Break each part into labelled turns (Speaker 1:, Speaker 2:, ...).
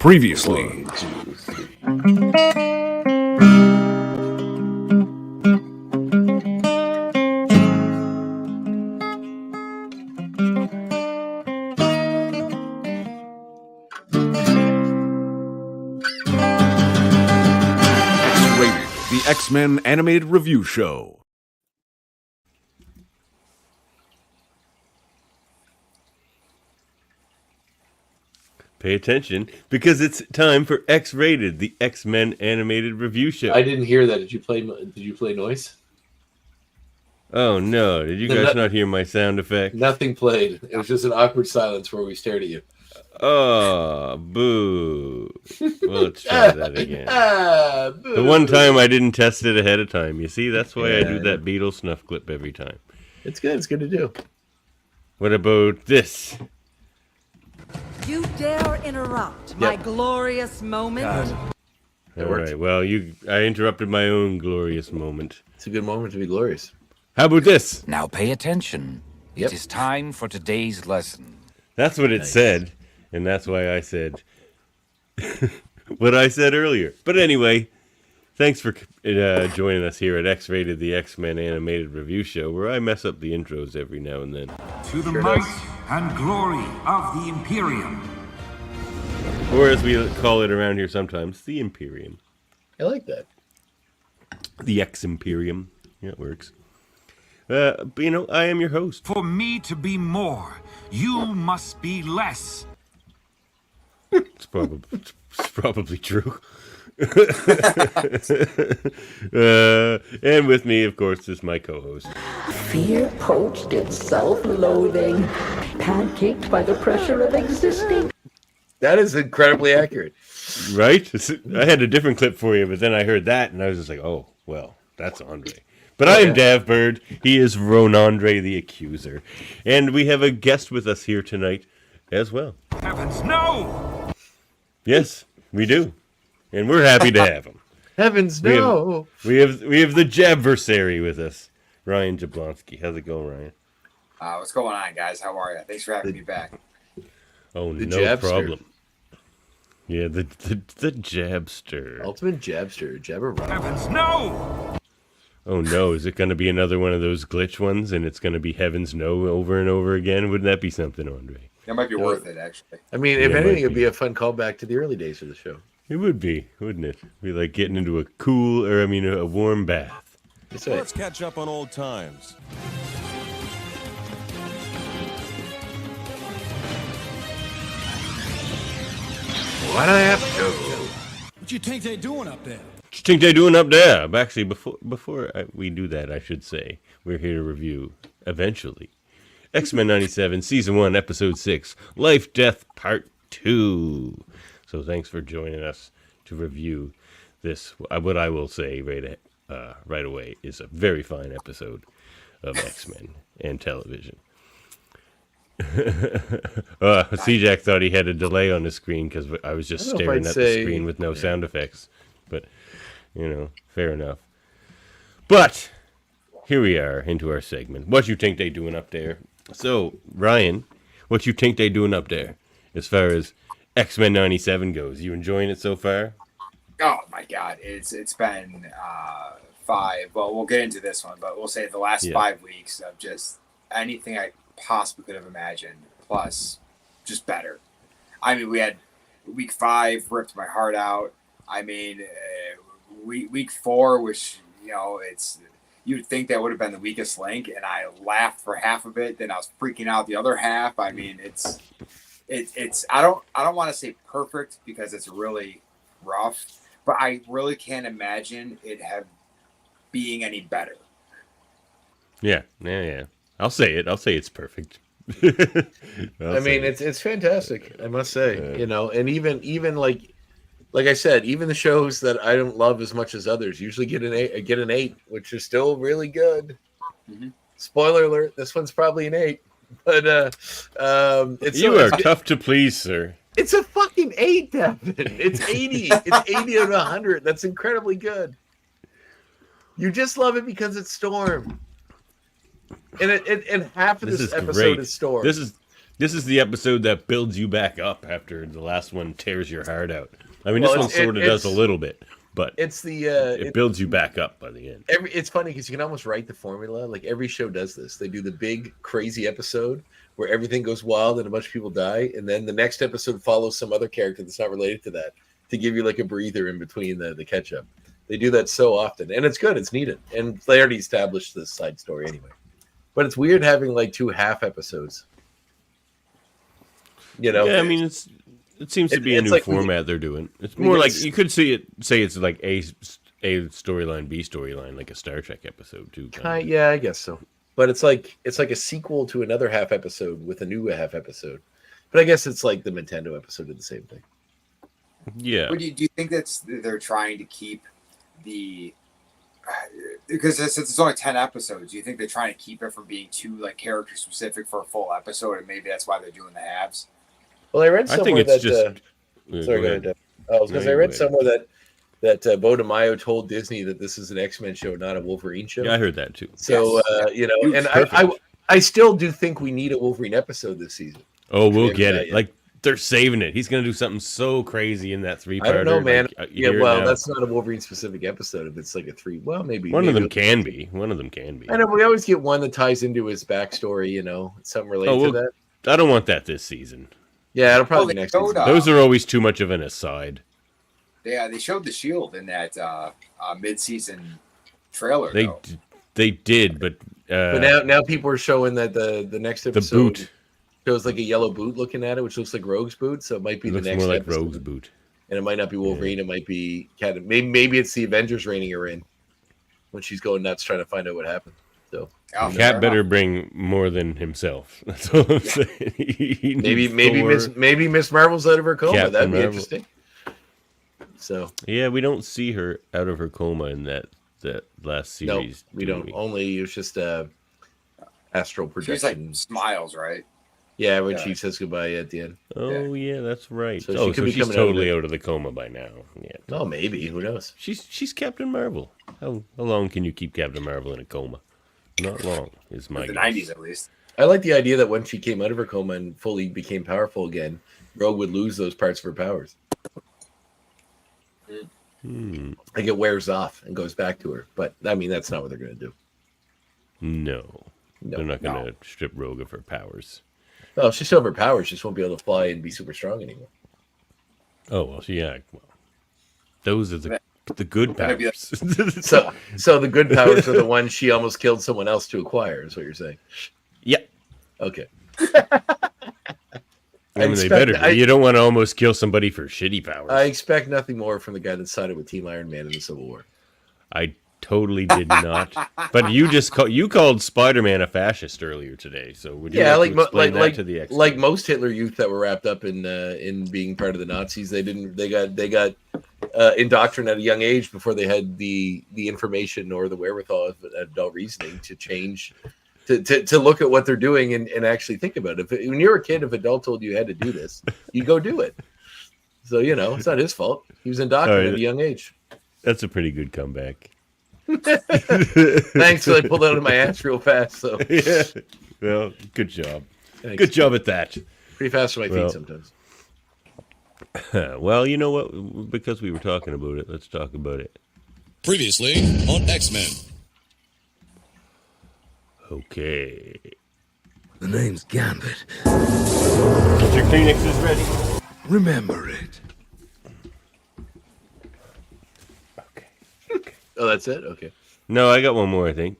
Speaker 1: Previously.
Speaker 2: 1, 2, 3.
Speaker 1: X-Rated, the X-Men Animated Review Show.
Speaker 3: Pay attention, because it's time for X-Rated, the X-Men Animated Review Show.
Speaker 2: I didn't hear that. Did you play noise?
Speaker 3: Oh no, did you guys not hear my sound effect?
Speaker 2: Nothing played. It was just an awkward silence where we stared at you.
Speaker 3: Oh, boo. Well, let's try that again.
Speaker 2: Boo.
Speaker 3: The one time I didn't test it ahead of time. You see, that's why I do that Beatles snuff clip every time.
Speaker 2: It's good. It's good to do.
Speaker 3: What about this?
Speaker 4: You dare interrupt my glorious moment?
Speaker 3: All right, well, I interrupted my own glorious moment.
Speaker 2: It's a good moment to be glorious.
Speaker 3: How about this?
Speaker 5: Now pay attention.
Speaker 2: Yep.
Speaker 5: It is time for today's lesson.
Speaker 3: That's what it said, and that's why I said what I said earlier. But anyway, thanks for joining us here at X-Rated, the X-Men Animated Review Show, where I mess up the intros every now and then.
Speaker 6: To the might and glory of the Imperium.
Speaker 3: Or as we call it around here sometimes, the Imperium.
Speaker 2: I like that.
Speaker 3: The X-Imperium. Yeah, it works. But, I am your host.
Speaker 6: For me to be more, you must be less.
Speaker 3: It's probably true. And with me, of course, is my co-host.
Speaker 7: Fear poached in self-loathing, pancaked by the pressure of existing.
Speaker 2: That is incredibly accurate.
Speaker 3: Right? I had a different clip for you, but then I heard that, and I was just like, oh, well, that's Andre. But I am Dav Bird. He is Ronandre the Accuser. And we have a guest with us here tonight as well.
Speaker 6: Heavens, no!
Speaker 3: Yes, we do. And we're happy to have him.
Speaker 2: Heavens, no!
Speaker 3: We have the Jabversary with us, Ryan Jablonski. How's it going, Ryan?
Speaker 8: What's going on, guys? How are you? Thanks for having me back.
Speaker 3: Oh,
Speaker 2: The
Speaker 3: no
Speaker 2: Jabster.
Speaker 3: problem. Yeah, the Jabster.
Speaker 2: Ultimate Jabster. Jabber.
Speaker 6: Heavens, no!
Speaker 3: Oh no, is it going to be another one of those glitch ones, and it's going to be Heavens No over and over again? Wouldn't that be something, Andre?
Speaker 8: That might be worth it, actually.
Speaker 2: I mean, if
Speaker 3: Yeah,
Speaker 2: anything,
Speaker 3: might
Speaker 2: it would be a fun callback to the early days of the show.
Speaker 3: It would be, wouldn't it? Be like getting into a warm bath.
Speaker 2: That's right.
Speaker 9: Let's catch up on old times.
Speaker 2: Why'd I have to go?
Speaker 9: What you think they doing up there?
Speaker 3: What you think they doing up there? Actually, before we do that, I should say, we're here to review, eventually, X-Men 97, Season 1, Episode 6, Lifedeath Part 2. So thanks for joining us to review this. What I will say right away is a very fine episode of X-Men and television. C-Jack thought he had a delay on the screen because I was just staring at the screen with no sound effects. But, fair enough. But here we are into our segment. What you think they doing up there? So, Ryan, what you think they doing up there as far as X-Men 97 goes? You enjoying it so far?
Speaker 8: Oh, my God. It's been 5. Well, we'll get into this one, but we'll say the last 5 weeks of just anything I possibly could have imagined, plus just better. I mean, we had week 5 ripped my heart out. I mean, week 4, which, you'd think that would have been the weakest link, and I laughed for half of it, then I was freaking out the other half. I mean, it's I don't want to say perfect because it's really rough, but I really can't imagine it being any better.
Speaker 3: Yeah. I'll say it. I'll say it's perfect.
Speaker 2: I mean, it's fantastic, I must say. And even like I said, even the shows that I don't love as much as others usually get an 8, which is still really good. Mm-hmm. Spoiler alert: this one's probably an 8, but it's
Speaker 3: tough to please, sir.
Speaker 2: It's a fucking 8, Devin. It's 80. It's 80 out of 100. That's incredibly good. You just love it because it's Storm. And half of this episode
Speaker 3: great.
Speaker 2: is Storm.
Speaker 3: This is the episode that builds you back up after the last one tears your heart out. I mean, this one sort of does a little bit, but it builds you back up by the end.
Speaker 2: It's funny because you can almost write the formula. Like every show does this. They do the big crazy episode where everything goes wild and a bunch of people die, and then the next episode follows some other character that's not related to that to give you like a breather in between the catch up. They do that so often, and it's good. It's needed, and they already established this side story anyway. But it's weird having like 2 half episodes. You know,
Speaker 3: yeah. I mean, it seems to be a new
Speaker 2: like
Speaker 3: format they're doing. It's more like you could say it's like a storyline, B storyline, like a Star Trek episode too.
Speaker 2: Yeah, I guess so. But it's like a sequel to another half episode with a new half episode. But I guess it's like the Nintendo episode of the same thing.
Speaker 3: Yeah.
Speaker 8: But do you think they're trying to keep the because since it's only 10 episodes, do you think they're trying to keep it from being too like character specific for a full episode, and maybe that's why they're doing the halves?
Speaker 2: Well, I read somewhere
Speaker 3: I
Speaker 2: read somewhere that Bo DeMaio told Disney that this is an X-Men show, not a Wolverine show.
Speaker 3: Yeah, I heard that too.
Speaker 2: So and I still do think we need a Wolverine episode this season.
Speaker 3: Oh, we'll get it. Like they're saving it. He's going to do something so crazy in that 3-parter.
Speaker 2: I don't know, man.
Speaker 3: Like,
Speaker 2: that's not a Wolverine specific episode. If it's like a 3, well, maybe
Speaker 3: one of them can be. One of them can be.
Speaker 2: I know we always get one that ties into his backstory. You know, something related to that.
Speaker 3: I don't want that this season.
Speaker 2: Yeah, it'll probably be next season.
Speaker 3: Those are always too much of an aside.
Speaker 8: Yeah, they showed the shield in that mid-season trailer.
Speaker 3: They did, but
Speaker 2: now people are showing that the next episode
Speaker 3: the boot
Speaker 2: shows like a yellow boot looking at it, which looks like Rogue's boot. So it might be the next
Speaker 3: more like
Speaker 2: episode.
Speaker 3: Rogue's boot,
Speaker 2: and it might not be Wolverine. It might be Cat. Maybe it's the Avengers reining her in when she's going nuts trying to find out what happened. So
Speaker 3: Cat better bring more than himself. That's all I'm saying.
Speaker 2: maybe Miss Marvel's out of her coma.
Speaker 3: Captain
Speaker 2: That'd be
Speaker 3: Marvel.
Speaker 2: interesting. So
Speaker 3: yeah, we don't see her out of her coma in that last series.
Speaker 2: No, we don't. Only it's just astral projection.
Speaker 8: She's like smiles, right?
Speaker 2: Yeah, when she says goodbye at the end.
Speaker 3: Oh yeah, that's right.
Speaker 2: So
Speaker 3: she's totally out of the coma by now. Yeah.
Speaker 2: Oh, maybe. Who knows?
Speaker 3: She's Captain Marvel. How long can you keep Captain Marvel in a coma? Not long is my
Speaker 8: the
Speaker 3: guess.
Speaker 8: 90s at least.
Speaker 2: I like the idea that when she came out of her coma and fully became powerful again, Rogue would lose those parts of her powers. Like it wears off and goes back to her. But I mean, that's not what they're going to do.
Speaker 3: No, they're not going to strip Rogue of her powers.
Speaker 2: No, she's still have her powers. She just won't be able to fly and be super strong anymore.
Speaker 3: Oh well, yeah. Well, those are the good powers.
Speaker 2: So the good powers are the ones she almost killed someone else to acquire. Is what you're saying?
Speaker 3: Yeah.
Speaker 2: Okay.
Speaker 3: I mean, they better be. You don't want to almost kill somebody for shitty powers.
Speaker 2: I expect nothing more from the guy that sided with Team Iron Man in the Civil War.
Speaker 3: I totally did not. But you called Spider-Man a fascist earlier today. So would you like to explain that to the X-Men?
Speaker 2: Like most Hitler Youth that were wrapped up in being part of the Nazis, they got indoctrinated at a young age before they had the information or the wherewithal of adult reasoning to change. To look at what they're doing and actually think about it. When you're a kid, if an adult told you had to do this, you go do it. So, it's not his fault. He was indoctrinated at a young age.
Speaker 3: That's a pretty good comeback.
Speaker 2: Thanks. I pulled out of my ass real fast. So
Speaker 3: yeah. Well, good job.
Speaker 2: Thanks.
Speaker 3: Good job at that.
Speaker 2: Pretty fast for my feet sometimes.
Speaker 3: Well, you know what? Because we were talking about it, let's talk about it.
Speaker 9: Previously on X-Men.
Speaker 3: Okay.
Speaker 10: The name's Gambit.
Speaker 3: Get your Kleenexes ready.
Speaker 10: Remember it.
Speaker 3: Okay.
Speaker 2: Oh, that's it? Okay.
Speaker 3: No, I got one more, I think.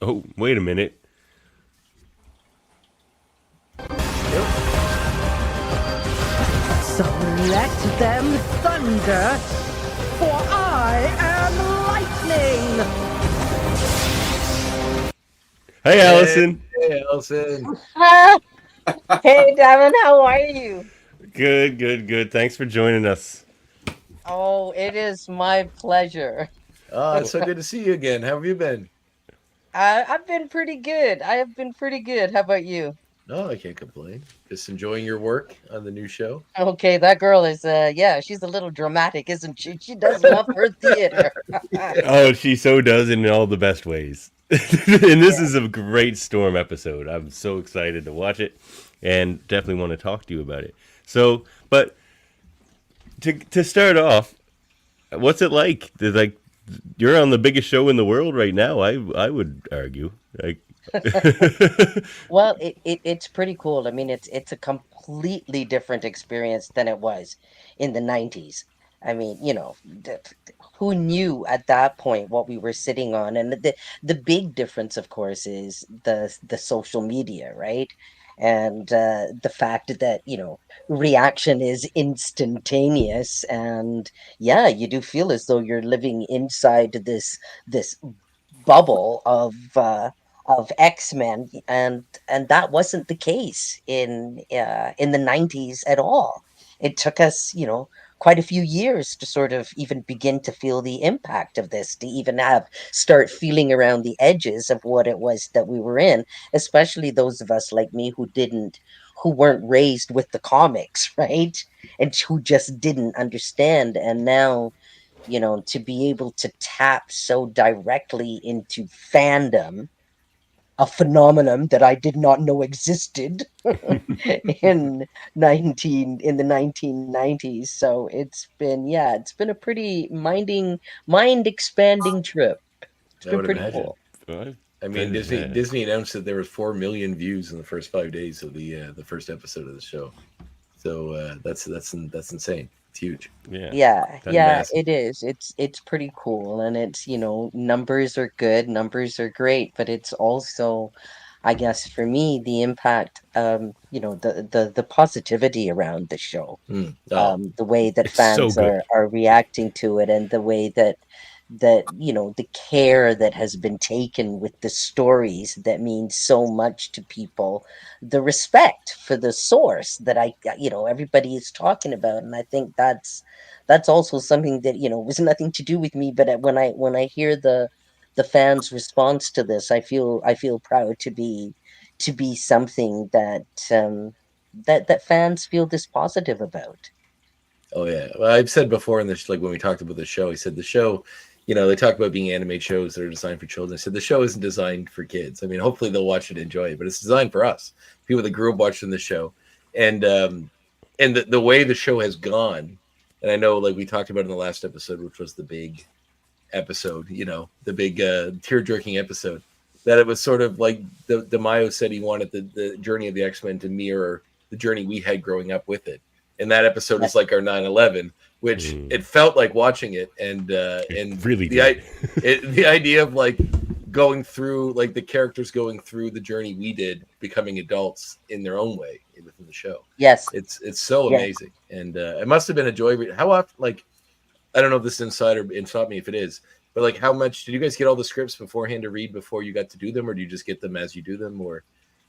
Speaker 3: Oh, wait a minute.
Speaker 4: So let them thunder, for I am lightning!
Speaker 3: Hey, Allison.
Speaker 2: Hey, Allison.
Speaker 11: Hey, Devin, how are you?
Speaker 3: Good. Thanks for joining us.
Speaker 11: Oh, it is my pleasure.
Speaker 2: Oh, it's so good to see you again. How have you been?
Speaker 11: I've been pretty good. I have been pretty good. How about you?
Speaker 2: No, I can't complain. Just enjoying your work on the new show.
Speaker 11: Okay, that girl is, she's a little dramatic, isn't she? She does love her theater.
Speaker 3: Oh, she so does in all the best ways. And this is a great Storm episode. I'm so excited to watch it. and definitely want to talk to you about it. So, but to start off, what's it like? Like, you're on the biggest show in the world right now. I would argue. Like,
Speaker 11: Well, it's pretty cool. I mean, it's a completely different experience than it was in the 90s. I mean, who knew at that point what we were sitting on? And the big difference, of course, is the social media, right? And the fact that, reaction is instantaneous, and yeah, you do feel as though you're living inside this bubble of X-Men, and that wasn't the case in the 90s at all. It took us, quite a few years to sort of even begin to feel the impact of this, to even start feeling around the edges of what it was that we were in, especially those of us like me who weren't raised with the comics, right? And who just didn't understand. And now, to be able to tap so directly into fandom, a phenomenon that I did not know existed in the 1990s. So it's been a pretty mind expanding trip. It's
Speaker 2: I
Speaker 11: been
Speaker 2: would
Speaker 11: pretty
Speaker 2: imagine.
Speaker 11: cool.
Speaker 2: I mean, Disney announced that there was 4 million views in the first 5 days of the first episode of the show. So that's insane. It's huge.
Speaker 11: Yeah,
Speaker 2: Massive.
Speaker 11: it is. It's pretty cool, and it's, numbers are good, numbers are great, but it's also, I guess for me, the impact, the positivity around the show,
Speaker 2: Oh,
Speaker 11: the way that
Speaker 3: it's so
Speaker 11: fans
Speaker 3: good.
Speaker 11: are reacting to it, and the way that the care that has been taken with the stories that mean so much to people, the respect for the source that everybody is talking about. And I think that's also something that was nothing to do with me, but when I hear the fans response to this, I feel proud to be something that that fans feel this positive about.
Speaker 2: oh yeah. Well, I've said before in this, like when we talked about the show, I said the show, they talk about being anime shows that are designed for children. I said the show isn't designed for kids. I mean, hopefully they'll watch it and enjoy it, but it's designed for us, people that grew up watching the show, and the way the show has gone. And I know, like we talked about in the last episode, which was the big episode, the big tear jerking episode, that it was sort of like the Mayo said he wanted the journey of the X-Men to mirror the journey we had growing up with it. And that episode is like our 9/11, which it felt like watching it, and
Speaker 3: really
Speaker 2: the idea of like going through, like the characters going through the journey we did, becoming adults in their own way within the show.
Speaker 11: Yes,
Speaker 2: it's so amazing, and it must have been a joy. How often, like, I don't know if this is insider, and stop me if it is, but like, how much did you guys get all the scripts beforehand to read before you got to do them, or do you just get them as you do them, or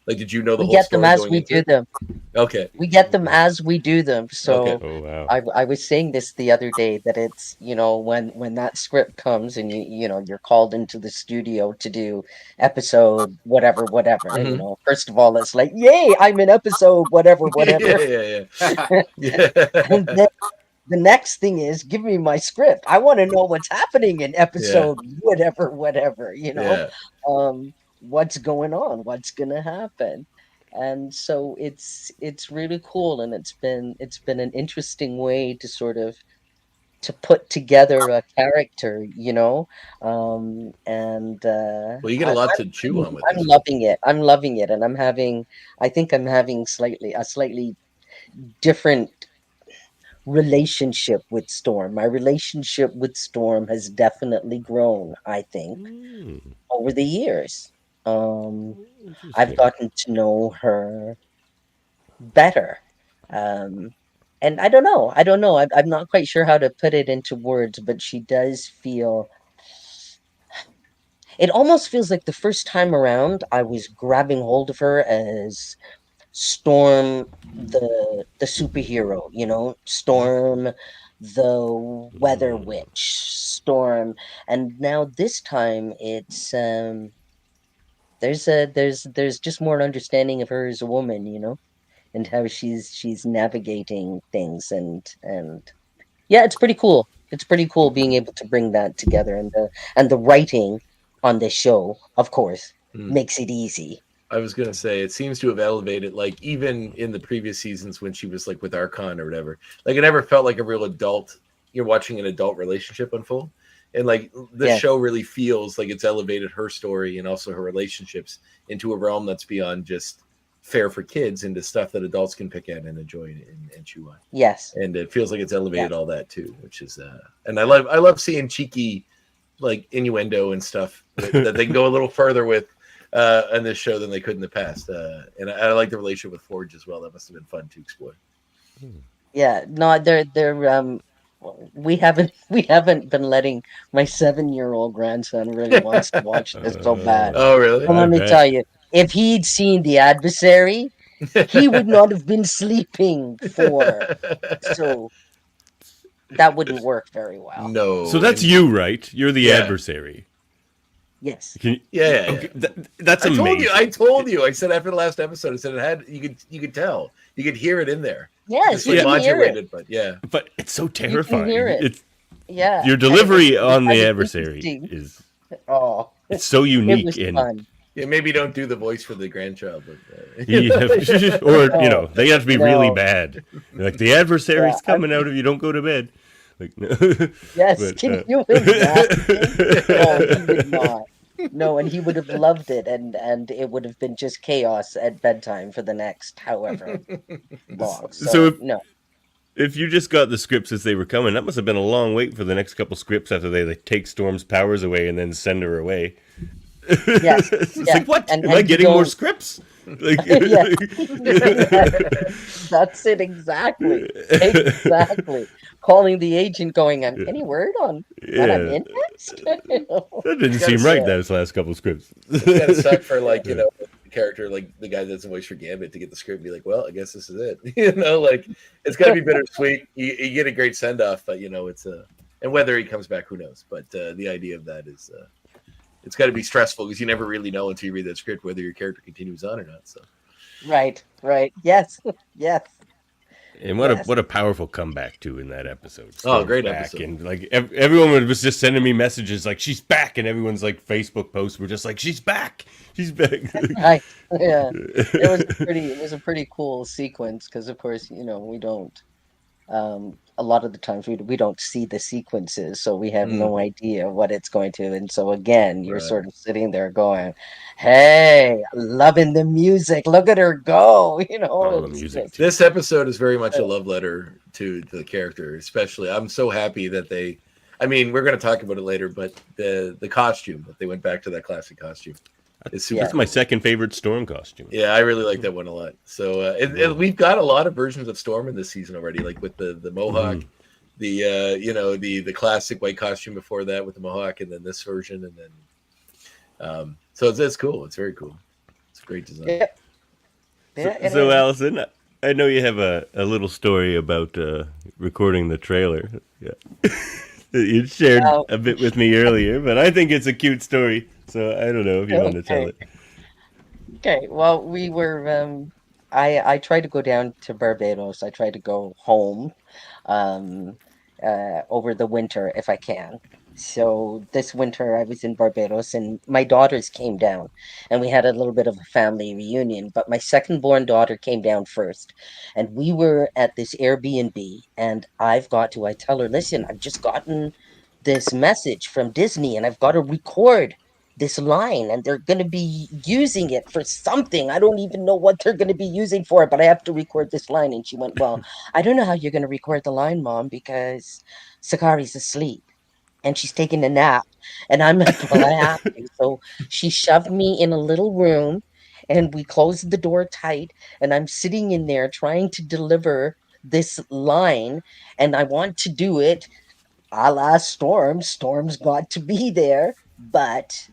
Speaker 2: like, did you know the
Speaker 11: we
Speaker 2: whole
Speaker 11: get
Speaker 2: story
Speaker 11: them as
Speaker 2: going
Speaker 11: we
Speaker 2: into
Speaker 11: do
Speaker 2: it?
Speaker 11: them.
Speaker 2: Okay.
Speaker 11: We get them as we do them. So
Speaker 2: Okay.
Speaker 3: Oh wow.
Speaker 11: I was saying this the other day, that it's, when that script comes and you're called into the studio to do episode whatever,
Speaker 2: Mhm.
Speaker 11: first of all, it's like, yay, I'm in episode whatever.
Speaker 2: yeah.
Speaker 11: And then the next thing is, give me my script. I want to know what's happening in episode whatever,
Speaker 2: Yeah.
Speaker 11: what's going on, what's gonna happen. And so it's really cool, and it's been an interesting way to sort of to put together a character, and
Speaker 2: Well, you get a lot to chew on with
Speaker 11: I'm
Speaker 2: this.
Speaker 11: loving it. I'm loving it, and I think I'm having a slightly different relationship with Storm. My relationship with Storm has definitely grown, I think, over the years. I've gotten to know her better. And I don't know. I'm not quite sure how to put it into words, but she does feel, it almost feels like the first time around I was grabbing hold of her as Storm, the superhero, Storm, the weather witch, Storm. And now this time it's there's just more understanding of her as a woman, and how she's navigating things, and yeah, it's pretty cool. It's pretty cool being able to bring that together, and the writing on this show, of course, makes it easy.
Speaker 2: I was gonna say it seems to have elevated, like even in the previous seasons when she was like with Archon or whatever. Like it never felt like a real adult. You're watching an adult relationship unfold, and like this show really feels like it's elevated her story and also her relationships into a realm that's beyond just fair for kids, into stuff that adults can pick at and enjoy and chew on.
Speaker 11: Yes,
Speaker 2: and it feels like it's elevated all that too, which is and I love seeing cheeky like innuendo and stuff that they can go a little further with on this show than they could in the past. And I like the relationship with Forge as well. That must have been fun to explore.
Speaker 11: Yeah, no, they're we haven't been letting my 7-year-old grandson really wants to watch this so bad.
Speaker 2: Oh, really?
Speaker 11: Well, let me tell you, if he'd seen The Adversary, he would not have been sleeping so that wouldn't work very well.
Speaker 2: No.
Speaker 3: So that's you, right? You're the adversary.
Speaker 11: Yes.
Speaker 2: Yeah.
Speaker 3: Okay, that's amazing.
Speaker 2: I told you. I said after the last episode, I said it had. You could tell. You could hear it in there.
Speaker 11: Yes,
Speaker 2: you can hear it. But yeah.
Speaker 3: But it's so terrifying.
Speaker 11: You can hear it.
Speaker 3: It's your delivery on the adversary is. It's so unique.
Speaker 11: It was fun.
Speaker 2: Yeah, maybe don't do the voice for the grandchild, but,
Speaker 3: or they have to be really bad. Like the adversary's coming out if you don't go to bed. Like,
Speaker 11: yes, but, can you imagine? No, he would not. No, and he would have loved it, and it would have been just chaos at bedtime for the next however long. So
Speaker 3: if you just got the scripts as they were coming, that must have been a long wait for the next couple scripts after they take Storm's powers away and then send her away.
Speaker 11: Yes,
Speaker 3: it's like, what? Am I getting more scripts? Like,
Speaker 11: that's it exactly. Calling the agent, going, any word on what I'm in next?
Speaker 3: That didn't seem right. Those last couple of scripts.
Speaker 2: It's kind of suck for the character, like the guy that's a voice for Gambit, to get the script and be like, well, I guess this is it. Like it's got to be bittersweet. You get a great send off, but it's and whether he comes back, who knows? But the idea of that is. It's got to be stressful because you never really know until you read that script whether your character continues on or not. So,
Speaker 11: right, yes.
Speaker 3: And what a powerful comeback too in that episode.
Speaker 2: Great episode!
Speaker 3: And like everyone was just sending me messages like she's back, and everyone's like Facebook posts were just like she's back.
Speaker 11: Right, yeah. It was a pretty cool sequence because of course we don't. A lot of the times we don't see the sequences, so we have no idea what it's going to. And so again, you're sort of sitting there going, "Hey, loving the music. Look at her go!"
Speaker 3: The music.
Speaker 2: This episode is very much a love letter to the character. Especially, I'm so happy that they. I mean, we're going to talk about it later, but the costume that they went back to that classic costume.
Speaker 3: That's my second favorite Storm costume.
Speaker 2: Yeah, I really like that one a lot. So we've got a lot of versions of Storm in this season already, like with the mohawk, the classic white costume before that with the mohawk, and then this version, and then so it's cool. It's very cool. It's a great design.
Speaker 11: Yeah.
Speaker 3: So Allison, I know you have a little story about recording the trailer. Yeah. You shared a bit with me earlier, but I think it's a cute story. So I don't know if you want to tell it.
Speaker 11: Okay. Well, we were. I tried to go down to Barbados. I tried to go home, over the winter if I can. So this winter I was in Barbados, and my daughters came down, and we had a little bit of a family reunion. But my second-born daughter came down first, and we were at this Airbnb. And I tell her, listen, I've just gotten this message from Disney, and I've got to record this line, and they're going to be using it for something. I don't even know what they're going to be using for it, but I have to record this line. And she went, well, I don't know how you're going to record the line, Mom, because Sakari's asleep and she's taking a nap. And I'm like, well, I have to. So she shoved me in a little room, and we closed the door tight, and I'm sitting in there trying to deliver this line, and I want to do it a la Storm. Storm's got to be there, but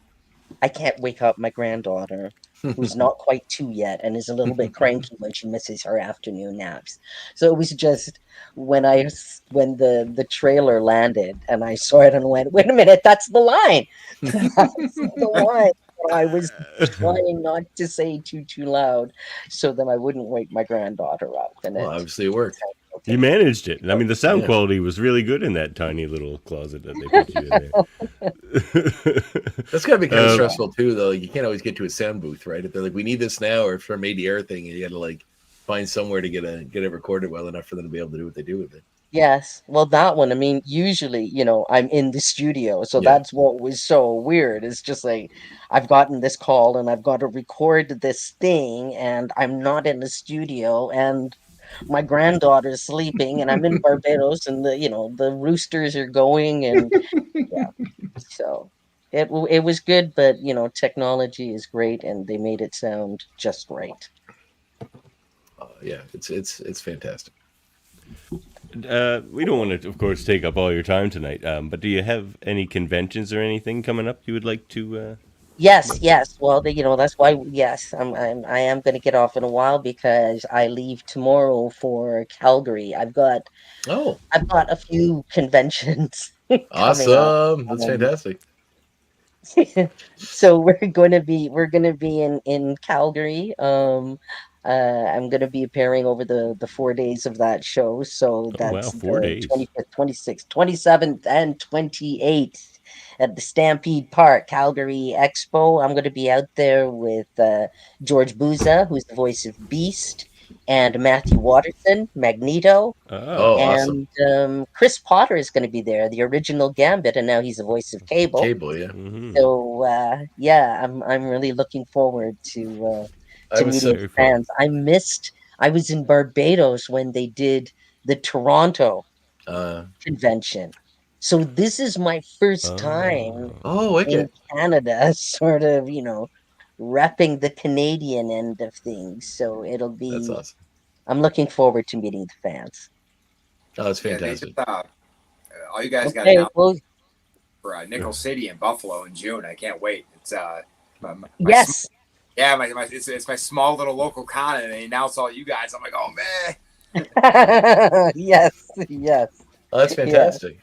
Speaker 11: I can't wake up my granddaughter, who's not quite 2 yet and is a little bit cranky when she misses her afternoon naps. So it was just when the trailer landed and I saw it and went, wait a minute, that's the line. That's the line. I was trying not to say too loud so that I wouldn't wake my granddaughter up. And
Speaker 2: obviously it worked.
Speaker 3: You managed it. I mean, the sound quality was really good in that tiny little closet that they put you in there.
Speaker 2: That's gotta be kind of stressful too, though. You can't always get to a sound booth, right? If they're like, "We need this now," or if they're made the air thing, and you got to like find somewhere to get it recorded well enough for them to be able to do what they do with it.
Speaker 11: Yes. Well, that one, I mean, usually, I'm in the studio, so that's what was so weird. It's just like I've gotten this call and I've got to record this thing, and I'm not in the studio, and my granddaughter's sleeping, and I'm in Barbados, and the roosters are going, and yeah. So it was good, but technology is great, and they made it sound just right.
Speaker 2: Yeah, it's fantastic.
Speaker 3: We don't want to, of course, take up all your time tonight. But do you have any conventions or anything coming up you would like to?
Speaker 11: Yes. Well, that's why. Yes, I am going to get off in a while because I leave tomorrow for Calgary. I've got a few conventions coming up.
Speaker 2: Awesome. That's fantastic.
Speaker 11: So we're gonna be in Calgary. I'm gonna be appearing over the 4 days of that show. So that's
Speaker 3: 4 days.
Speaker 11: 25th, 26th, 27th, and 28th at the Stampede Park, Calgary Expo. I'm gonna be out there with George Buza, who's the voice of Beast, and Matthew Watterson, Magneto.
Speaker 2: Awesome.
Speaker 11: And Chris Potter is going to be there, the original Gambit, and now he's the voice of Cable.
Speaker 2: Yeah.
Speaker 3: Mm-hmm.
Speaker 11: So I'm really looking forward to meeting fans. I was in Barbados when they did the Toronto convention. So this is my first time in Canada, sort of, repping the Canadian end of things. So it'll be.
Speaker 2: That's awesome.
Speaker 11: I'm looking forward to meeting the fans.
Speaker 2: Oh, that's fantastic.
Speaker 8: All you guys got announced for Nickel City and Buffalo in June. I can't wait. It's
Speaker 11: yes.
Speaker 8: It's my small little local con, and they announce all you guys. I'm like, oh man.
Speaker 11: Yes.
Speaker 2: Oh, that's fantastic.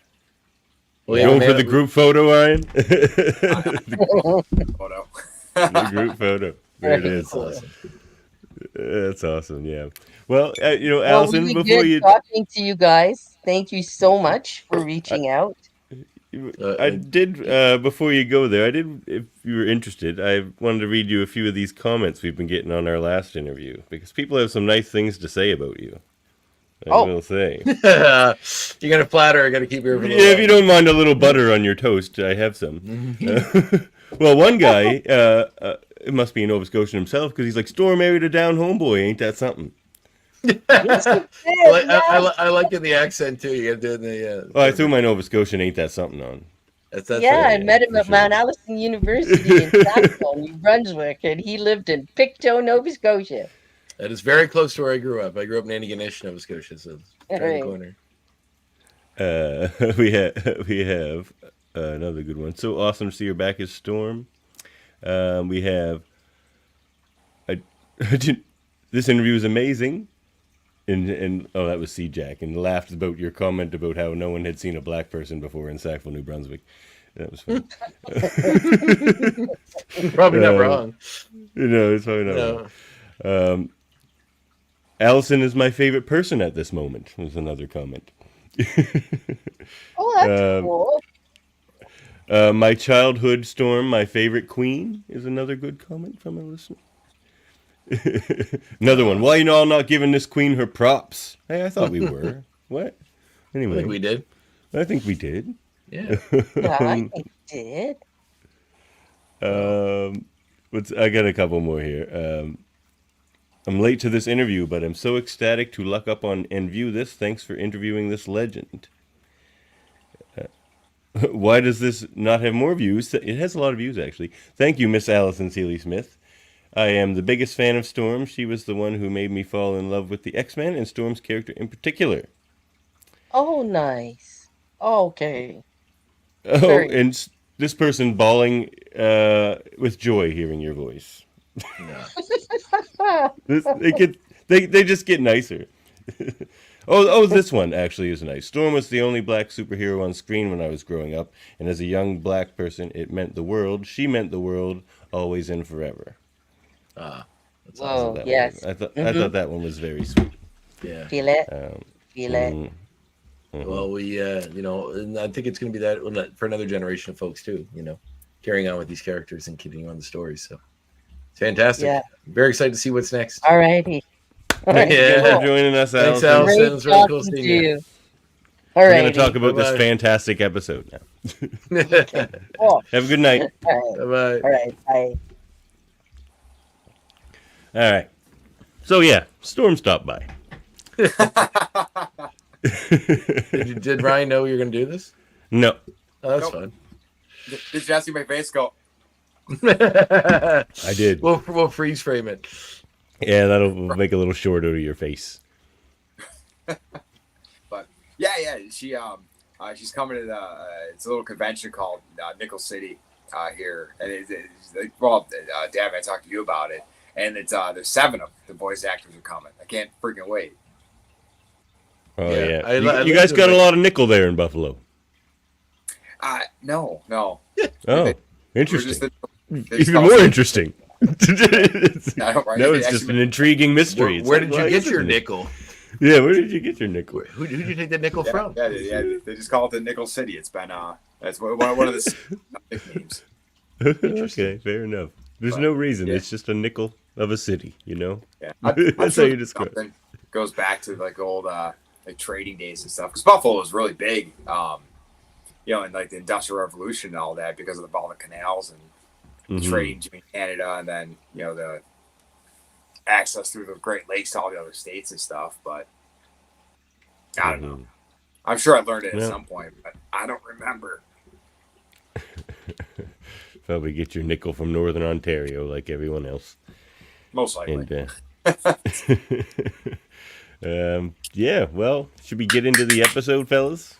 Speaker 3: Well, you going for the group photo, Ryan?
Speaker 8: Photo.
Speaker 3: The group photo. There it is.
Speaker 2: Awesome.
Speaker 3: That's awesome. Yeah. Well, Allison,
Speaker 11: really
Speaker 3: before you
Speaker 11: talking to you guys, thank you so much for reaching out.
Speaker 3: I did before you go there. If you were interested, I wanted to read you a few of these comments we've been getting on our last interview because people have some nice things to say about you. I will say.
Speaker 2: You're gonna flatter. I gotta keep your.
Speaker 3: Yeah, if you don't mind a little butter on your toast, I have some. Well, one guy, it must be a Nova Scotian himself, because he's like, Storm married a down homeboy. Ain't that something?
Speaker 11: Yes,
Speaker 2: I like in the accent too. You gotta do it in the.
Speaker 3: Well, I threw my Nova Scotian "Ain't that something" on.
Speaker 11: I met him at Mount Allison University in Sackville, New Brunswick, and he lived in Pictou, Nova Scotia.
Speaker 2: That is very close to where I grew up. I grew up in Antigonish, Nova Scotia, so it's right in the corner.
Speaker 3: We have another good one. So awesome to see her back as Storm. We have. This interview is amazing. And that was C-Jack, and laughed about your comment about how no one had seen a black person before in Sackville, New Brunswick. That was fun.
Speaker 2: Probably not wrong.
Speaker 3: It's probably not wrong. Allison is my favorite person at this moment, was another comment.
Speaker 11: Oh, that's cool.
Speaker 3: My childhood Storm, my favorite queen, is another good comment from a listener. Another one. Why you all not giving this queen her props? Hey, I thought we were. What? Anyway,
Speaker 2: I think we did.
Speaker 3: I think we did.
Speaker 2: Yeah.
Speaker 11: I think we did.
Speaker 3: I got a couple more here. I'm late to this interview, but I'm so ecstatic to luck up on and view this. Thanks for interviewing this legend. Why does this not have more views? It has a lot of views, actually. Thank you, Miss Allison Seeley-Smith. I am the biggest fan of Storm. She was the one who made me fall in love with the X-Men and Storm's character in particular.
Speaker 11: Oh, nice. Okay.
Speaker 3: Oh, and this person bawling with joy hearing your voice. They just get nicer. This one actually is nice. Storm was the only black superhero on screen when I was growing up, and as a young black person, it meant the world. She meant the world, always and forever.
Speaker 11: That's awesome. Yes.
Speaker 3: I thought that one was very sweet.
Speaker 2: Yeah.
Speaker 11: Feel it. feel it.
Speaker 3: Mm-hmm.
Speaker 2: Well, we, and I think it's going to be that for another generation of folks too. Carrying on with these characters and continuing on the stories. So it's fantastic.
Speaker 11: Yeah.
Speaker 2: Very excited to see what's next.
Speaker 11: All righty.
Speaker 3: Thanks again for joining us,
Speaker 2: Thanks,
Speaker 3: Allison.
Speaker 2: Allison. It was really cool
Speaker 11: talking
Speaker 2: seeing
Speaker 11: to
Speaker 2: you.
Speaker 11: you. All
Speaker 3: We're
Speaker 11: right.
Speaker 3: going to talk about
Speaker 2: Bye-bye.
Speaker 3: this fantastic episode now.
Speaker 11: Okay. Cool.
Speaker 3: Have a good night.
Speaker 11: All right.
Speaker 2: Bye-bye.
Speaker 11: All right. Bye.
Speaker 3: All right. So, yeah, Storm stopped by.
Speaker 2: Did Ryan know you were going to do this?
Speaker 3: No.
Speaker 2: Oh, that's
Speaker 8: Nope. Did you see my face go?
Speaker 2: fun.
Speaker 3: I did.
Speaker 2: We'll freeze frame it.
Speaker 3: Yeah, that'll make a little short out of your face.
Speaker 8: But yeah, she's coming to it's a little convention called Nickel City here, and Dad, I talked to you about it, and it's there's 7 of the voice actors are coming. I can't freaking wait.
Speaker 3: Oh,
Speaker 2: Yeah,
Speaker 3: yeah. You guys got a lot of nickel there in Buffalo.
Speaker 8: No.
Speaker 3: Oh, interesting.
Speaker 8: They
Speaker 3: Even
Speaker 8: call
Speaker 3: more
Speaker 8: us-
Speaker 3: interesting.
Speaker 8: Right?
Speaker 3: No, it's just an intriguing mystery. It's
Speaker 2: Where
Speaker 3: like,
Speaker 2: did you
Speaker 3: why
Speaker 2: get
Speaker 3: is
Speaker 2: your
Speaker 3: it-
Speaker 2: nickel?
Speaker 3: Yeah, where did you get your nickel?
Speaker 2: Who did you take the nickel from?
Speaker 8: Yeah, they just call it the Nickel City. It's been that's one of the nicknames.
Speaker 3: Okay, fair enough. There's no reason.
Speaker 8: yeah.
Speaker 3: It's just a nickel of a city, you know?
Speaker 8: Yeah,
Speaker 3: That's how you describe it.
Speaker 8: something goes back to like old like trading days and stuff. Because Buffalo was really big, in like the Industrial Revolution and all that because of all the canals and trading between Canada and then the access through the Great Lakes to all the other states and stuff. But I don't know. I'm sure I learned it at some point, but I don't remember.
Speaker 3: Probably get your nickel from Northern Ontario like everyone else.
Speaker 8: Most likely.
Speaker 3: And, yeah, well, should we get into the episode, fellas?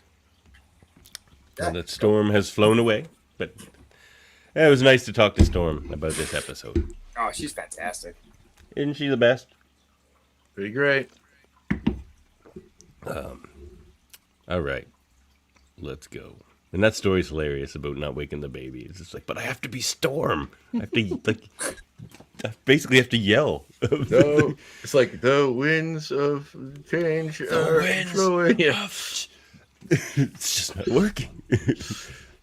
Speaker 3: Now that Storm has flown away. But it was nice to talk to Storm about this episode.
Speaker 8: Oh, she's fantastic.
Speaker 3: Isn't she the best?
Speaker 2: Pretty great.
Speaker 3: All right. Let's go. And that story's hilarious about not waking the baby. It's just like, but I have to be Storm. I have to, I basically have to yell.
Speaker 2: No, it's like the winds of change are flowing. Yeah.
Speaker 3: It's just not working.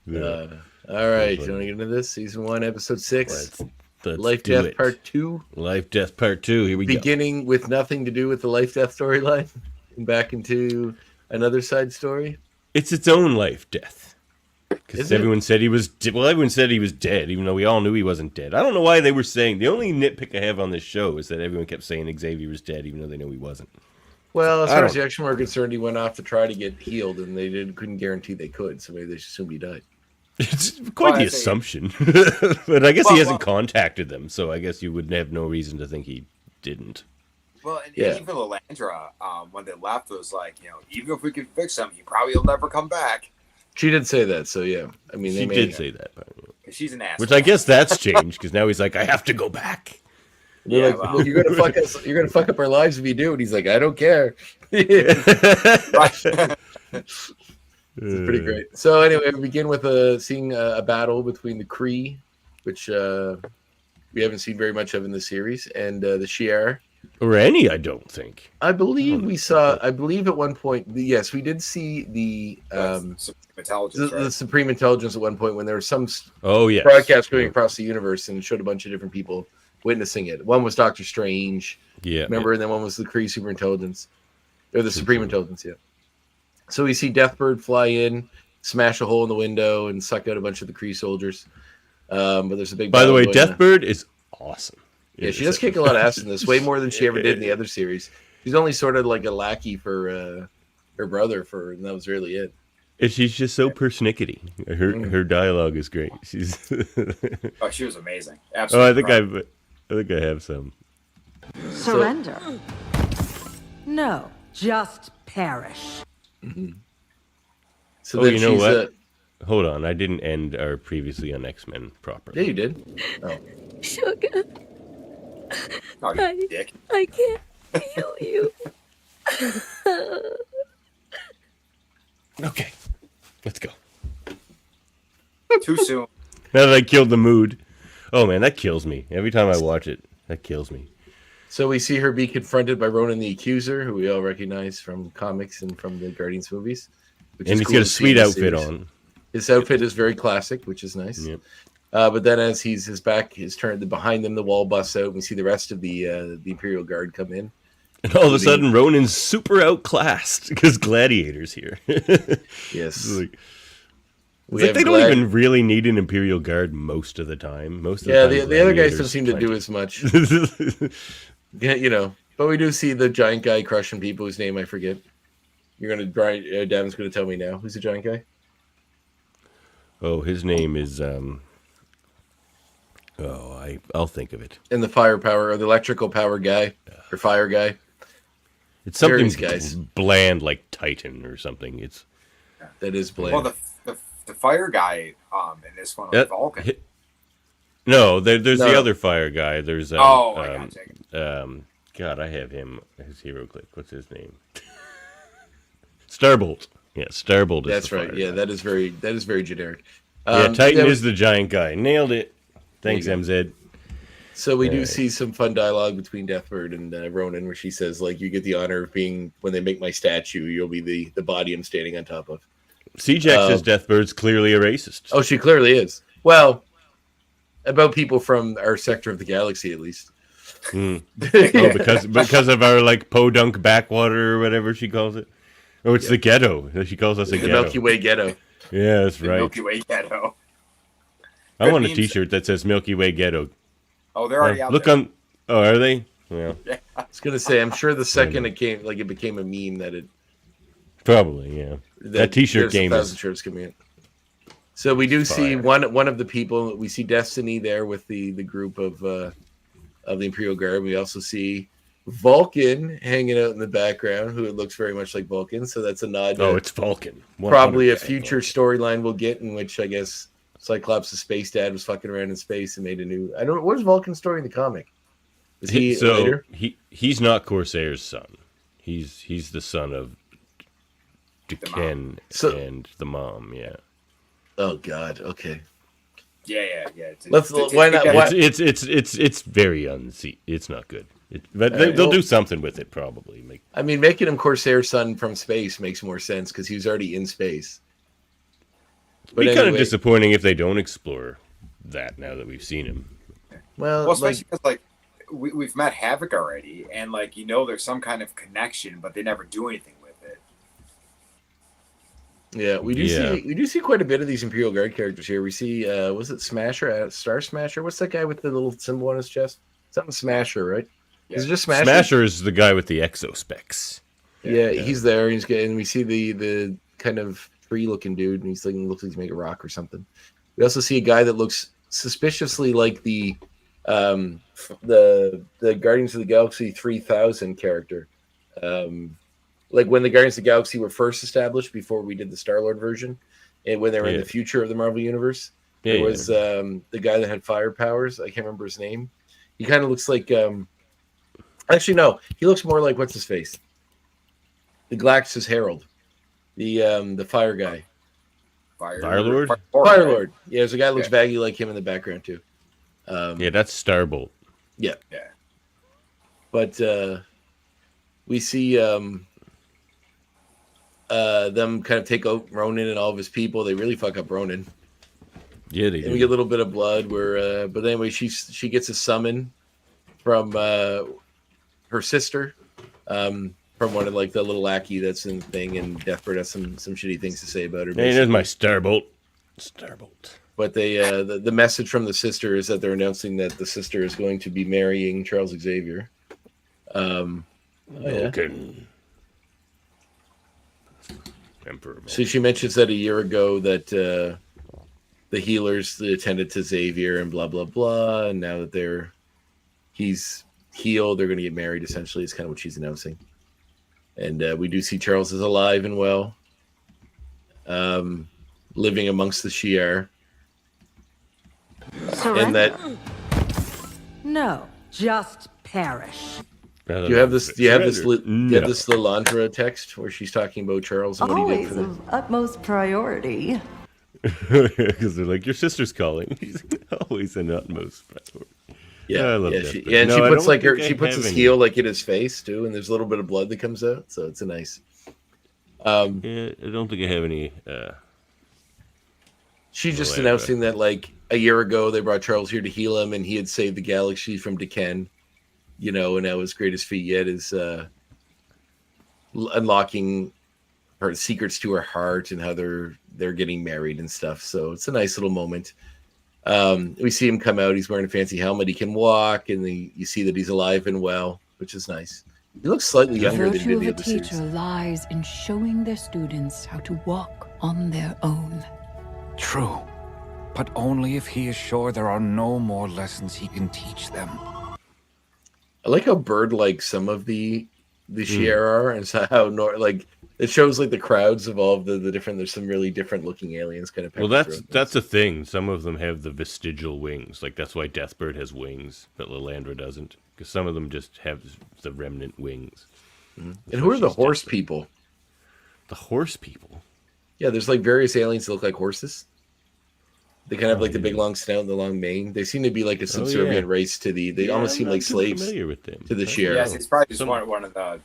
Speaker 2: All right, you want to get into this? Season 1, episode 6.
Speaker 3: Let's
Speaker 2: Life
Speaker 3: do
Speaker 2: Death
Speaker 3: it.
Speaker 2: Part 2.
Speaker 3: Life Death Part 2. Here we go.
Speaker 2: Beginning with nothing to do with the Life Death storyline. And back into another side story.
Speaker 3: It's its own life death. Because
Speaker 2: Is it?
Speaker 3: everyone said he was everyone said he was dead, even though we all knew he wasn't dead. I don't know why they were saying. The only nitpick I have on this show is that everyone kept saying Xavier was dead, even though they knew he wasn't.
Speaker 2: Well, as
Speaker 3: I
Speaker 2: far as
Speaker 3: don't-
Speaker 2: the action were concerned, he went off to try to get healed, and they couldn't guarantee they could. So maybe they just assumed he died.
Speaker 3: It's quite the assumption. But I guess he hasn't contacted them, so I guess you would have no reason to think he didn't.
Speaker 8: Well, and
Speaker 2: Yeah.
Speaker 8: even Lalandra, when they left, was like, even if we can fix him, he probably will never come back.
Speaker 2: She did say that, so yeah. I mean,
Speaker 3: She did say that. But,
Speaker 8: Because she's an ass.
Speaker 3: which I guess that's changed, because now he's like, I have to go back.
Speaker 2: They're
Speaker 8: Yeah,
Speaker 2: like,
Speaker 8: well.
Speaker 2: "Look, you're gonna fuck us. You're gonna fuck up our lives if you do." And he's like, "I don't care." It's pretty great. So anyway, we begin with seeing a battle between the Kree, which we haven't seen very much of in the series, and the Shi'ar.
Speaker 3: Or any, I don't think.
Speaker 2: I believe we saw. I believe at one point, yes, we did see the
Speaker 8: intelligence,
Speaker 2: the Supreme Intelligence at one point when there was some
Speaker 3: Oh, yes.
Speaker 2: broadcast going across the universe and showed a bunch of different people witnessing it. One was Doctor Strange,
Speaker 3: Yeah.
Speaker 2: remember, and then one was the Kree Super Intelligence, or the Supreme Intelligence. Yeah. So we see Deathbird fly in, smash a hole in the window, and suck out a bunch of the Kree soldiers. But there's a big.
Speaker 3: By the
Speaker 2: battle
Speaker 3: way,
Speaker 2: going on.
Speaker 3: Deathbird is awesome.
Speaker 2: Yeah, she does kick a lot of ass in this, way more than she ever did in the other series. She's only sort of like a lackey for her brother, and that was really it.
Speaker 3: And she's just so persnickety. Her dialogue is great. She's.
Speaker 8: Oh, she was amazing.
Speaker 3: Oh,
Speaker 8: Absolutely.
Speaker 3: I think I have some.
Speaker 4: Surrender. No, just perish.
Speaker 2: So
Speaker 3: Oh,
Speaker 2: then
Speaker 3: you know
Speaker 2: she's
Speaker 3: what? Hold on, I didn't end our previously on X-Men properly.
Speaker 2: yeah, you did. Oh.
Speaker 12: Sugar,
Speaker 8: Oh, you dick.
Speaker 12: I can't feel you.
Speaker 3: Okay, let's go.
Speaker 8: Too soon.
Speaker 3: Now that I killed the mood. Oh man, that kills me. Every time I watch it, that kills me.
Speaker 2: So we see her be confronted by Ronan the Accuser, who we all recognize from comics and from the Guardians movies.
Speaker 3: And he's got a sweet outfit on.
Speaker 2: His outfit is very classic, which is nice.
Speaker 3: Yep.
Speaker 2: But then as his back is turned behind them, the wall busts out, and we see the rest of the Imperial Guard come in.
Speaker 3: And all of a sudden, Ronan's super outclassed because Gladiator's here.
Speaker 2: Yes.
Speaker 3: They don't even really need an Imperial Guard most of the time. Most of the time,
Speaker 2: the other guys don't seem to do as much. Yeah, but we do see the giant guy crushing people whose name I forget. You're gonna Davin's gonna tell me now. Who's the giant guy?
Speaker 3: Oh, his name is I'll think of it.
Speaker 2: And the firepower or the electrical power guy or fire guy.
Speaker 3: It's something bland like Titan or something.
Speaker 2: That is bland.
Speaker 8: Well, the fire guy in this one was Vulcan.
Speaker 3: No, there's the other fire guy. There's
Speaker 8: God,
Speaker 3: I have his hero click. What's his name? Starbolt. Yeah, Starbolt is
Speaker 2: That's right. Yeah, that is very generic.
Speaker 3: Titan is the giant guy. Nailed it. Thanks, MZ.
Speaker 2: So we do see some fun dialogue between Deathbird and Ronan, where she says, like, you get the honor of being, when they make my statue, you'll be the body I'm standing on top of.
Speaker 3: C-Jack says Deathbird's clearly a racist.
Speaker 2: Oh, she clearly is. Well, about people from our sector of the galaxy, at least.
Speaker 3: Because of our, like, podunk backwater or whatever she calls it. Oh, it's the ghetto. She calls us a ghetto.
Speaker 2: The Milky Way ghetto.
Speaker 3: Yeah, that's right.
Speaker 8: Milky Way ghetto.
Speaker 3: I want a T-shirt that says Milky Way ghetto.
Speaker 8: Oh, they're already out there.
Speaker 3: Oh, are they? Yeah.
Speaker 2: I was gonna say, I'm sure the second it became a meme that it.
Speaker 3: Probably, yeah. That T-shirt game is.
Speaker 2: Shirts coming in. So we do see one of the people. We see Destiny there with the group of the Imperial Guard. We also see Vulcan hanging out in the background, who it looks very much like Vulcan. So that's a nod.
Speaker 3: It's Vulcan.
Speaker 2: Probably a future storyline we'll get in which I guess Cyclops' space dad was fucking around in space and made a new. I don't. What's Vulcan's story in the comic? Is he later?
Speaker 3: He's not Corsair's son. He's the son of Duquesne and the mom. Yeah.
Speaker 2: Oh God. Okay.
Speaker 8: Yeah.
Speaker 2: Why not?
Speaker 3: It's very It's not good. But they'll do something with it probably.
Speaker 2: Making him Corsair's son from space makes more sense because he was already in space.
Speaker 3: But it'd be kind of disappointing if they don't explore that now that we've seen him.
Speaker 8: Well, especially because we've met Havoc already, and there's some kind of connection, but they never do anything with it.
Speaker 2: Yeah, we do see quite a bit of these Imperial Guard characters here. We see was it Smasher, Star Smasher? What's that guy with the little symbol on his chest? Something Smasher, right?
Speaker 8: Yeah.
Speaker 2: Is it just Smasher?
Speaker 3: Smasher is the guy with the exospecs.
Speaker 2: Yeah, he's there. And we see the kind of tree-looking dude, and looks like he's making a rock or something. We also see a guy that looks suspiciously like the Guardians of the Galaxy 3000 character. Like when the Guardians of the Galaxy were first established before we did the Star-Lord version, and when they were in the future of the Marvel Universe, there was the guy that had fire powers. I can't remember his name. He kind of looks like actually no, he looks more like what's his face? The Galactus Herald. The fire guy.
Speaker 3: Firelord?
Speaker 2: Firelord. Yeah, there's a guy that looks baggy like him in the background too.
Speaker 3: That's Starbolt.
Speaker 2: Yeah. But we see them kind of take out Ronan and all of his people. They really fuck up Ronan.
Speaker 3: Yeah, they do.
Speaker 2: And we get a little bit of blood where but anyway, she gets a summon from her sister. From one of the little lackey that's in the thing, and Deathbird has some shitty things to say about her.
Speaker 3: Hey, there's my Starbolt.
Speaker 2: But they the message from the sister is that they're announcing that the sister is going to be marrying Charles Xavier.
Speaker 3: Okay.
Speaker 2: Emperor. So she mentions that a year ago that the healers attended to Xavier and blah blah blah, and now that he's healed, they're going to get married. Essentially, is kind of what she's announcing. And we do see Charles is alive and well, living amongst the Shi'ar. And that
Speaker 4: no, just perish.
Speaker 2: Do you have this Lilandra text where she's talking about Charles and what he did for them?
Speaker 4: Always of utmost priority.
Speaker 3: Because they're like, your sister's calling. He's always an utmost priority.
Speaker 2: Yeah,
Speaker 3: I love
Speaker 2: yeah,
Speaker 3: Deathbird.
Speaker 2: and
Speaker 3: No,
Speaker 2: she
Speaker 3: I
Speaker 2: puts
Speaker 3: don't
Speaker 2: like her,
Speaker 3: think I
Speaker 2: she puts
Speaker 3: have
Speaker 2: his
Speaker 3: any.
Speaker 2: heel like in his face too, and there's a little bit of blood that comes out, so it's a nice.
Speaker 3: Yeah, I don't think I have any.
Speaker 2: She's just
Speaker 3: Whatever.
Speaker 2: announcing that like a year ago they brought Charles here to heal him, and he had saved the galaxy from Decan. You know, and now his greatest feat yet is unlocking her secrets to her heart and how they're getting married and stuff. So it's a nice little moment. We see him come out. He's wearing a fancy helmet. He can walk, and you see that he's alive and well, which is nice. He looks slightly
Speaker 13: The
Speaker 2: younger than he
Speaker 13: virtue
Speaker 2: did
Speaker 13: of
Speaker 2: in
Speaker 13: a
Speaker 2: the other
Speaker 13: teacher
Speaker 2: series.
Speaker 13: lies in showing their students how to walk on their own.
Speaker 5: True. But only if he is sure there are no more lessons he can teach them.
Speaker 2: I like how bird-like some of the Shi'ar are, and so how like it shows like the crowds of all of the different. There's some really different looking aliens kind of.
Speaker 3: Well, that's a thing. Some of them have the vestigial wings. Like that's why Deathbird has wings, but Lilandra doesn't, because some of them just have the remnant wings.
Speaker 2: And who are the horse people?
Speaker 3: The horse people.
Speaker 2: Yeah, there's like various aliens that look like horses. They kind of have like the big long snout and the long mane. They seem to be like a subservient race to the. They almost seem like slaves
Speaker 3: with them.
Speaker 2: to the Shi'ar.
Speaker 8: Yes, it's probably just one of the.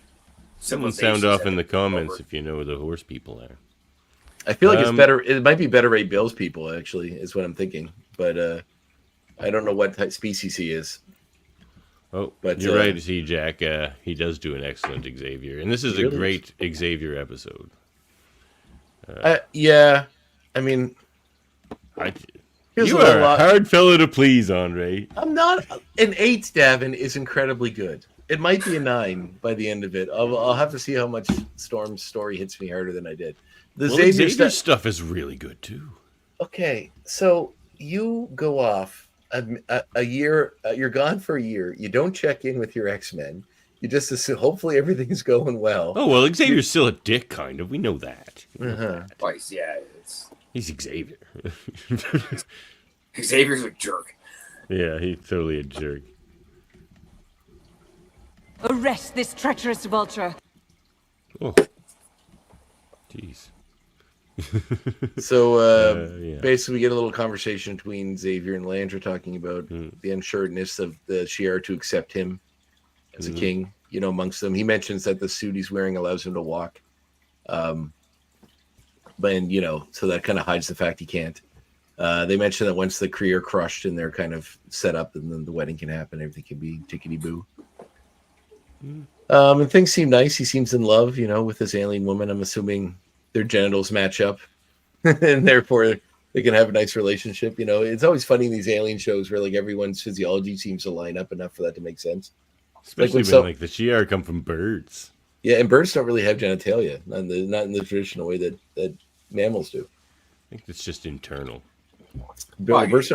Speaker 3: Someone sound off in the comments if you know who the horse people are.
Speaker 2: I feel like it's better. It might be Better Rate Bill's people, actually, is what I'm thinking. But I don't know what type species he is.
Speaker 3: Oh,
Speaker 2: but
Speaker 3: you're right, Jack. He does do an excellent Xavier, and this is a great Xavier episode.
Speaker 2: Yeah, I mean,
Speaker 3: you are a hard fellow to please, Andre.
Speaker 2: I'm not. An 8, Davin, is incredibly good. It might be a 9 by the end of it. I'll have to see how much Storm's story hits me harder than I did. The
Speaker 3: Xavier stuff is really good too.
Speaker 2: Okay, so you go off a year. You're gone for a year. You don't check in with your X-Men. You just assume hopefully everything's going well.
Speaker 3: Oh well, Xavier's still a dick, kind of. We know that.
Speaker 8: Twice, yeah.
Speaker 3: He's Xavier.
Speaker 8: Xavier's a jerk.
Speaker 3: Yeah, he's totally a jerk.
Speaker 4: Arrest this treacherous vulture.
Speaker 3: Oh, jeez.
Speaker 2: So basically, we get a little conversation between Xavier and Landra talking about the unsureness of the Shi'ar to accept him as a king. You know, amongst them, he mentions that the suit he's wearing allows him to walk. But you know, so that kind of hides the fact he can't. They mention that once the Kree are crushed and they're kind of set up, and then the wedding can happen, everything can be tickety boo. And things seem nice. He seems in love, you know, with this alien woman. I'm assuming their genitals match up, and therefore they can have a nice relationship. You know, it's always funny in these alien shows where like everyone's physiology seems to line up enough for that to make sense.
Speaker 3: Especially when the Shi'ar come from birds.
Speaker 2: Yeah, and birds don't really have genitalia, not in the traditional way that mammals do.
Speaker 3: I think it's just internal.
Speaker 2: Birds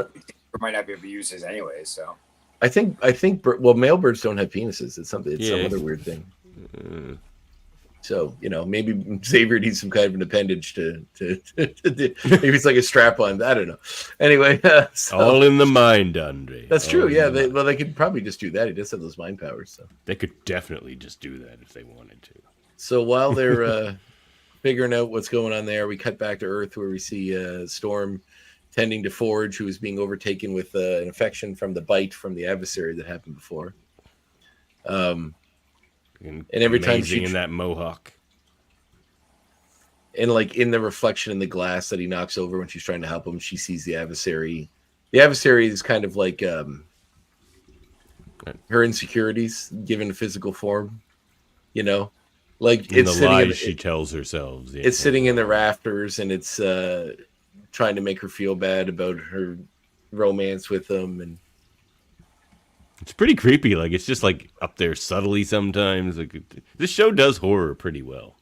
Speaker 8: might not be able to use his anyway, so.
Speaker 2: I think male birds don't have penises. It's some other weird thing. So, you know, maybe Xavier needs some kind of an appendage to maybe it's like a strap on. I don't know. Anyway,
Speaker 3: all in the mind, Andre.
Speaker 2: That's true. Yeah, they could probably just do that. He does have those mind powers. So
Speaker 3: they could definitely just do that if they wanted to.
Speaker 2: So while they're figuring out what's going on there, we cut back to Earth where we see Storm tending to Forge, who is being overtaken with an infection from the bite from the adversary that happened before. And every time she
Speaker 3: in that mohawk,
Speaker 2: and like in the reflection in the glass that he knocks over when she's trying to help him, she sees the adversary. The adversary is kind of like her insecurities given a physical form, you know, like
Speaker 3: it's the lies she tells herself.
Speaker 2: Yeah. It's sitting in the rafters, and it's trying to make her feel bad about her romance with him, and
Speaker 3: it's pretty creepy. Like it's just like up there subtly sometimes. Like this show does horror pretty well.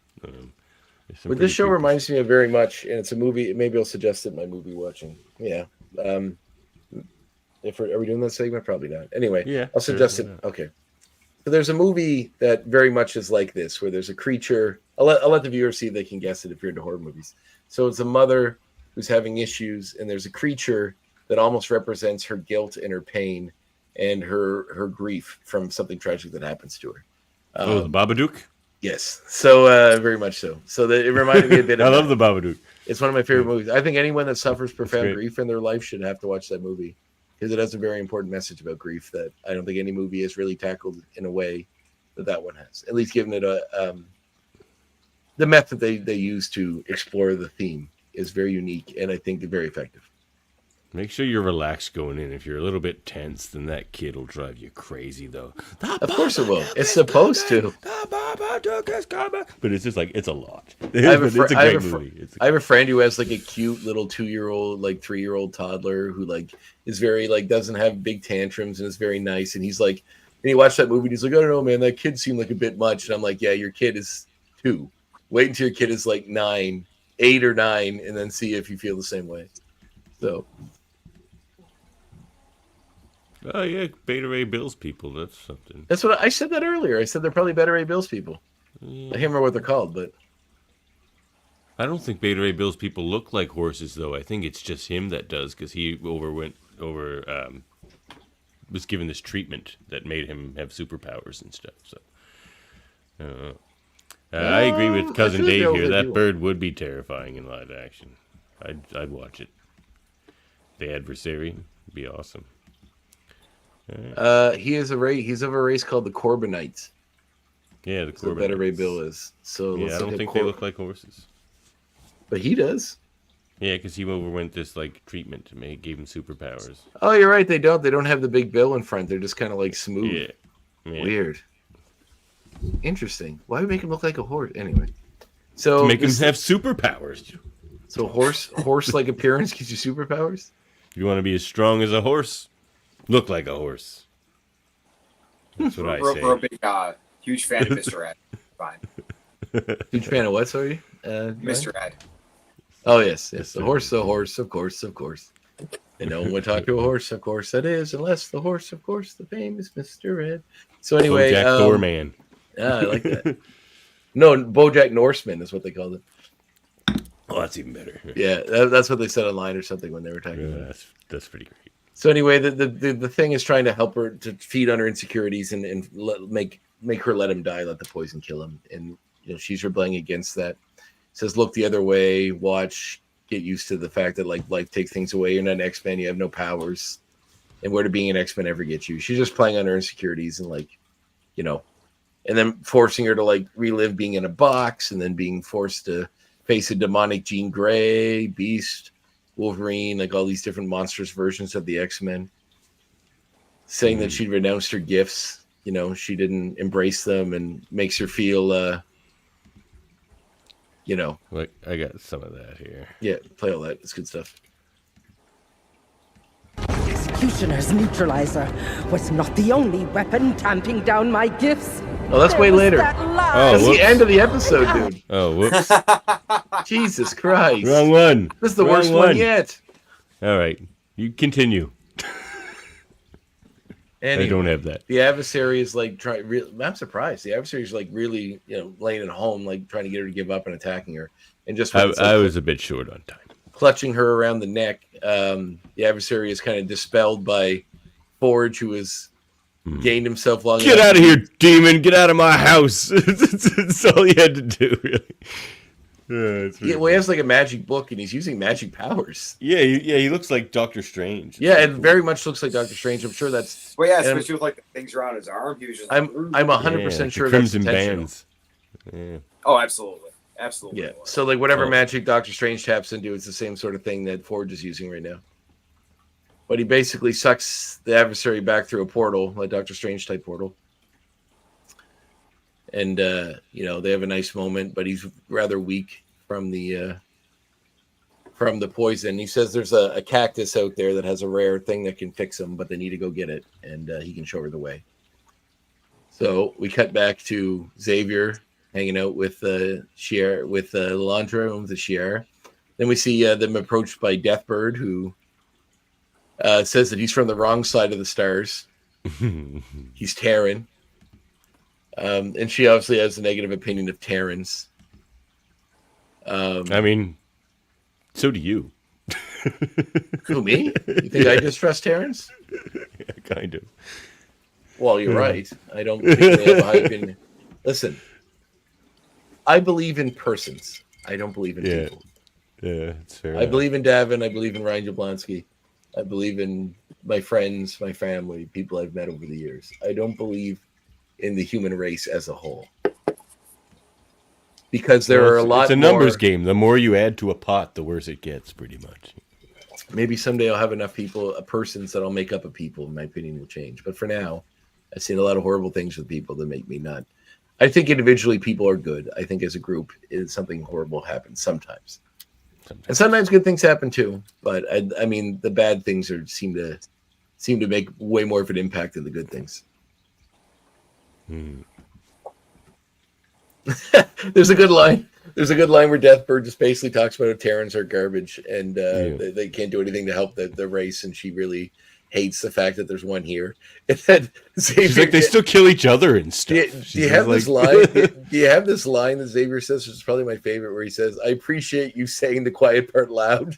Speaker 2: But this show reminds me of very much, and it's a movie. Maybe I'll suggest it in my movie watching. Yeah. Are we doing that segment? Probably not. Anyway,
Speaker 3: yeah,
Speaker 2: I'll suggest it. Okay. So there's a movie that very much is like this, where there's a creature. I'll let the viewer see if they can guess it if you're into horror movies. So it's a mother who's having issues, and there's a creature that almost represents her guilt and her pain and her grief from something tragic that happens to her.
Speaker 3: The Babadook?
Speaker 2: Yes. So very much so. So it reminded me a bit of
Speaker 3: I love the Babadook.
Speaker 2: It's one of my favorite movies. I think anyone that suffers profound grief in their life should have to watch that movie. because it has a very important message about grief that I don't think any movie has really tackled in a way that one has. At least given it the method they use to explore the theme is very unique and I think very effective.
Speaker 3: Make sure you're relaxed going in. If you're a little bit tense, then that kid will drive you crazy, though.
Speaker 2: Of course it will. It's supposed to.
Speaker 3: But it's just like, it's a lot.
Speaker 2: It's
Speaker 3: a great movie.
Speaker 2: I have a friend who has like a cute little 2-year-old, like 3-year-old toddler who like is very like doesn't have big tantrums and is very nice. And he's like, and he watched that movie and he's like, I don't know, man, that kid seemed like a bit much. And I'm like, yeah, your kid is 2. Wait until your kid is like 8 or 9, and then see if you feel the same way. So.
Speaker 3: Oh, yeah, Beta Ray Bills people. That's something.
Speaker 2: That's what I said that earlier. I said they're probably Beta Ray Bills people. Yeah. I can't remember what they're called, but.
Speaker 3: I don't think Beta Ray Bills people look like horses, though. I think it's just him that does, because he was given this treatment that made him have superpowers and stuff. So, I agree with Cousin Dave here. That bird would be terrifying in live action. I'd watch it. The Adversary would be awesome.
Speaker 2: He's of a race called the Corbinites.
Speaker 3: Yeah, the Corbinites.
Speaker 2: Beta Ray Bill is. So
Speaker 3: yeah, I don't think they look like horses.
Speaker 2: But he does.
Speaker 3: Yeah, because he overwent this like treatment to gave him superpowers.
Speaker 2: Oh, you're right. They don't. They don't have the big bill in front. They're just kind of like smooth. Yeah. Weird. Interesting. Why would we make him look like a horse? Anyway, so
Speaker 3: to make him have superpowers.
Speaker 2: So horse-like appearance gives you superpowers.
Speaker 3: If you want to be as strong as a horse, look like a horse. That's what I say.
Speaker 8: We're a big, huge fan of Mr. Ed. Fine.
Speaker 2: Huge fan of what? Sorry,
Speaker 8: Mr. Ed.
Speaker 2: Oh yes. The horse, of course. And no one would talk to a horse, of course that is, unless the horse, of course, the famous Mr. Ed. So anyway,
Speaker 3: BoJack Thorman.
Speaker 2: Yeah, I like that. No, BoJack Norseman is what they called it.
Speaker 3: Oh, that's even better.
Speaker 2: Yeah, that's what they said online or something when they were talking about it.
Speaker 3: That's pretty great.
Speaker 2: So anyway, the thing is trying to help her to feed on her insecurities and make her let him die, let the poison kill him. And she's rebelling against that. Says, look the other way, watch, get used to the fact that like life takes things away. You're not an X-Men, you have no powers. And where did being an X-Men ever get you? She's just playing on her insecurities and and then forcing her to like relive being in a box and then being forced to face a demonic Jean Grey, Beast, Wolverine, like all these different monstrous versions of the X-Men. Saying that she'd renounced her gifts, she didn't embrace them, and makes her feel,
Speaker 3: Like, I got some of that here.
Speaker 2: Yeah, play all that. It's good stuff.
Speaker 14: Executioner's neutralizer was not the only weapon tamping down my gifts.
Speaker 2: Oh, that's way later. That's the end of the episode, dude.
Speaker 3: Oh, whoops.
Speaker 2: Jesus Christ.
Speaker 3: Wrong one.
Speaker 2: This is the worst one yet.
Speaker 3: All right. You continue.
Speaker 2: Anyway,
Speaker 3: I don't have that.
Speaker 2: The adversary is like I'm surprised. The adversary is like really, laying at home, like trying to get her to give up and attacking her. And just
Speaker 3: I was a bit short on time.
Speaker 2: Clutching her around the neck. The adversary is kind of dispelled by Forge, who has gained himself long enough.
Speaker 3: Get out of here, demon! Get out of my house! That's all he had to do, really.
Speaker 2: He has like a magic book, and he's using magic powers.
Speaker 3: Yeah, he looks like Doctor Strange.
Speaker 2: Yeah, it very much looks like Doctor Strange. I'm sure that's.
Speaker 8: Well, yeah, especially with like the things around his arm. He was just.
Speaker 2: I'm 100% sure that's
Speaker 3: crimson
Speaker 2: intentional.
Speaker 3: bands. Yeah.
Speaker 8: Oh, absolutely.
Speaker 2: Yeah. So like whatever magic Doctor Strange taps into, it's the same sort of thing that Forge is using right now. But he basically sucks the adversary back through a portal, like Doctor Strange type portal. And they have a nice moment, but he's rather weak from the poison. He says there's a cactus out there that has a rare thing that can fix him, but they need to go get it, and he can show her the way. So we cut back to Xavier hanging out with Shiera, with Lalandra and with Shiera. Then we see them approached by Deathbird, who says that he's from the wrong side of the stars. He's Terran. And she obviously has a negative opinion of Terrans.
Speaker 3: I mean, so do you.
Speaker 2: Who, me? You think I distrust Terrans?
Speaker 3: Yeah, kind of.
Speaker 2: Well, you're right. I don't think they have a high opinion. Listen, I believe in persons. I don't believe in people.
Speaker 3: Yeah, it's fair.
Speaker 2: I believe in Davin. I believe in Ryan Jablonski. I believe in my friends, my family, people I've met over the years. I don't believe in the human race as a whole. Because there are a lot
Speaker 3: It's a
Speaker 2: more,
Speaker 3: numbers game. The more you add to a pot, the worse it gets, pretty much.
Speaker 2: Maybe someday I'll have enough persons that I'll make up a people, and my opinion will change. But for now, I've seen a lot of horrible things with people that make me not. I think individually people are good. I think as a group, something horrible happens sometimes. And sometimes good things happen too. But I mean, the bad things seem to make way more of an impact than the good things. There's a good line. There's a good line where Deathbird just basically talks about how Terrans are garbage and they can't do anything to help the race, and she really hates the fact that there's one here. And then
Speaker 3: She's like, they still kill each other and stuff.
Speaker 2: Do you have this line? Do you have this line that Xavier says, which is probably my favorite, where he says, "I appreciate you saying the quiet part loud."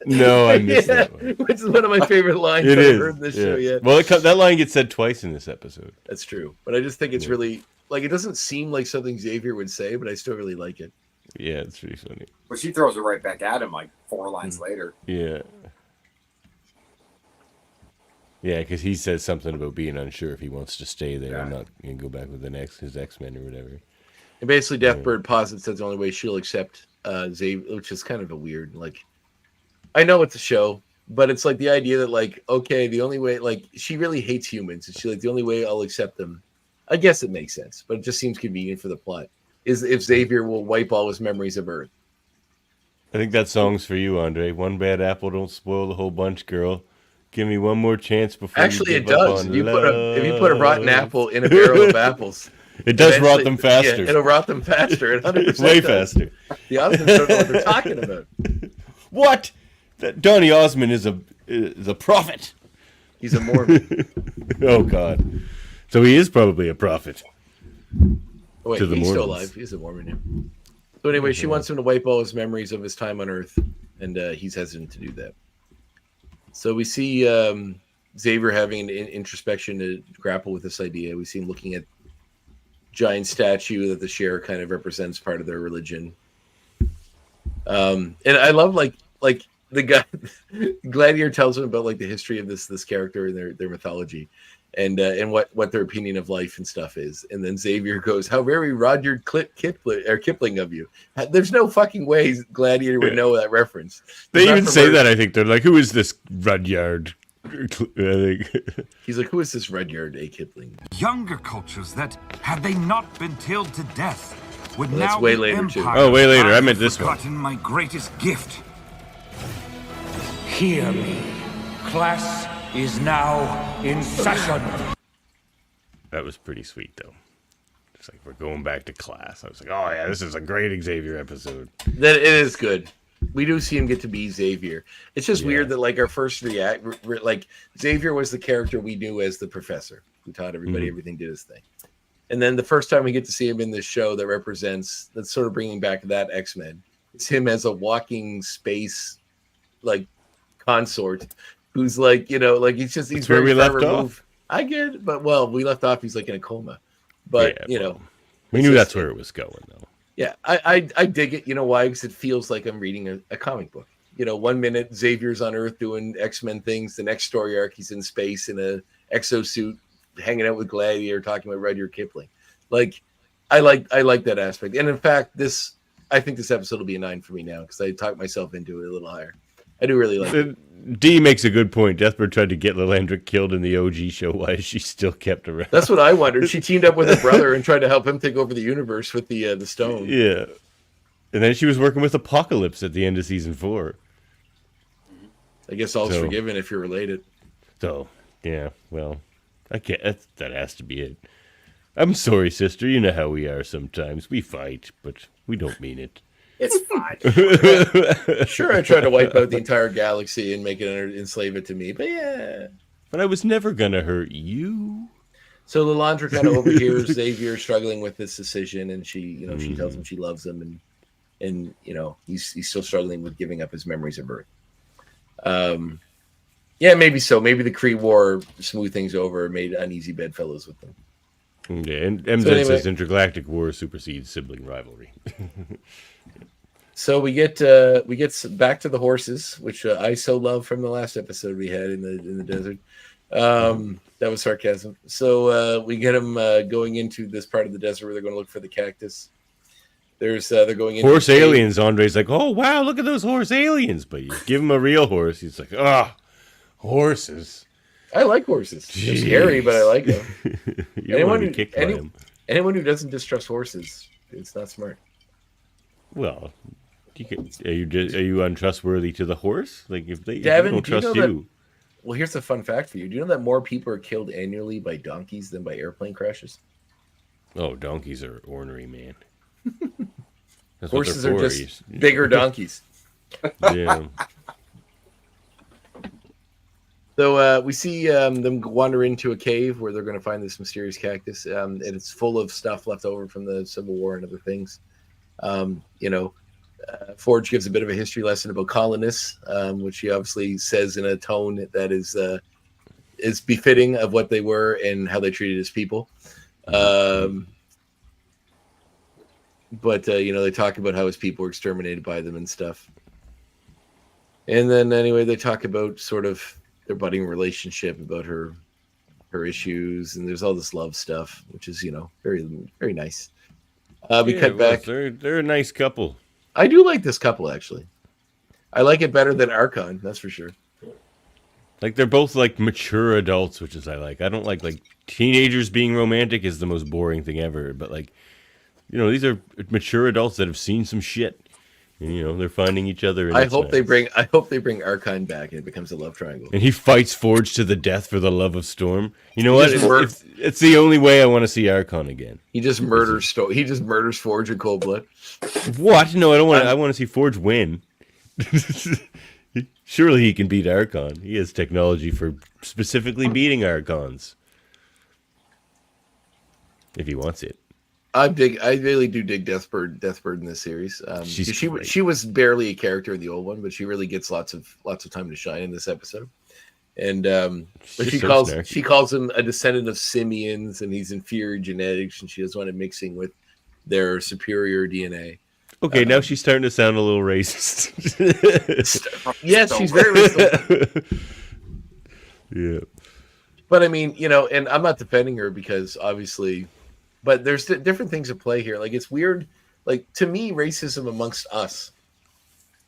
Speaker 3: No, I missed that one.
Speaker 2: Which is one of my favorite lines
Speaker 3: I've
Speaker 2: heard in this show yet.
Speaker 3: Well, that line gets said twice in this episode.
Speaker 2: That's true. But I just think it's really, like, it doesn't seem like something Xavier would say, but I still really like it.
Speaker 3: Yeah, it's pretty funny.
Speaker 8: Well, she throws it right back at him like 4 lines later.
Speaker 3: Yeah. Yeah, because he says something about being unsure if he wants to stay there and not go back with his X-Men or whatever.
Speaker 2: And basically, Deathbird posits that's the only way she'll accept Xavier, which is kind of a weird, like, I know it's a show, but it's like the idea that, like, okay, the only way, like, she really hates humans, and she's like, the only way I'll accept them, I guess it makes sense, but it just seems convenient for the plot, is if Xavier will wipe all his memories of Earth.
Speaker 3: I think that song's for you, Andre. One bad apple don't spoil the whole bunch, girl. Give me one more chance before
Speaker 2: Actually,
Speaker 3: you
Speaker 2: it
Speaker 3: give up
Speaker 2: does.
Speaker 3: on
Speaker 2: If you
Speaker 3: love.
Speaker 2: put a rotten apple in a barrel of apples,
Speaker 3: it does rot them faster.
Speaker 2: Yeah, it'll rot them faster. It 100%
Speaker 3: way
Speaker 2: does.
Speaker 3: faster.
Speaker 2: The Osmonds don't know what they're talking about.
Speaker 3: What? That Donny Osmond is a prophet.
Speaker 2: He's a Mormon.
Speaker 3: Oh God. So he is probably a prophet.
Speaker 2: Oh, wait,
Speaker 3: to the
Speaker 2: he's still
Speaker 3: Mormons.
Speaker 2: alive. He's a Mormon. Yeah. So anyway, she wants him to wipe all his memories of his time on Earth, and he's hesitant to do that. So we see Xavier having an introspection to grapple with this idea. We see him looking at giant statue that the share kind of represents part of their religion. And I love like the guy Gladiator tells him about like the history of this character and their mythology, and what their opinion of life and stuff is. And then Xavier goes, "How very Rudyard Kipling of you." There's no fucking way Gladiator would know that reference.
Speaker 3: They even say that. I think they're like, "Who is this Rudyard?"
Speaker 2: He's like, "Who is this Rudyard A. Kipling?"
Speaker 6: Younger cultures that, had they not been tilled to death, would
Speaker 2: Well, that's
Speaker 6: now
Speaker 2: way
Speaker 6: be
Speaker 2: later, too.
Speaker 6: empires.
Speaker 3: Oh, way later. I
Speaker 6: have
Speaker 3: meant this one.
Speaker 6: forgotten my greatest gift.
Speaker 5: Hear me. Class is now in session.
Speaker 3: That was pretty sweet, though. It's like, we're going back to class. I was like, oh, yeah, this is a great Xavier episode.
Speaker 2: That it is good. We do see him get to be Xavier. It's just weird that, like, our first like, Xavier was the character we knew as the professor who taught everybody everything, did his thing. And then the first time we get to see him in this show that's sort of bringing back that X-Men, it's him as a walking space, like, consort who's like, like he's
Speaker 3: where we
Speaker 2: very far
Speaker 3: left
Speaker 2: removed.
Speaker 3: off.
Speaker 2: I get it, but we left off. He's like in a coma, but
Speaker 3: we knew that's where it was going, though.
Speaker 2: Yeah, I dig it. You know why? Because it feels like I'm reading a comic book. 1 minute Xavier's on Earth doing X-Men things. The next story arc, he's in space in a exosuit, hanging out with Gladiator, talking about Rudyard Kipling. Like, I like that aspect. And in fact, I think this episode will be a 9 for me now because I talked myself into it a little higher. I do really like it.
Speaker 3: D makes a good point. Deathbird tried to get Lilandra killed in the OG show. Why is she still kept around?
Speaker 2: That's what I wondered. She teamed up with her brother and tried to help him take over the universe with the stone.
Speaker 3: Yeah. And then she was working with Apocalypse at the end of season 4.
Speaker 2: I guess all's forgiven if you're related.
Speaker 3: So, yeah, well, I can't. That has to be it. I'm sorry, sister. You know how we are sometimes. We fight, but we don't mean it.
Speaker 8: It's fine.
Speaker 2: Sure, I tried to wipe out the entire galaxy and make it enslave it to me, but yeah.
Speaker 3: But I was never gonna hurt you.
Speaker 2: So Lilandra kind of overhears Xavier struggling with this decision, and she, she tells him she loves him, and he's still struggling with giving up his memories of Earth. Yeah, maybe so. Maybe the Kree War smoothed things over, made uneasy bedfellows with them.
Speaker 3: Yeah, and MZ says intergalactic war supersedes sibling rivalry.
Speaker 2: So we get back to the horses, which I so love from the last episode we had in the desert. That was sarcasm. So we get them going into this part of the desert where they're going to look for the cactus. They're going into
Speaker 3: horse aliens. Andre's like, oh wow, look at those horse aliens. But you give him a real horse, he's like, horses.
Speaker 2: I like horses. They're scary, but I like them.
Speaker 3: You don't want to be kicked by them.
Speaker 2: Anyone who doesn't distrust horses, it's not smart.
Speaker 3: Well, are you untrustworthy to the horse? Like if they
Speaker 2: Davin,
Speaker 3: don't trust
Speaker 2: you.
Speaker 3: you.
Speaker 2: Well, here's a fun fact for you. Do you know that more people are killed annually by donkeys than by airplane crashes?
Speaker 3: Oh, donkeys are ornery, man.
Speaker 2: Horses are just bigger donkeys.
Speaker 3: Yeah.
Speaker 2: So we see them wander into a cave where they're going to find this mysterious cactus, and it's full of stuff left over from the Civil War and other things. Forge gives a bit of a history lesson about colonists, which he obviously says in a tone that is befitting of what they were and how they treated his people. But they talk about how his people were exterminated by them and stuff. And then anyway, they talk about sort of their budding relationship, about her issues, and there's all this love stuff, which is very, very nice. We cut back.
Speaker 3: They're a nice couple.
Speaker 2: I do like this couple, actually. I like it better than Archon, that's for sure.
Speaker 3: Like they're both like mature adults, which is I like. I don't like teenagers being romantic is the most boring thing ever. But these are mature adults that have seen some shit. And, they're finding each other. And
Speaker 2: I hope they bring Archon back and it becomes a love triangle.
Speaker 3: And he fights Forge to the death for the love of Storm. You know what? It's the only way I want to see Archon again.
Speaker 2: He just murders He just murders Forge in cold blood.
Speaker 3: What? No, I don't want. I want to see Forge win. Surely he can beat Archon. He has technology for specifically beating Archons. If he wants it.
Speaker 2: I really do dig Deathbird in this series. She was barely a character in the old one, but she really gets lots of time to shine in this episode. And but she calls him a descendant of simians, and he's inferior genetics, and she doesn't want him mixing with their superior DNA.
Speaker 3: Okay, now she's starting to sound a little racist.
Speaker 2: Yes, she's very racist.
Speaker 3: Yeah,
Speaker 2: but I mean, and I'm not defending her because obviously. But there's different things at play here. Like, it's weird. Like, to me, racism amongst us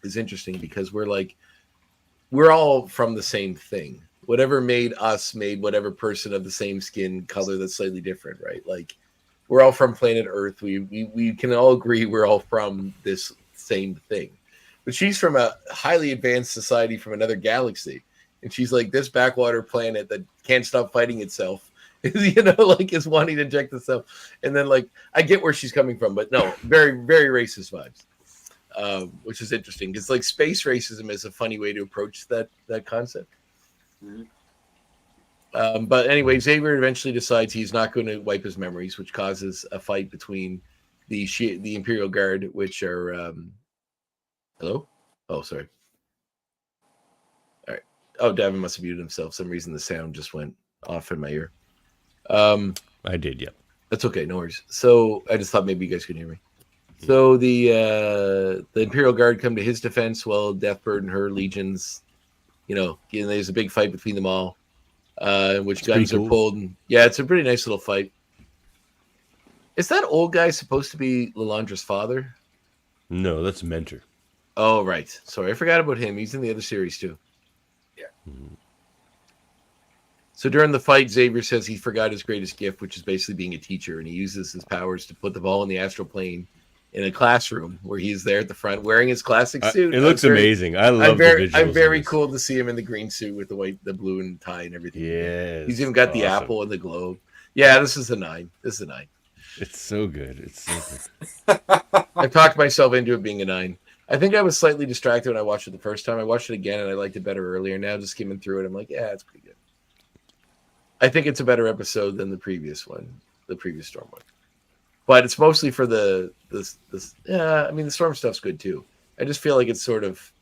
Speaker 2: is interesting because we're all from the same thing. Whatever made us made whatever person of the same skin color that's slightly different, right? Like, we're all from planet Earth. We can all agree we're all from this same thing. But she's from a highly advanced society from another galaxy. And she's like this backwater planet that can't stop fighting itself. Is wanting to inject itself, and then I get where she's coming from, but no, very, very racist vibes, which is interesting because space racism is a funny way to approach that concept. Mm-hmm. But anyway, Xavier eventually decides he's not going to wipe his memories, which causes a fight between the Imperial Guard, which are hello. Oh, sorry. All right. Oh, Davin must have muted himself. For some reason the sound just went off in my ear.
Speaker 3: I did, yeah.
Speaker 2: That's okay, no worries. So I just thought maybe you guys could hear me. So the Imperial Guard come to his defense while Deathbird and her legions, there's a big fight between them all, in which guns are pulled. And, yeah, it's a pretty nice little fight. Is that old guy supposed to be Lilandra's father?
Speaker 3: No, that's Mentor.
Speaker 2: Oh, right. Sorry, I forgot about him. He's in the other series too.
Speaker 8: Yeah.
Speaker 3: Mm-hmm.
Speaker 2: So during the fight, Xavier says he forgot his greatest gift, which is basically being a teacher, and he uses his powers to put the ball in the astral plane in a classroom where he's there at the front wearing his classic suit.
Speaker 3: It looks amazing. I love the visuals.
Speaker 2: I'm very cool to see him in the green suit with the blue and tie and everything.
Speaker 3: Yeah,
Speaker 2: he's even got the apple and the globe. Yeah, this is a 9.
Speaker 3: It's so good.
Speaker 2: I've talked myself into it being a 9. I think I was slightly distracted when I watched it the first time. I watched it again and I liked it better earlier. Now just skimming through it, I'm like, yeah, it's pretty good. I think it's a better episode than the previous one, the previous Storm one. But it's mostly for the Storm stuff's good too. I just feel like it's sort of,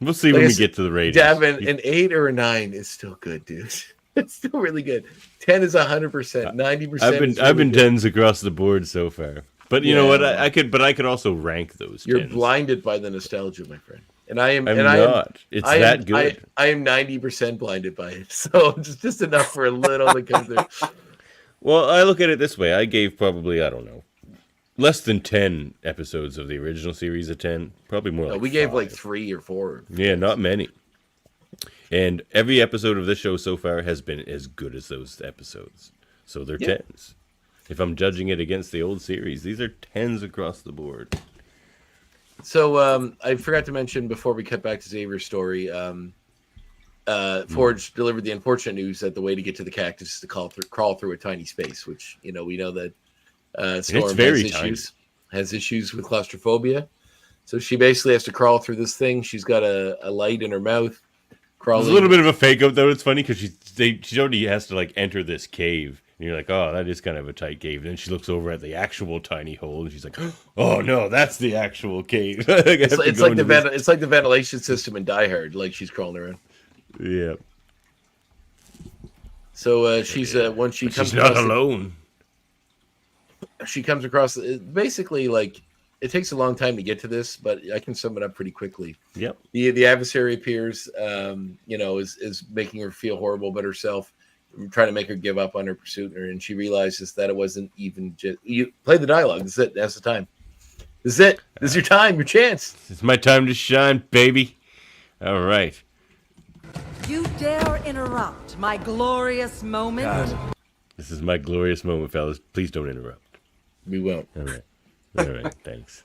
Speaker 3: We'll see when we get to the ratings.
Speaker 2: Davin, an 8 or a 9 is still good, dude. It's still really good. 10 is 100%. 90%.
Speaker 3: I've been 10s across the board so far. But you know what? I could also rank those.
Speaker 2: You're
Speaker 3: 10s.
Speaker 2: blinded by the nostalgia, my friend. And I am.
Speaker 3: I'm
Speaker 2: and
Speaker 3: not. It's that good.
Speaker 2: I am 90% blinded by it, so it's just enough for a little to come through.
Speaker 3: Well, I look at it this way. I gave probably, I don't know, less than 10 episodes of the original series a 10. Probably more like
Speaker 2: we gave
Speaker 3: 5.
Speaker 2: like 3 or 4.
Speaker 3: Yeah, not many. And every episode of this show so far has been as good as those episodes. So they're 10s. If I'm judging it against the old series, these are 10s across the board.
Speaker 2: So I forgot to mention before we cut back to Xavier's story, Forge delivered the unfortunate news that the way to get to the cactus is to crawl through a tiny space, which, we know that Storm has issues with claustrophobia. So she basically has to crawl through this thing. She's got a light in her mouth. Crawling.
Speaker 3: There's a little bit of a fake out, though. It's funny because she already has to like enter this cave. And you're like, oh, that is kind of a tight cave. And then she looks over at the actual tiny hole, and she's like, oh no, that's the actual cave.
Speaker 2: It's like the ventilation system in Die Hard, like she's crawling around.
Speaker 3: Yeah.
Speaker 2: So she's when she comes
Speaker 3: she's not alone.
Speaker 2: She comes across basically like it takes a long time to get to this, but I can sum it up pretty quickly.
Speaker 3: Yep.
Speaker 2: The adversary appears, is making her feel horrible about herself, trying to make her give up on her pursuit, and she realizes that it wasn't even just you play the dialogue. This is it. That's the time. This is it. This is your time, your chance.
Speaker 3: It's my time to shine, baby. All right.
Speaker 15: You dare interrupt my glorious moment?
Speaker 3: God. This is my glorious moment, fellas. Please don't interrupt.
Speaker 2: We won't.
Speaker 3: All right. All right. Thanks.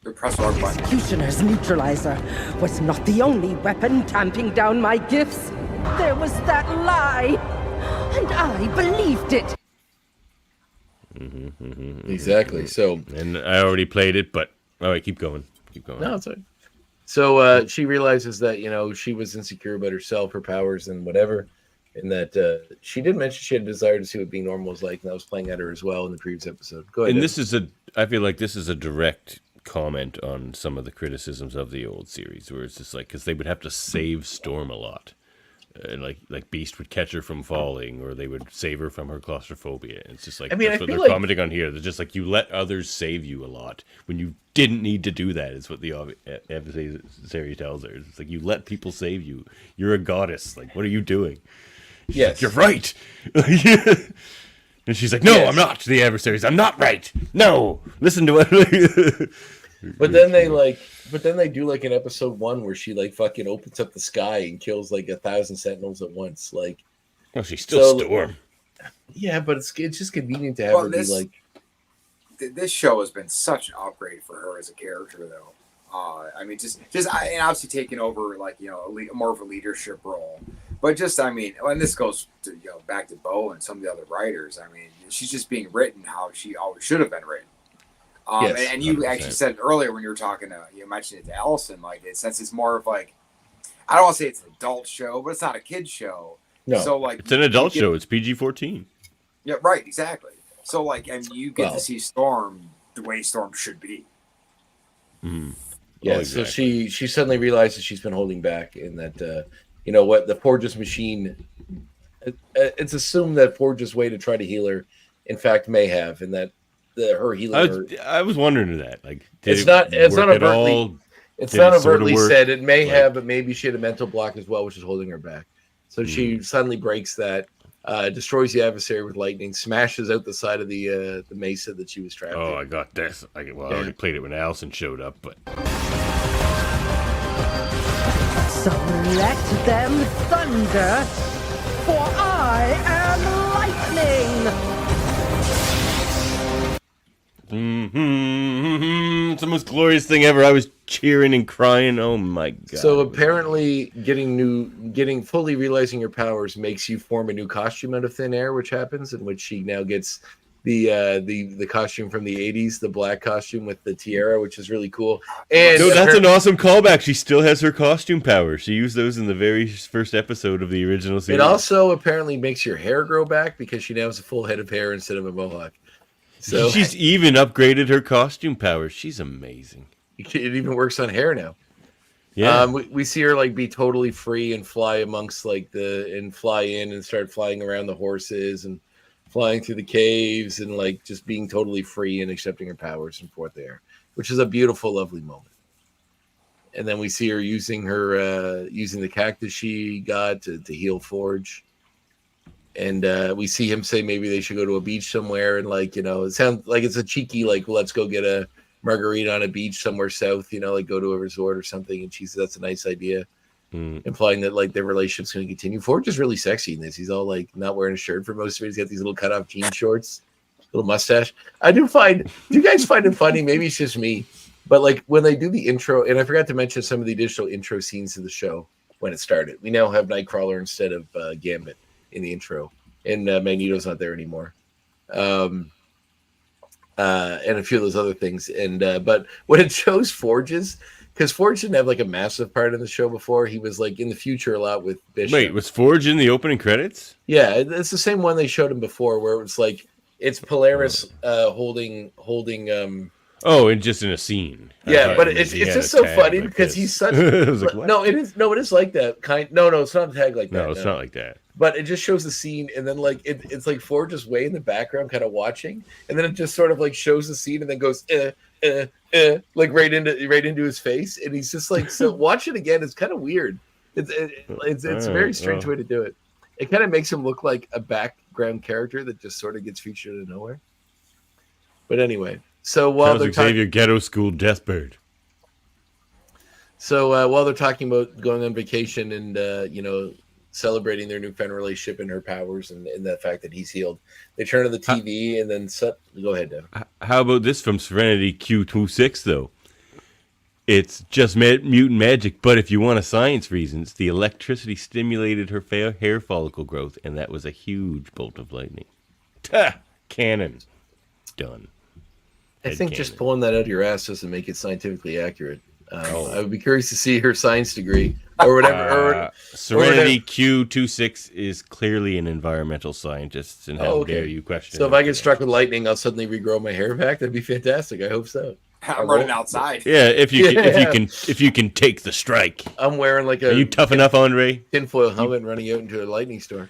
Speaker 14: Executioner's neutralizer was not the only weapon tamping down my gifts. There was that lie, and I believed it.
Speaker 2: Exactly. So,
Speaker 3: and I already played it, but all right, keep going. Keep going.
Speaker 2: No, it's all right. So she realizes that she was insecure about herself, her powers, and whatever, and that she did mention she had a desire to see what being normal was like, and that was playing at her as well in the previous episode. Go ahead.
Speaker 3: And I feel like this is a direct comment on some of the criticisms of the old series, where it's just like because they would have to save Storm a lot. And like Beast would catch her from falling, or they would save her from her claustraphobia. It's just like that's what they're commenting on here. They're just like you let others save you a lot when you didn't need to do that. Is what the adversary tells her. It's like you let people save you. You're a goddess. Like what are you doing? She's like, you're right. And she's like, no, I'm not. The adversaries, I'm not right. No, listen to what.
Speaker 2: But then they do like in episode 1 where she like fucking opens up the sky and kills like 1,000 sentinels at once. Like,
Speaker 3: oh, she's still Storm.
Speaker 2: Yeah, but it's just convenient to have her be like.
Speaker 8: This show has been such an upgrade for her as a character, though. I mean, just and obviously taking over like more of a leadership role. But just and this goes to back to Bo and some of the other writers. I mean, she's just being written how she always should have been written.
Speaker 2: Yes,
Speaker 8: and you
Speaker 2: 100%.
Speaker 8: actually said earlier when you were talking to, you mentioned it to Allison, like since it's more of like, I don't want to say it's an adult show, but it's not a kid's show.
Speaker 2: No,
Speaker 8: so like
Speaker 3: it's an adult show. It's PG-14.
Speaker 8: Yeah, right, exactly. So like, and you get to see Storm the way Storm should be.
Speaker 3: Mm.
Speaker 2: Yeah,
Speaker 3: exactly.
Speaker 2: So she suddenly realizes she's been holding back, and that the Forge's machine. It's assumed that Forge's way to try to heal her, in fact, may have, and that. Her healing.
Speaker 3: I was wondering that. Like,
Speaker 2: it's not overtly said. It may have, but maybe she had a mental block as well, which is holding her back. So she suddenly breaks that, destroys the adversary with lightning, smashes out the side of the mesa that she was trapped in.
Speaker 3: Oh, I got this. I already played it when Allison showed up, but.
Speaker 14: So let them thunder, for I am lightning.
Speaker 3: It's the most glorious thing ever. I was cheering and crying. Oh my god!
Speaker 2: So apparently, getting fully realizing your powers makes you form a new costume out of thin air, which happens, in which she now gets the costume from the 80s, the black costume with the tiara, which is really cool. And
Speaker 3: that's an awesome callback. She still has her costume powers. She used those in the very first episode of the original series.
Speaker 2: It also apparently makes your hair grow back because she now has a full head of hair instead of a mohawk. So
Speaker 3: she's even upgraded her costume powers. She's amazing.
Speaker 2: It even works on hair now.
Speaker 3: Yeah,
Speaker 2: we see her like be totally free and fly amongst fly in and start flying around the horses and flying through the caves and like just being totally free and accepting her powers and forth there, which is a beautiful, lovely moment. And then we see her using the cactus she got to heal Forge. And we see him say maybe they should go to a beach somewhere. And like, it sounds like it's a cheeky, like, well, let's go get a margarita on a beach somewhere south, like go to a resort or something. And she says, that's a nice idea. Implying that like their relationship's going to continue. Forge is really sexy in this. He's all like not wearing a shirt for most of it. He's got these little cut off jean shorts, little mustache. Do you guys find it funny? Maybe it's just me. But like when they do the intro, and I forgot to mention some of the additional intro scenes of the show when it started. We now have Nightcrawler instead of Gambit in the intro, and Magneto's not there anymore, and a few of those other things. And but when it shows Forge's, because Forge didn't have like a massive part in the show before, he was like in the future a lot with Bishop.
Speaker 3: Wait, was Forge in the opening credits?
Speaker 2: Yeah, it's the same one they showed him before, where it was like it's Polaris holding.
Speaker 3: And just in a scene.
Speaker 2: Yeah, but it's just so funny because he's such.
Speaker 3: Like,
Speaker 2: no, it is like that kind. No, it's not a tag like that.
Speaker 3: No, it's not like that.
Speaker 2: But it just shows the scene, and then like it's like Forge is way in the background, kind of watching, and then it just sort of like shows the scene, and then goes like right into his face, and he's just like, so watch it again. It's kind of weird. It's a very strange way to do it. It kind of makes him look like a background character that just sort of gets featured out of nowhere. But anyway. So while they're
Speaker 3: Xavier Ghetto School Deathbird.
Speaker 2: So while they're talking about going on vacation and celebrating their newfound relationship and her powers and the fact that he's healed, they turn on the TV and then go ahead, Dave.
Speaker 3: How about this from Serenity Q26 though? It's just mutant magic, but if you want science reasons, the electricity stimulated her hair follicle growth, and that was a huge bolt of lightning. Canon. Done.
Speaker 2: I think just pulling that out of your ass doesn't make it scientifically accurate. I would be curious to see her science degree or whatever.
Speaker 3: Serenity Q26 is clearly an environmental scientist, and how dare you question?
Speaker 2: So if I get struck with lightning, I'll suddenly regrow my hair back. That'd be fantastic. I hope so.
Speaker 8: I'm running outside.
Speaker 3: Yeah, if you can take the strike.
Speaker 2: I'm wearing like
Speaker 3: Are you tough enough, Andre?
Speaker 2: Tinfoil helmet and running out into a lightning storm.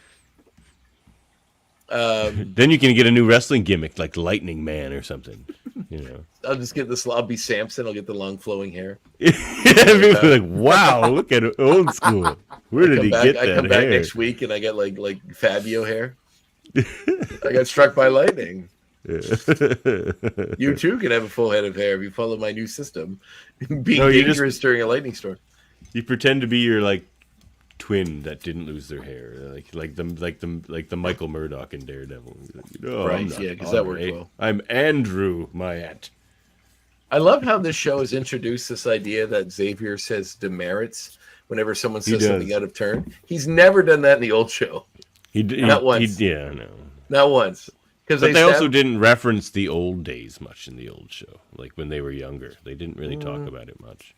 Speaker 3: Then you can get a new wrestling gimmick like Lightning Man or something.
Speaker 2: I'll just get this. I'll be Samson. I'll get the long flowing hair.
Speaker 3: People are like, wow, look at old school. Where did he get that hair?
Speaker 2: I come back next week and I get like Fabio hair. I got struck by lightning. You too can have a full head of hair if you follow my new system. Being dangerous during a lightning storm.
Speaker 3: You pretend to be your like twin that didn't lose their hair, like the Michael Murdoch in Daredevil.
Speaker 2: Right, yeah, because that worked well.
Speaker 3: I'm Andrew Myatt.
Speaker 2: I love how this show has introduced this idea that Xavier says demerits whenever someone says something out of turn. He's never done that in the old show. Not once. Not once.
Speaker 3: But they also didn't reference the old days much in the old show, like when they were younger. They didn't really talk about it much.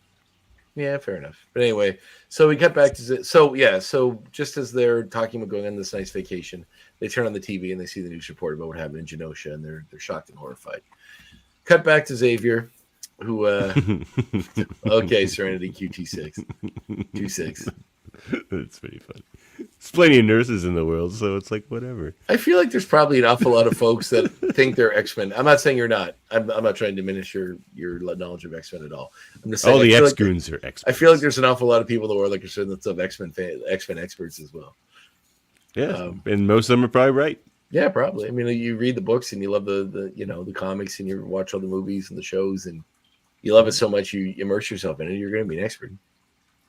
Speaker 2: Yeah, fair enough. But anyway, so we cut back to so just as they're talking about going on this nice vacation, they turn on the TV and they see the news report about what happened in Genosha, and they're shocked and horrified. Cut back to Xavier, who Serenity QT6. 26.
Speaker 3: That's pretty funny. There's plenty of nurses in the world, so it's like whatever.
Speaker 2: I feel like there's probably an awful lot of folks that think they're X-Men. I'm not saying you're not. I'm not trying to diminish your knowledge of X-Men at all. I'm just saying
Speaker 3: all the X-Goons are X-Men.
Speaker 2: I feel like there's an awful lot of people in the world that consider themselves X-Men experts as well.
Speaker 3: Yeah, and most of them are probably right.
Speaker 2: Yeah, probably. I mean, you read the books and you love the comics and you watch all the movies and the shows and you love it so much you immerse yourself in it. You're going to be an expert.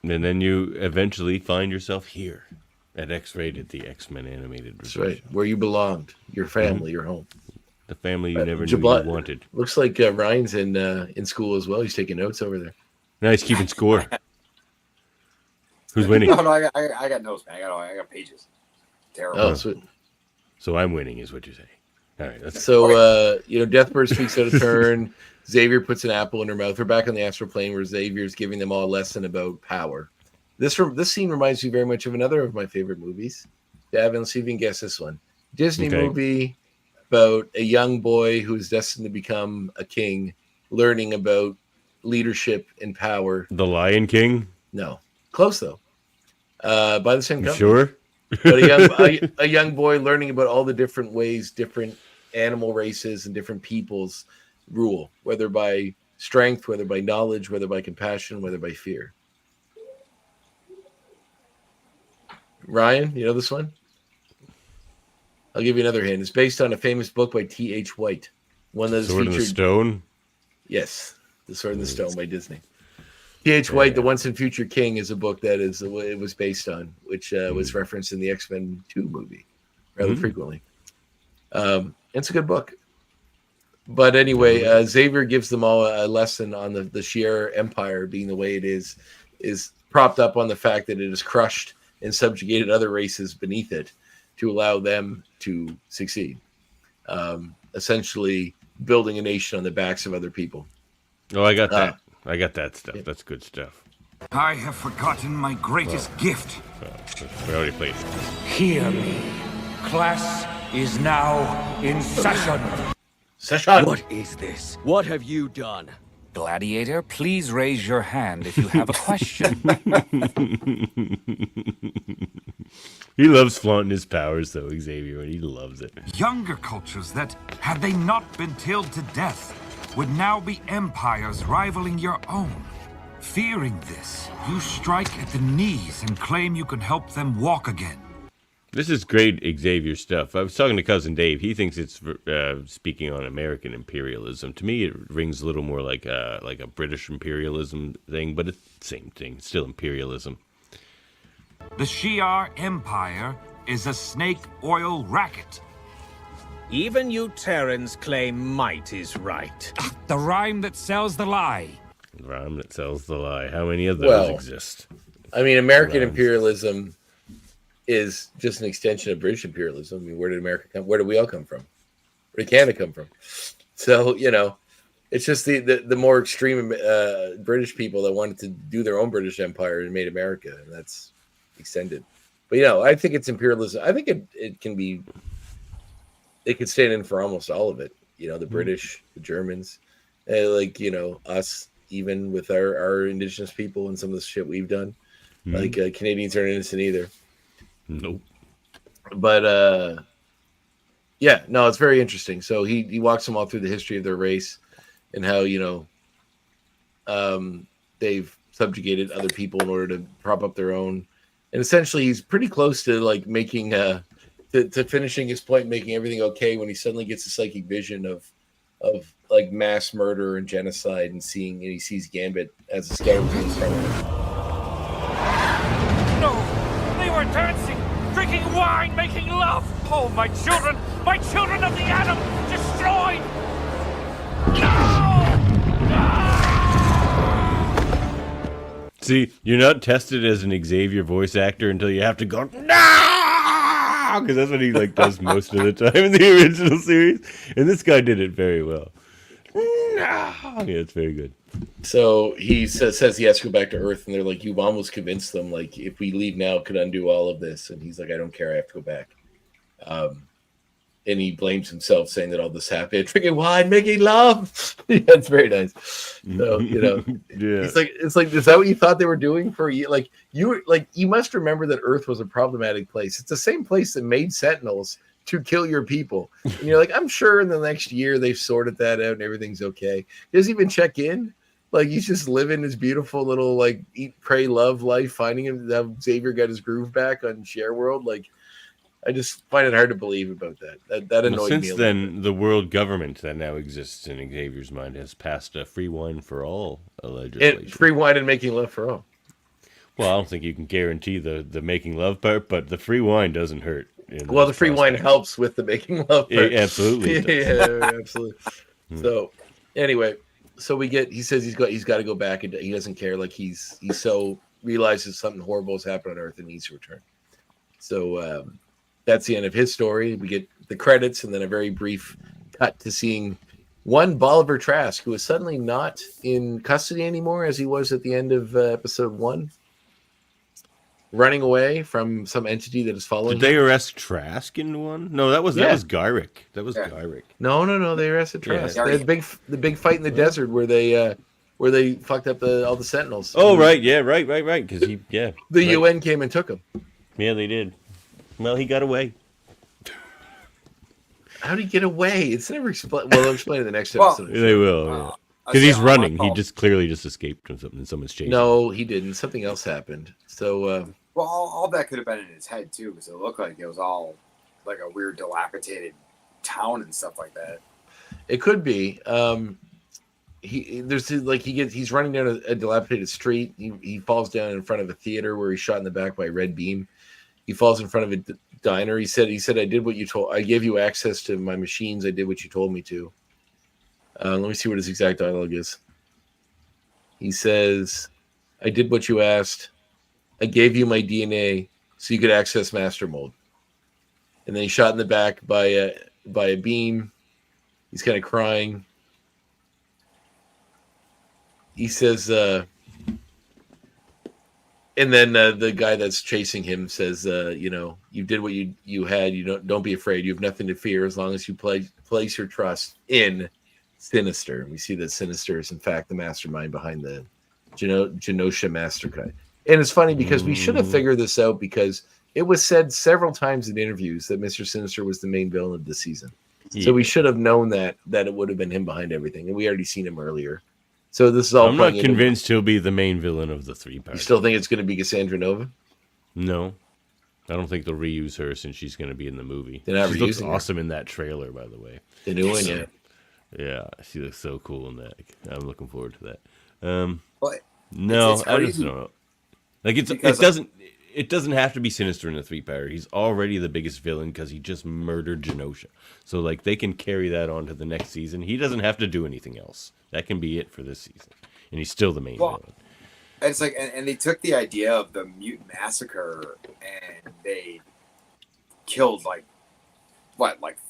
Speaker 3: And then you eventually find yourself here at X-Rated, the X-Men animated.
Speaker 2: That's right, where you belonged, your family, your home.
Speaker 3: The family you never knew you wanted.
Speaker 2: Looks like Ryan's in school as well. He's taking notes over there.
Speaker 3: No, he's keeping score. Who's winning?
Speaker 8: No, I got notes, man. I got pages. Terrible.
Speaker 2: Oh, sweet.
Speaker 3: So I'm winning, is what you're saying. All right.
Speaker 2: Deathbird speaks out of turn. Xavier puts an apple in her mouth. We're back on the astral plane where Xavier's giving them all a lesson about power. This scene reminds me very much of another of my favorite movies. Davin, let's see if you can guess this one. Disney movie about a young boy who's destined to become a king, learning about leadership and power.
Speaker 3: The Lion King?
Speaker 2: No. Close, though. By the same company.
Speaker 3: Sure?
Speaker 2: But a young boy learning about all the different ways different animal races and different peoples rule, whether by strength, whether by knowledge, whether by compassion, whether by fear. Ryan, you know this one? I'll give you another hint. It's based on a famous book by T.H. White. One that is
Speaker 3: Sword in the Stone?
Speaker 2: Yes, The Sword in the Stone by Disney. T.H. White, The Once and Future King, is a book that it was based on, which was referenced in the X-Men 2 movie rather frequently. It's a good book. But anyway, Xavier gives them all a lesson on the Shi'ar Empire being the way it is propped up on the fact that it has crushed and subjugated other races beneath it to allow them to succeed. Essentially building a nation on the backs of other people.
Speaker 3: Oh, I got that. I got that stuff. That's good stuff.
Speaker 6: I have forgotten my greatest gift.
Speaker 3: We already played.
Speaker 5: Hear me. Class is now in session.
Speaker 2: Session.
Speaker 10: What is this? What have you done?
Speaker 5: Gladiator, please raise your hand if you have a question.
Speaker 3: He loves flaunting his powers, though, Xavier, and he loves it.
Speaker 6: Younger cultures that, had they not been tilled to death, would now be empires rivaling your own. Fearing this, you strike at the knees and claim you can help them walk again.
Speaker 3: This is great Xavier stuff. I was talking to Cousin Dave. He thinks it's speaking on American imperialism. To me, it rings a little more like a British imperialism thing, but it's the same thing. It's still imperialism.
Speaker 6: The Shi'ar Empire is a snake oil racket.
Speaker 16: Even you Terrans claim might is right.
Speaker 5: The rhyme that sells the lie.
Speaker 3: The rhyme that sells the lie. How many of those exist?
Speaker 2: I mean, American imperialism is just an extension of British imperialism. I mean, where did America come? Where did we all come from? Where did Canada come from? So, it's just the more extreme British people that wanted to do their own British empire and made America, and that's extended. But I think it's imperialism. I think it can be. It could stand in for almost all of it. The British, the Germans, us, even with our indigenous people and some of the shit we've done. Like Canadians aren't innocent either.
Speaker 3: Nope.
Speaker 2: But it's very interesting. So he walks them all through the history of their race and how they've subjugated other people in order to prop up their own. And essentially, he's pretty close to making to finishing his point, making everything okay when he suddenly gets a psychic vision of mass murder and genocide and he sees Gambit as a skeleton in front of him.
Speaker 16: No, they were dancing, drinking wine, making love. Oh, my children of the atom, destroyed. No!
Speaker 3: See, you're not tested as an Xavier voice actor until you have to go, no! Because that's what he does most of the time in the original series. And this guy did it very well. No! Yeah, it's very good.
Speaker 2: So he says he has to go back to Earth, and they're like, you've almost convinced them, if we leave now, it could undo all of this. And he's like, I don't care, I have to go back. And he blames himself, saying that all this happened. Drinking wine, making love. Yeah, it's very nice. So, yeah. It's like, is that what you thought they were doing for you? You must remember that Earth was a problematic place. It's the same place that made Sentinels to kill your people. And you're like, I'm sure in the next year they've sorted that out and everything's okay. He doesn't even check in. He's just living his beautiful little, eat, pray, love life, finding him that Xavier got his groove back on Share World. I just find it hard to believe about that. That annoyed me.
Speaker 3: Since then, the world government that now exists in Xavier's mind has passed a free wine for all legislation.
Speaker 2: Free wine and making love for all.
Speaker 3: Well, I don't think you can guarantee the making love part, but the free wine doesn't hurt.
Speaker 2: Well, the free wine helps with the making love part.
Speaker 3: It absolutely does.
Speaker 2: Yeah, absolutely. So, anyway, he says he's got to go back, and he doesn't care. He's so realizes something horrible has happened on Earth and needs to return. So, that's the end of his story. We get the credits and then a very brief cut to seeing one Bolivar Trask, who is suddenly not in custody anymore as he was at the end of episode 1, running away from some entity that is following
Speaker 3: Did they arrest Trask in 1? No, that was Gyrick. That was Gyrick.
Speaker 2: No, they arrested Trask. Yeah. They had the big fight in the desert where they fucked up all the Sentinels.
Speaker 3: Oh, right. Yeah, right. Because the
Speaker 2: UN came and took him.
Speaker 3: Yeah, they did. Well, he got away.
Speaker 2: How did he get away? It's never explained. Well, they'll explain in the next
Speaker 8: Well,
Speaker 2: episode.
Speaker 3: They will, because he's running. He just clearly just escaped from something, and someone's chasing him.
Speaker 2: No, he didn't. Something else happened. So,
Speaker 8: well, all that could have been in his head too, because it looked like it was all like a weird, dilapidated town and stuff like that.
Speaker 2: It could be. He's running down a dilapidated street. He falls down in front of a theater where he's shot in the back by a red beam. He falls in front of a diner. He said, I did what you told. I gave you access to my machines. I did what you told me to. Let me see what his exact dialogue is. He says, I did what you asked. I gave you my DNA so you could access Master Mold. And then he's shot in the back by a beam. He's kind of crying. He says, and then the guy that's chasing him says, you did what you had. You don't be afraid. You have nothing to fear as long as you place your trust in Sinister. And we see that Sinister is in fact the mastermind behind the Genosha Mastercut. And it's funny because we should have figured this out, because it was said several times in interviews that Mr. Sinister was the main villain of the season. Yeah. So we should have known that it would have been him behind everything, and we already seen him earlier. So this is all.
Speaker 3: I'm not convinced he'll be the main villain of the 3-part.
Speaker 2: You still think it's going to be Cassandra Nova?
Speaker 3: No, I don't think they'll reuse her since she's going to be in the movie.
Speaker 2: She looks
Speaker 3: awesome in that trailer, by the way.
Speaker 2: The new one, yeah.
Speaker 3: Yeah, she looks so cool in that. I'm looking forward to that.
Speaker 8: It's
Speaker 3: I just don't know. Like it doesn't have to be Sinister in the 3-part. He's already the biggest villain because he just murdered Genosha. So like they can carry that on to the next season. He doesn't have to do anything else. That can be it for this season, and he's still the main villain.
Speaker 8: It's like, and they took the idea of the mutant massacre and they killed like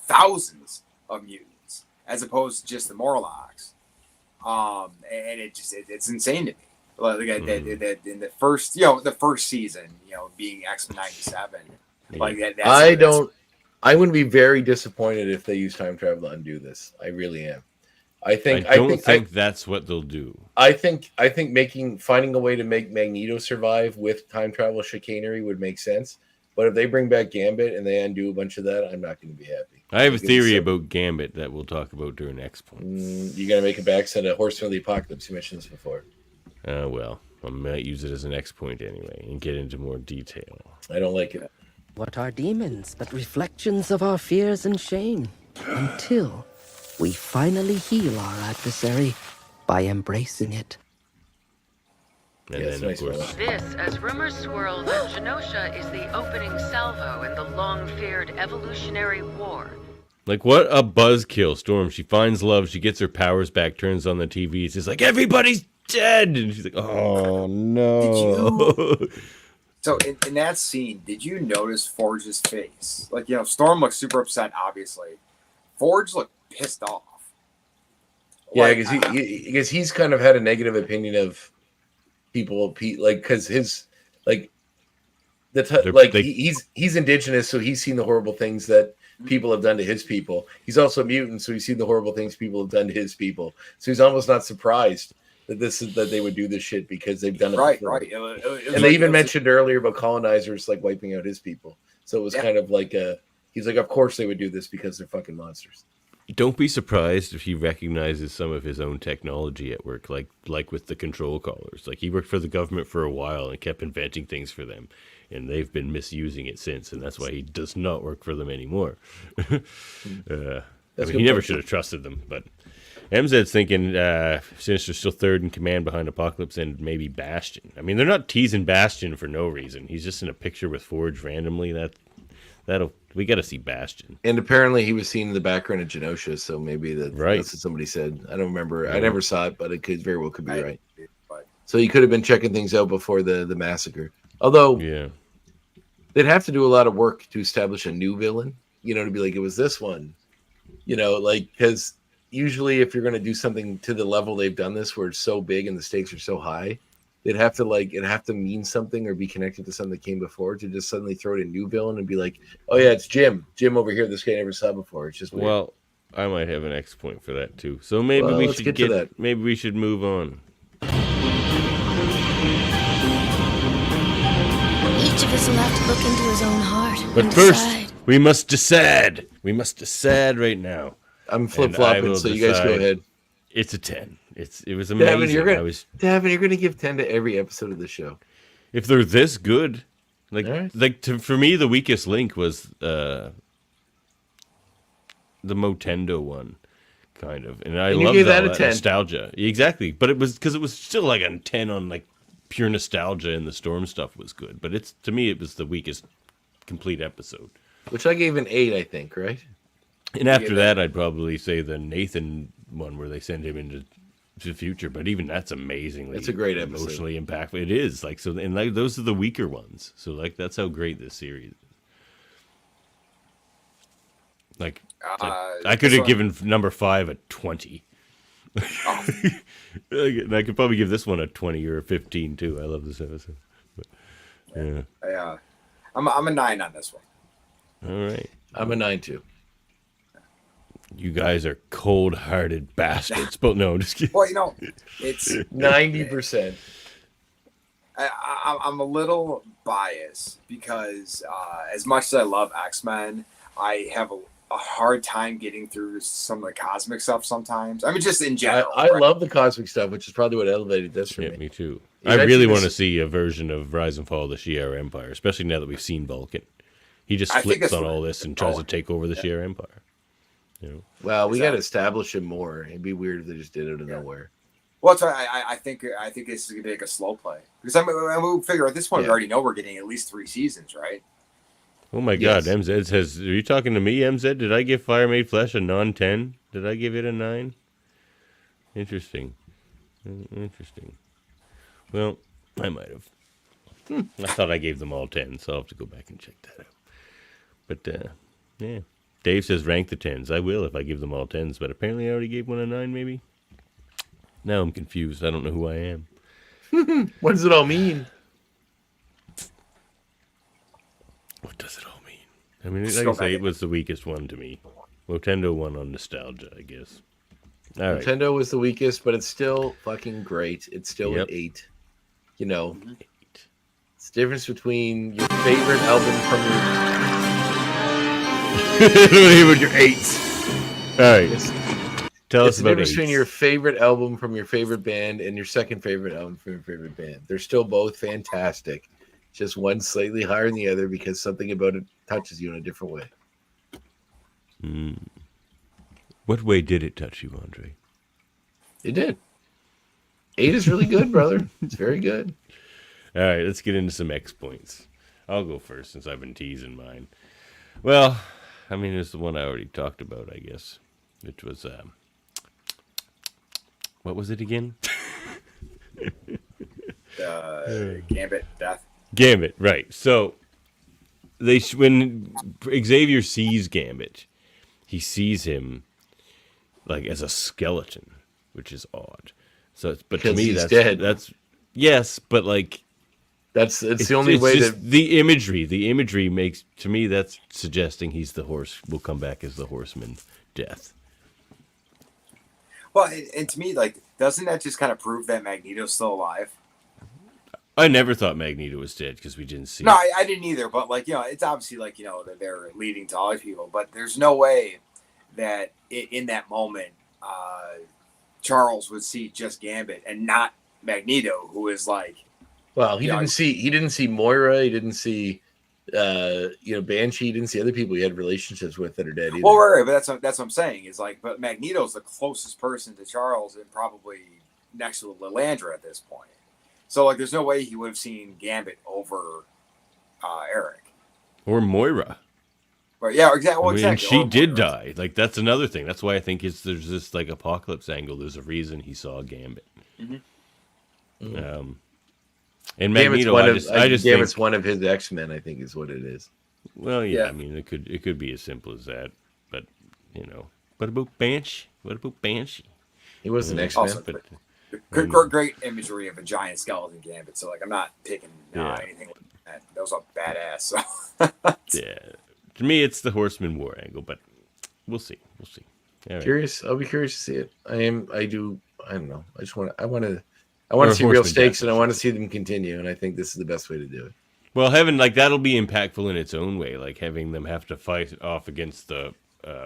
Speaker 8: thousands of mutants as opposed to just the Morlocks. And it's insane to me. Like that in the first, the first season, being X-Men 97, like that.
Speaker 2: I wouldn't be very disappointed if they use time travel to undo this. I really am. I don't think
Speaker 3: that's what they'll do.
Speaker 2: I think finding a way to make Magneto survive with time travel chicanery would make sense. But if they bring back Gambit and they undo a bunch of that, I'm not going to be happy.
Speaker 3: I have a theory about Gambit that we'll talk about during X Points.
Speaker 2: You got to make a backset of Horseman of the Apocalypse. You mentioned this before.
Speaker 3: Well, I might use it as an X point anyway and get into more detail.
Speaker 2: I don't like it.
Speaker 14: What are demons but reflections of our fears and shame? Until we finally heal our adversary by embracing it.
Speaker 3: And then, of course,
Speaker 17: this, as rumors swirl that Genosha is the opening salvo in the long-feared evolutionary war.
Speaker 3: Like, what a buzzkill, Storm. She finds love, she gets her powers back, turns on the TV. It's just like, everybody's dead! And she's like, oh, no.
Speaker 8: So, in that scene, did you notice Forge's face? Like, Storm looks super upset, obviously. Forge looked pissed off.
Speaker 2: Yeah, because he's kind of had a negative opinion of people, like, because his, like, he's indigenous, so he's seen the horrible things that people have done to his people. He's also mutant, so he's seen the horrible things people have done to his people. So he's almost not surprised that they would do this shit because they've done it before. Right. And they even mentioned earlier about colonizers like wiping out his people. So it was kind of like he's like, of course they would do this because they're fucking monsters.
Speaker 3: Don't be surprised if he recognizes some of his own technology at work, like with the control collars. Like, he worked for the government for a while and kept inventing things for them, and they've been misusing it since, and that's why he does not work for them anymore. He never should have trusted them, but MZ's thinking Sinister's still third in command behind Apocalypse and maybe Bastion. I mean, they're not teasing Bastion for no reason. He's just in a picture with Forge randomly. We got to see Bastion.
Speaker 2: And apparently he was seen in the background of Genosha, so maybe that's what somebody said. I don't remember. I never saw it, but it could very well could be right. So he could have been checking things out before the massacre. Although they'd have to do a lot of work to establish a new villain, to be like, it was this one. Because usually if you're going to do something to the level they've done this, where it's so big and the stakes are so high, it'd have to mean something or be connected to something that came before. To just suddenly throw in a new villain and be like, oh yeah, it's Jim over here, this guy I never saw before. It's just weird.
Speaker 3: Well, I might have an X point for that too, so maybe we should get to that. Maybe we should move on.
Speaker 18: Each
Speaker 12: Each of us will have to look into his own heart.
Speaker 3: But
Speaker 12: and
Speaker 3: first,
Speaker 12: decide.
Speaker 3: we must decide. We must decide right now.
Speaker 2: I'm flip-flopping, so you guys go ahead.
Speaker 3: It's a 10. It was amazing.
Speaker 2: Davin, you're gonna give 10 to every episode of the show.
Speaker 3: If they're this good, for me, the weakest link was the Motendo one, kind of, and I love that nostalgia. Exactly, but it was because it was still like a 10 on like pure nostalgia, and the storm stuff was good. But to me, it was the weakest complete episode.
Speaker 2: Which I gave an 8, I think, right?
Speaker 3: And after that, I'd probably say the Nathan one where they send him into the future. But even that's amazingly,
Speaker 2: it's a great episode.
Speaker 3: Emotionally impactful. It is like so, and like those are the weaker ones. So like that's how great this series is. Like I could have given number 5 a 20. Oh. And I could probably give this one a 20 or a 15 too. I love this episode. But,
Speaker 8: yeah. I'm a 9 on this one.
Speaker 3: All right.
Speaker 2: I'm a 9 too.
Speaker 3: You guys are cold-hearted bastards. But no, I'm just kidding.
Speaker 8: Well, it's
Speaker 2: 90%.
Speaker 8: I'm a little biased because as much as I love X-Men, I have a hard time getting through some of the cosmic stuff sometimes. I mean, just in general.
Speaker 2: I love the cosmic stuff, which is probably what elevated this for me.
Speaker 3: Me too. I really want to see a version of Rise and Fall of the Shi'ar Empire, especially now that we've seen Vulcan. He just flips on all this and tries to take over the Shi'ar Empire. You know?
Speaker 2: Well, we got to establish him more. It'd be weird if they just did it out of nowhere.
Speaker 8: Well, that's why I think this is gonna be like a slow play because we figure at this point we already know we're getting at least 3 seasons, right?
Speaker 3: Oh my God, MZ says, "Are you talking to me, MZ? Did I give Fire Made Flesh a non-10? Did I give it a 9? Interesting. Well, I might have. I thought I gave them all 10, so I'll have to go back and check that out. But yeah. Dave says rank the 10s. I will if I give them all 10s, but apparently I already gave one a 9, maybe? Now I'm confused. I don't know who I am.
Speaker 2: What does it all mean?
Speaker 3: What does it all mean? I mean, like I say, it was the weakest one to me. Motendo won on nostalgia, I guess. All right.
Speaker 2: Motendo was the weakest, but it's still fucking great. It's still an 8. You know, 8. It's the difference between your favorite album from
Speaker 3: your 8s. All right. Tell us about
Speaker 2: the difference between your favorite album from your favorite band and your second favorite album from your favorite band. They're still both fantastic. Just one slightly higher than the other because something about it touches you in a different way.
Speaker 3: What way did it touch you, Andre?
Speaker 2: It did. 8 is really good, brother. It's very good.
Speaker 3: All right, let's get into some X points. I'll go first since I've been teasing mine. Well, I mean, it's the one I already talked about, I guess. Which was, what was it again?
Speaker 8: Gambit Death.
Speaker 3: Gambit, right. So, when Xavier sees Gambit, he sees him like as a skeleton, which is odd. So, but to me, that's dead. That's yes, but like
Speaker 2: it's the only way that
Speaker 3: the imagery makes, to me, that's suggesting he's the horse. Will come back as the Horseman Death.
Speaker 8: Well, and to me, like, doesn't that just kind of prove that Magneto's still alive?
Speaker 3: I never thought Magneto was dead because we didn't see.
Speaker 8: No, I didn't either. But like, it's obviously like that they're leading to all these people. But there's no way that in that moment, Charles would see just Gambit and not Magneto, who is like.
Speaker 2: Well, he didn't see Moira. He didn't see, Banshee. He didn't see other people he had relationships with that are dead either.
Speaker 8: Well, right, but that's what I'm saying. Is like, but Magneto's the closest person to Charles and probably next to Lilandra at this point. So, like, there's no way he would have seen Gambit over Eric.
Speaker 3: Or Moira.
Speaker 8: But yeah, exactly. Well,
Speaker 3: And she did die. Like, that's another thing. That's why I think there's this, like, apocalypse angle. There's a reason he saw Gambit.
Speaker 2: Mm-hmm.
Speaker 3: And Magneto, I just think
Speaker 2: Gambit's one of his X-Men, I think is what it is.
Speaker 3: Well, yeah. I mean, it could be as simple as that. But, what about Banshee?
Speaker 2: He was an X-Men.
Speaker 8: Great imagery of a giant skeleton Gambit. So, like, I'm not picking anything like that. That was a badass. So.
Speaker 3: Yeah. To me, it's the Horseman War angle, but we'll see. All right.
Speaker 2: Curious. I'll be curious to see it. I don't know. I want to see real stakes, and I want to see them continue. And I think this is the best way to do it.
Speaker 3: Well, having like that'll be impactful in its own way, like having them have to fight off against the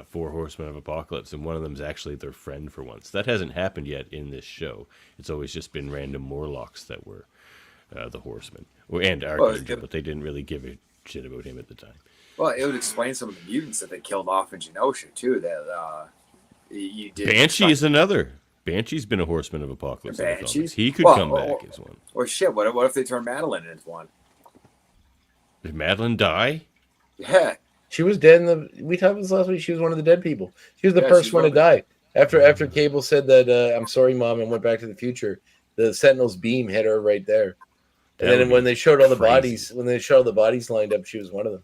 Speaker 3: 4 Horsemen of Apocalypse, and one of them's actually their friend for once. That hasn't happened yet in this show. It's always just been random Morlocks that were the Horsemen, and Archangel, but they didn't really give a shit about him at the time.
Speaker 8: Well, it would explain some of the mutants that they killed off in Genosha too. That you did.
Speaker 3: Banshee is another. Banshee's been a Horseman of Apocalypse. He could come back as one.
Speaker 8: Or shit, what if they turn Madeline into one?
Speaker 3: Did Madeline die?
Speaker 8: Yeah.
Speaker 2: She was dead we talked about this last week. She was one of the dead people. She was the first one to die. After Cable said that, I'm sorry, Mom, and went back to the future, the Sentinel's beam hit her right there. And then when they showed all the bodies, lined up, she was one of them.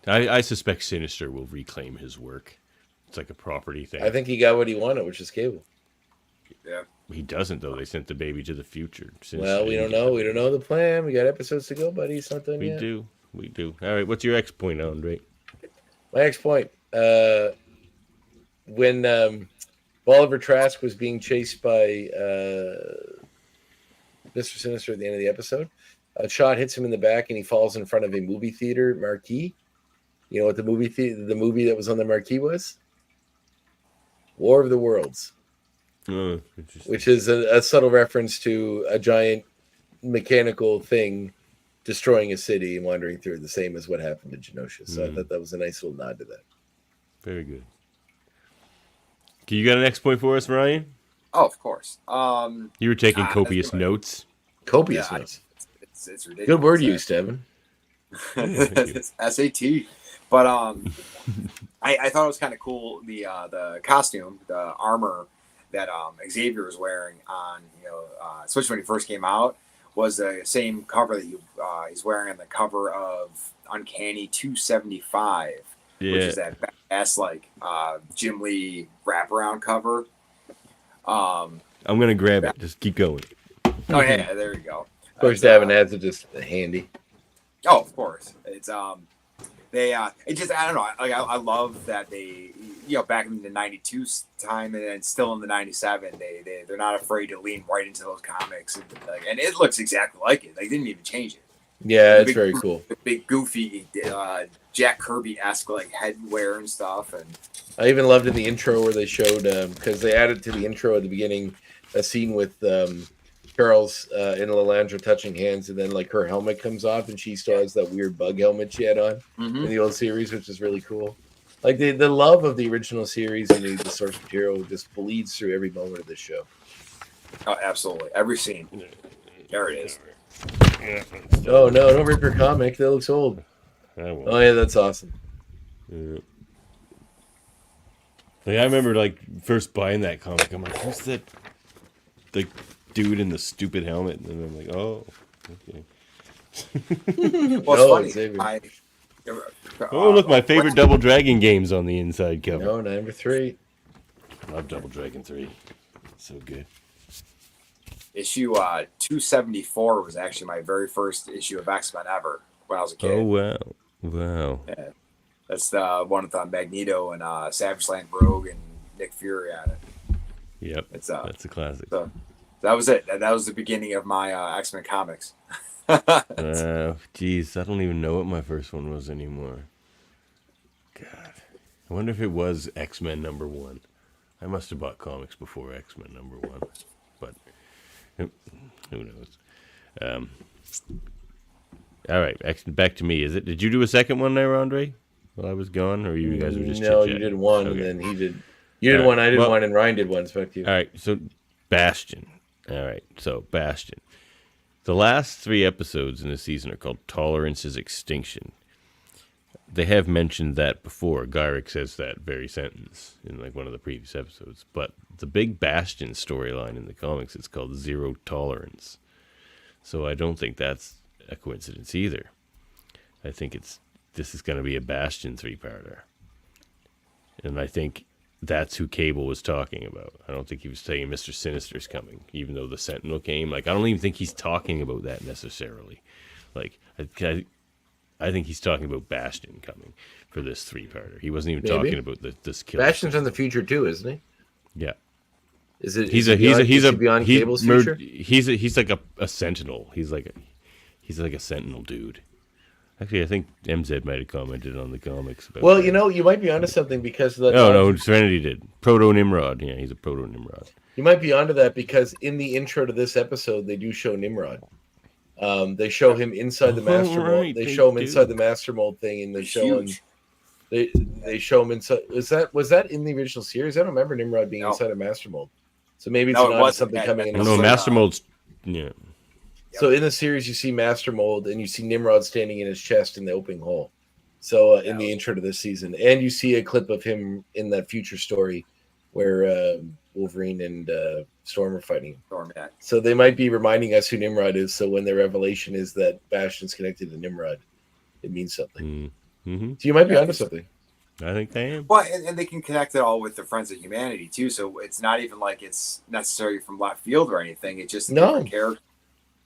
Speaker 3: I suspect Sinister will reclaim his work. It's like a property thing.
Speaker 2: I think he got what he wanted, which is Cable.
Speaker 8: Yeah.
Speaker 3: He doesn't, though. They sent the baby to the future.
Speaker 2: Well, we don't know. We don't know the plan. We got episodes to go, buddy. It's not done yet.
Speaker 3: We do. All right. What's your X point, Andre?
Speaker 2: My X point. When Bolivar Trask was being chased by Mr. Sinister at the end of the episode, a shot hits him in the back and he falls in front of a movie theater marquee. You know what the movie that was on the marquee was? War of the Worlds. Which is a subtle reference to a giant mechanical thing destroying a city and wandering through, the same as what happened to Genosha. So I thought that was a nice little nod to that.
Speaker 3: Very good. Okay, you got an X point for us, Ryan?
Speaker 8: Oh, of course.
Speaker 3: You were taking copious notes.
Speaker 2: Copious notes.
Speaker 8: It's ridiculous.
Speaker 2: Good word use, Devin.
Speaker 8: It's SAT. But I thought it was kind of cool, the costume, the armor that Xavier was wearing on, especially when he first came out, was the same cover that he's wearing on the cover of Uncanny 275, which is that badass Jim Lee wraparound cover.
Speaker 3: I'm gonna grab it. Just keep going.
Speaker 8: Oh yeah, there you go.
Speaker 2: Of course, Davin has it just handy.
Speaker 8: Oh, of course. It's it just, I don't know. I love that they, back in the 92 time and then still in the 97, they're not afraid to lean right into those comics. And it looks exactly like it. They didn't even change it.
Speaker 2: Yeah, it's very cool.
Speaker 8: The big goofy Jack Kirby-esque headwear and stuff. And
Speaker 2: I even loved in the intro where they showed, because they added to the intro at the beginning a scene with Charles and Lalandra touching hands, and then her helmet comes off and she still has that weird bug helmet she had on in the old series, which is really cool. The love of the original series and the source material just bleeds through every moment of this show.
Speaker 8: Oh, absolutely. Every scene. There it is.
Speaker 2: Oh no, don't rip your comic. That looks old. Oh yeah, that's awesome.
Speaker 3: Yeah. I remember first buying that comic. I'm like, who's that? Dude in the stupid helmet, and then I'm like, oh, okay.
Speaker 8: Well, it's funny.
Speaker 3: Look, my favorite Double Dragon game's on the inside cover.
Speaker 2: No, number 3.
Speaker 3: I love Double Dragon 3. So good.
Speaker 8: Issue 274 was actually my very first issue of X-Men ever when I was a kid.
Speaker 3: Oh, wow.
Speaker 8: Yeah. That's the one with Magneto and Savage Land Rogue and Nick Fury on it.
Speaker 3: Yep, that's a classic.
Speaker 8: So that was it. That was the beginning of my X-Men comics.
Speaker 3: Geez, I don't even know what my first one was anymore. God, I wonder if it was X-Men #1. I must have bought comics before X-Men #1, but who knows? All right, back to me. Is it? Did you do a second one there, Andre? While I was gone, or you guys were just
Speaker 2: no?
Speaker 3: chit-chatting?
Speaker 2: You did one, and then he did. You did one. I did one, and Ryan did one. So back to you.
Speaker 3: All right, so Bastion. All right, so Bastion. The last 3 episodes in the season are called Tolerance is Extinction. They have mentioned that before. Gyrick says that very sentence in one of the previous episodes. But the big Bastion storyline in the comics is called Zero Tolerance. So I don't think that's a coincidence either. I think this is going to be a Bastion 3-parter. And I think that's who Cable was talking about. I don't think he was saying Mr. Sinister's coming, even though the Sentinel came. I don't even think he's talking about that necessarily. I think he's talking about Bastion coming for this 3-parter. He wasn't even talking about this killer.
Speaker 2: Bastion's in the future too, isn't he?
Speaker 3: Yeah.
Speaker 2: Is it?
Speaker 3: He's beyond Cable's future. He's like a Sentinel. He's like He's like a Sentinel dude. Actually, I think MZ might have commented on the comics. About
Speaker 2: Well,
Speaker 3: that.
Speaker 2: you might be onto something because the
Speaker 3: No, Serenity did. Proto-Nimrod. Yeah, he's a Proto-Nimrod.
Speaker 2: You might be onto that because in the intro to this episode, they do show Nimrod. They show him inside the master mold.
Speaker 3: Right,
Speaker 2: They
Speaker 3: they
Speaker 2: show him
Speaker 3: do.
Speaker 2: inside the master mold thing, and they show him. They show him inside. Was that in the original series? I don't remember Nimrod being inside a master mold. So maybe it's not something coming in.
Speaker 3: No, Master Mold's. Yeah.
Speaker 2: So in the series, you see Master Mold, and you see Nimrod standing in his chest in the opening hole. So in the intro to this season, and you see a clip of him in that future story where Wolverine and Storm are fighting. So they might be reminding us who Nimrod is. So when the revelation is that Bastion's connected to Nimrod, it means something.
Speaker 3: Mm-hmm.
Speaker 2: So you might be onto something.
Speaker 3: I think they am.
Speaker 8: Well, and they can connect it all with the Friends of Humanity too. So it's not even like it's necessarily from left field or anything. It's just a different character.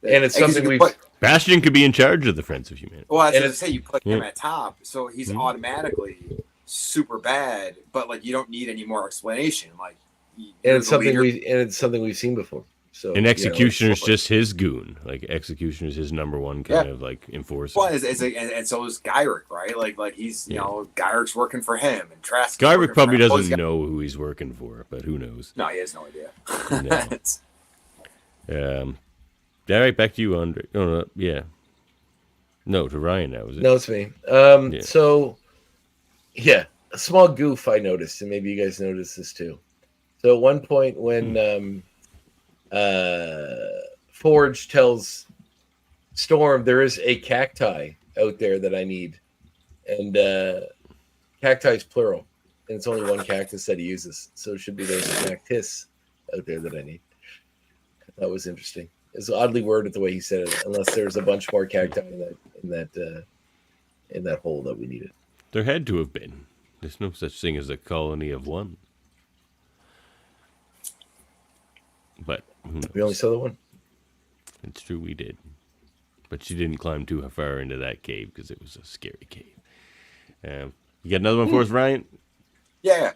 Speaker 2: And it's something we.
Speaker 3: Bastion could be in charge of the Friends of Humanity.
Speaker 8: Well, as I say, you put him at top, so he's automatically super bad. But like, you don't need any more explanation. Like,
Speaker 2: And it's something we've seen before. So
Speaker 3: And Executioner's just his goon. Like Executioner's his number one kind of like enforcer.
Speaker 8: Well, and so is Gyrick, right? Like he's Gyrick's working for him, and Trask.
Speaker 3: Gyrick probably doesn't know who he's working for, but who knows?
Speaker 8: No, he has no idea.
Speaker 3: All right, back to you, Andre. Oh, yeah. No, to Ryan now, was it?
Speaker 2: No, it's me. So, a small goof I noticed, and maybe you guys noticed this too. So at one point when Forge tells Storm there is a cacti out there that I need, and cacti is plural, and it's only one cactus that he uses, so it should be there's a cactus out there that I need. That was interesting. It's oddly worded the way he said it, unless there's a bunch more cacti in that hole that we needed.
Speaker 3: There had to have been. There's no such thing as a colony of one. But who knows?
Speaker 2: We only saw the one.
Speaker 3: It's true, we did. But she didn't climb too far into that cave because it was a scary cave. You got another one for us, Ryan?
Speaker 8: Yeah.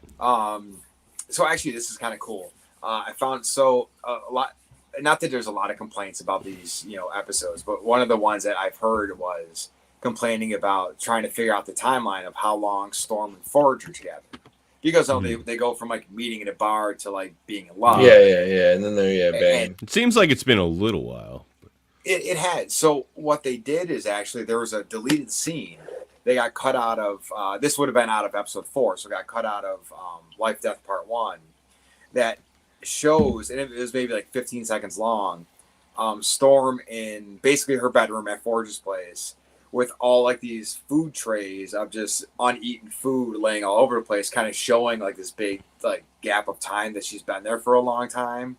Speaker 8: So actually, this is kind of cool. I found a lot. Not that there's a lot of complaints about these, episodes, but one of the ones that I've heard was complaining about trying to figure out the timeline of how long Storm and Forge are together. Because they go from like meeting in a bar to like being in love.
Speaker 2: Yeah, and then they're bang.
Speaker 3: It seems like it's been a little while.
Speaker 8: It had. So what they did is actually there was a deleted scene. They got cut out of. This would have been out of episode 4, so it got cut out of Life Death Part 1. That shows, and it was maybe like 15 seconds long. Storm in basically her bedroom at Forge's place, with all like these food trays of just uneaten food laying all over the place, kind of showing like this big like gap of time that she's been there for a long time.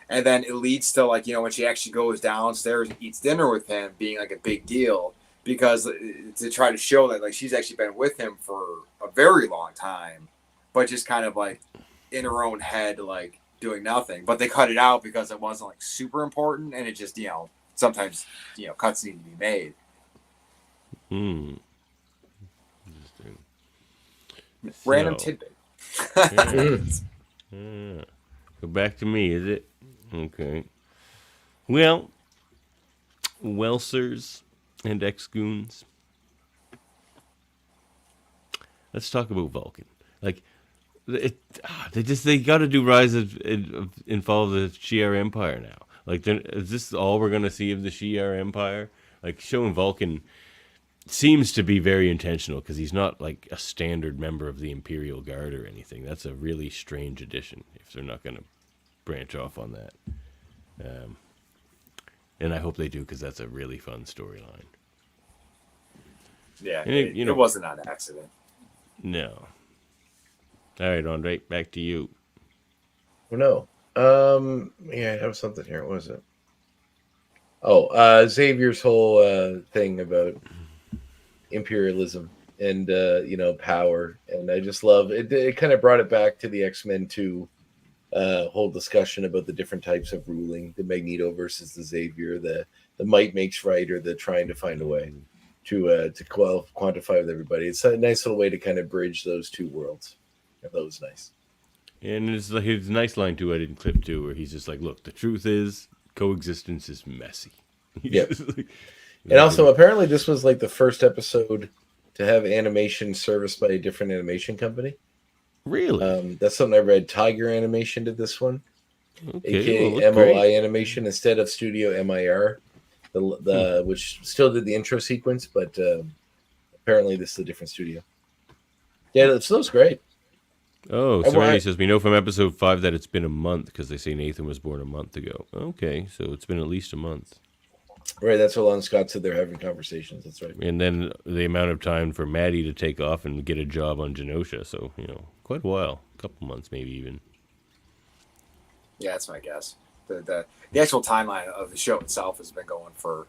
Speaker 8: And then it leads to like, when she actually goes downstairs and eats dinner with him being like a big deal, because to try to show that like she's actually been with him for a very long time, but just kind of like in her own head, like doing nothing. But they cut it out because it wasn't like super important, and it just, sometimes, cuts need to be made. Random tidbit.
Speaker 3: Go back to me, is it? Okay. Well, Welsers and ex-goons. Let's talk about Vulcan. Like, they got to do Rise of and Fall of the Shi'ar Empire now. Like, is this all we're gonna see of the Shi'ar Empire? Like, showing Vulcan seems to be very intentional because he's not like a standard member of the Imperial Guard or anything. That's a really strange addition if they're not going to branch off on that. And I hope they do, because that's a really fun storyline.
Speaker 8: Yeah, it wasn't an accident.
Speaker 3: No. All right, Andre, back to you.
Speaker 2: Oh, no. I have something here. What was it? Oh, Xavier's whole thing about imperialism and power, and I just love it. It kind of brought it back to the X-Men 2 whole discussion about the different types of ruling, the Magneto versus the Xavier, the might makes right, or the trying to find a way to quantify with everybody. It's a nice little way to kind of bridge those two worlds. That was nice.
Speaker 3: And it's like his nice line too, I didn't clip too, where he's just like, look, the truth is coexistence is messy.
Speaker 2: Yeah. And also, apparently, this was like the first episode to have animation serviced by a different animation company.
Speaker 3: Really?
Speaker 2: That's something I read. Tiger Animation did this one,
Speaker 3: Okay,
Speaker 2: aka
Speaker 3: well,
Speaker 2: MOI
Speaker 3: great.
Speaker 2: Animation instead of Studio MIR, which still did the intro sequence, but apparently this is a different studio. Yeah, it looks great.
Speaker 3: Oh, Serenity says, we know from episode 5 that it's been a month because they say Nathan was born a month ago. Okay, so it's been at least a month.
Speaker 2: Right, that's how long Scott said they're having conversations. That's right.
Speaker 3: And then the amount of time for Maddie to take off and get a job on Genosha. So, quite a while. A couple months, maybe even.
Speaker 8: Yeah, that's my guess. The actual timeline of the show itself has been going for,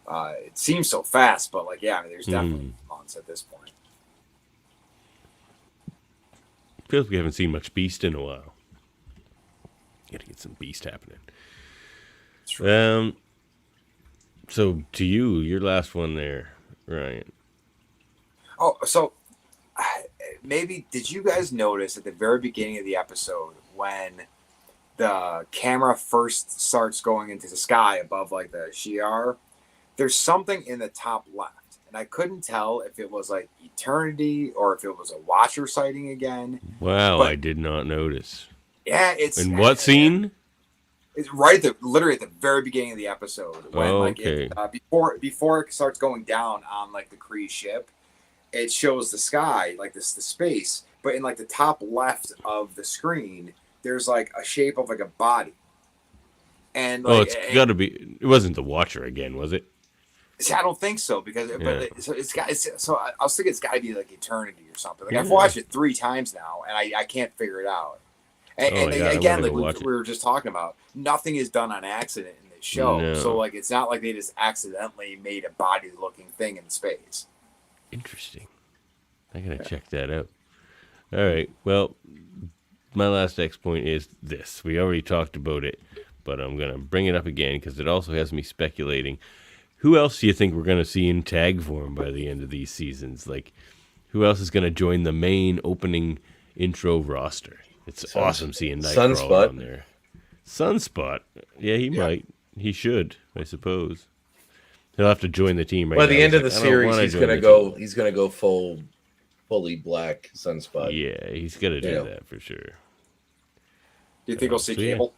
Speaker 8: it seems so fast, but there's definitely months at this point.
Speaker 3: Feels like we haven't seen much Beast in a while. Gotta get some Beast happening. So to you, your last one there, Ryan.
Speaker 8: Oh, so maybe did you guys notice at the very beginning of the episode when the camera first starts going into the sky above like the Shi'ar, there's something in the top left. And I couldn't tell if it was like eternity or if it was a Watcher sighting again.
Speaker 3: Wow,
Speaker 8: but,
Speaker 3: I did not notice.
Speaker 8: Yeah, it's
Speaker 3: in what scene?
Speaker 8: It's right literally at the very beginning of the episode when
Speaker 3: okay.
Speaker 8: before it starts going down on like the Kree ship, it shows the sky like the space, but in like the top left of the screen, there's like a shape of like a body. And like,
Speaker 3: it's got to be. It wasn't the Watcher again, was it?
Speaker 8: See, I don't think so because I was thinking it's got to be like eternity or something. Like I've watched it 3 times now and I can't figure it out. And again, like we were just talking about, nothing is done on accident in this show.
Speaker 3: No.
Speaker 8: So like it's not like they just accidentally made a body-looking thing in space.
Speaker 3: Interesting. I gotta check that out. All right. Well, my last X point is this. We already talked about it, but I'm gonna bring it up again because it also has me speculating. Who else do you think we're going to see in tag form by the end of these seasons? Like, who else is going to join the main opening intro roster? It's awesome seeing Nightcrawler on there. Sunspot. Yeah, he might. He should, I suppose. He'll have to join the team right now.
Speaker 2: By the end of the series, he's going to go. He's going to go fully black Sunspot.
Speaker 3: Yeah, he's going to do that for sure.
Speaker 8: Do you think we'll see Cable?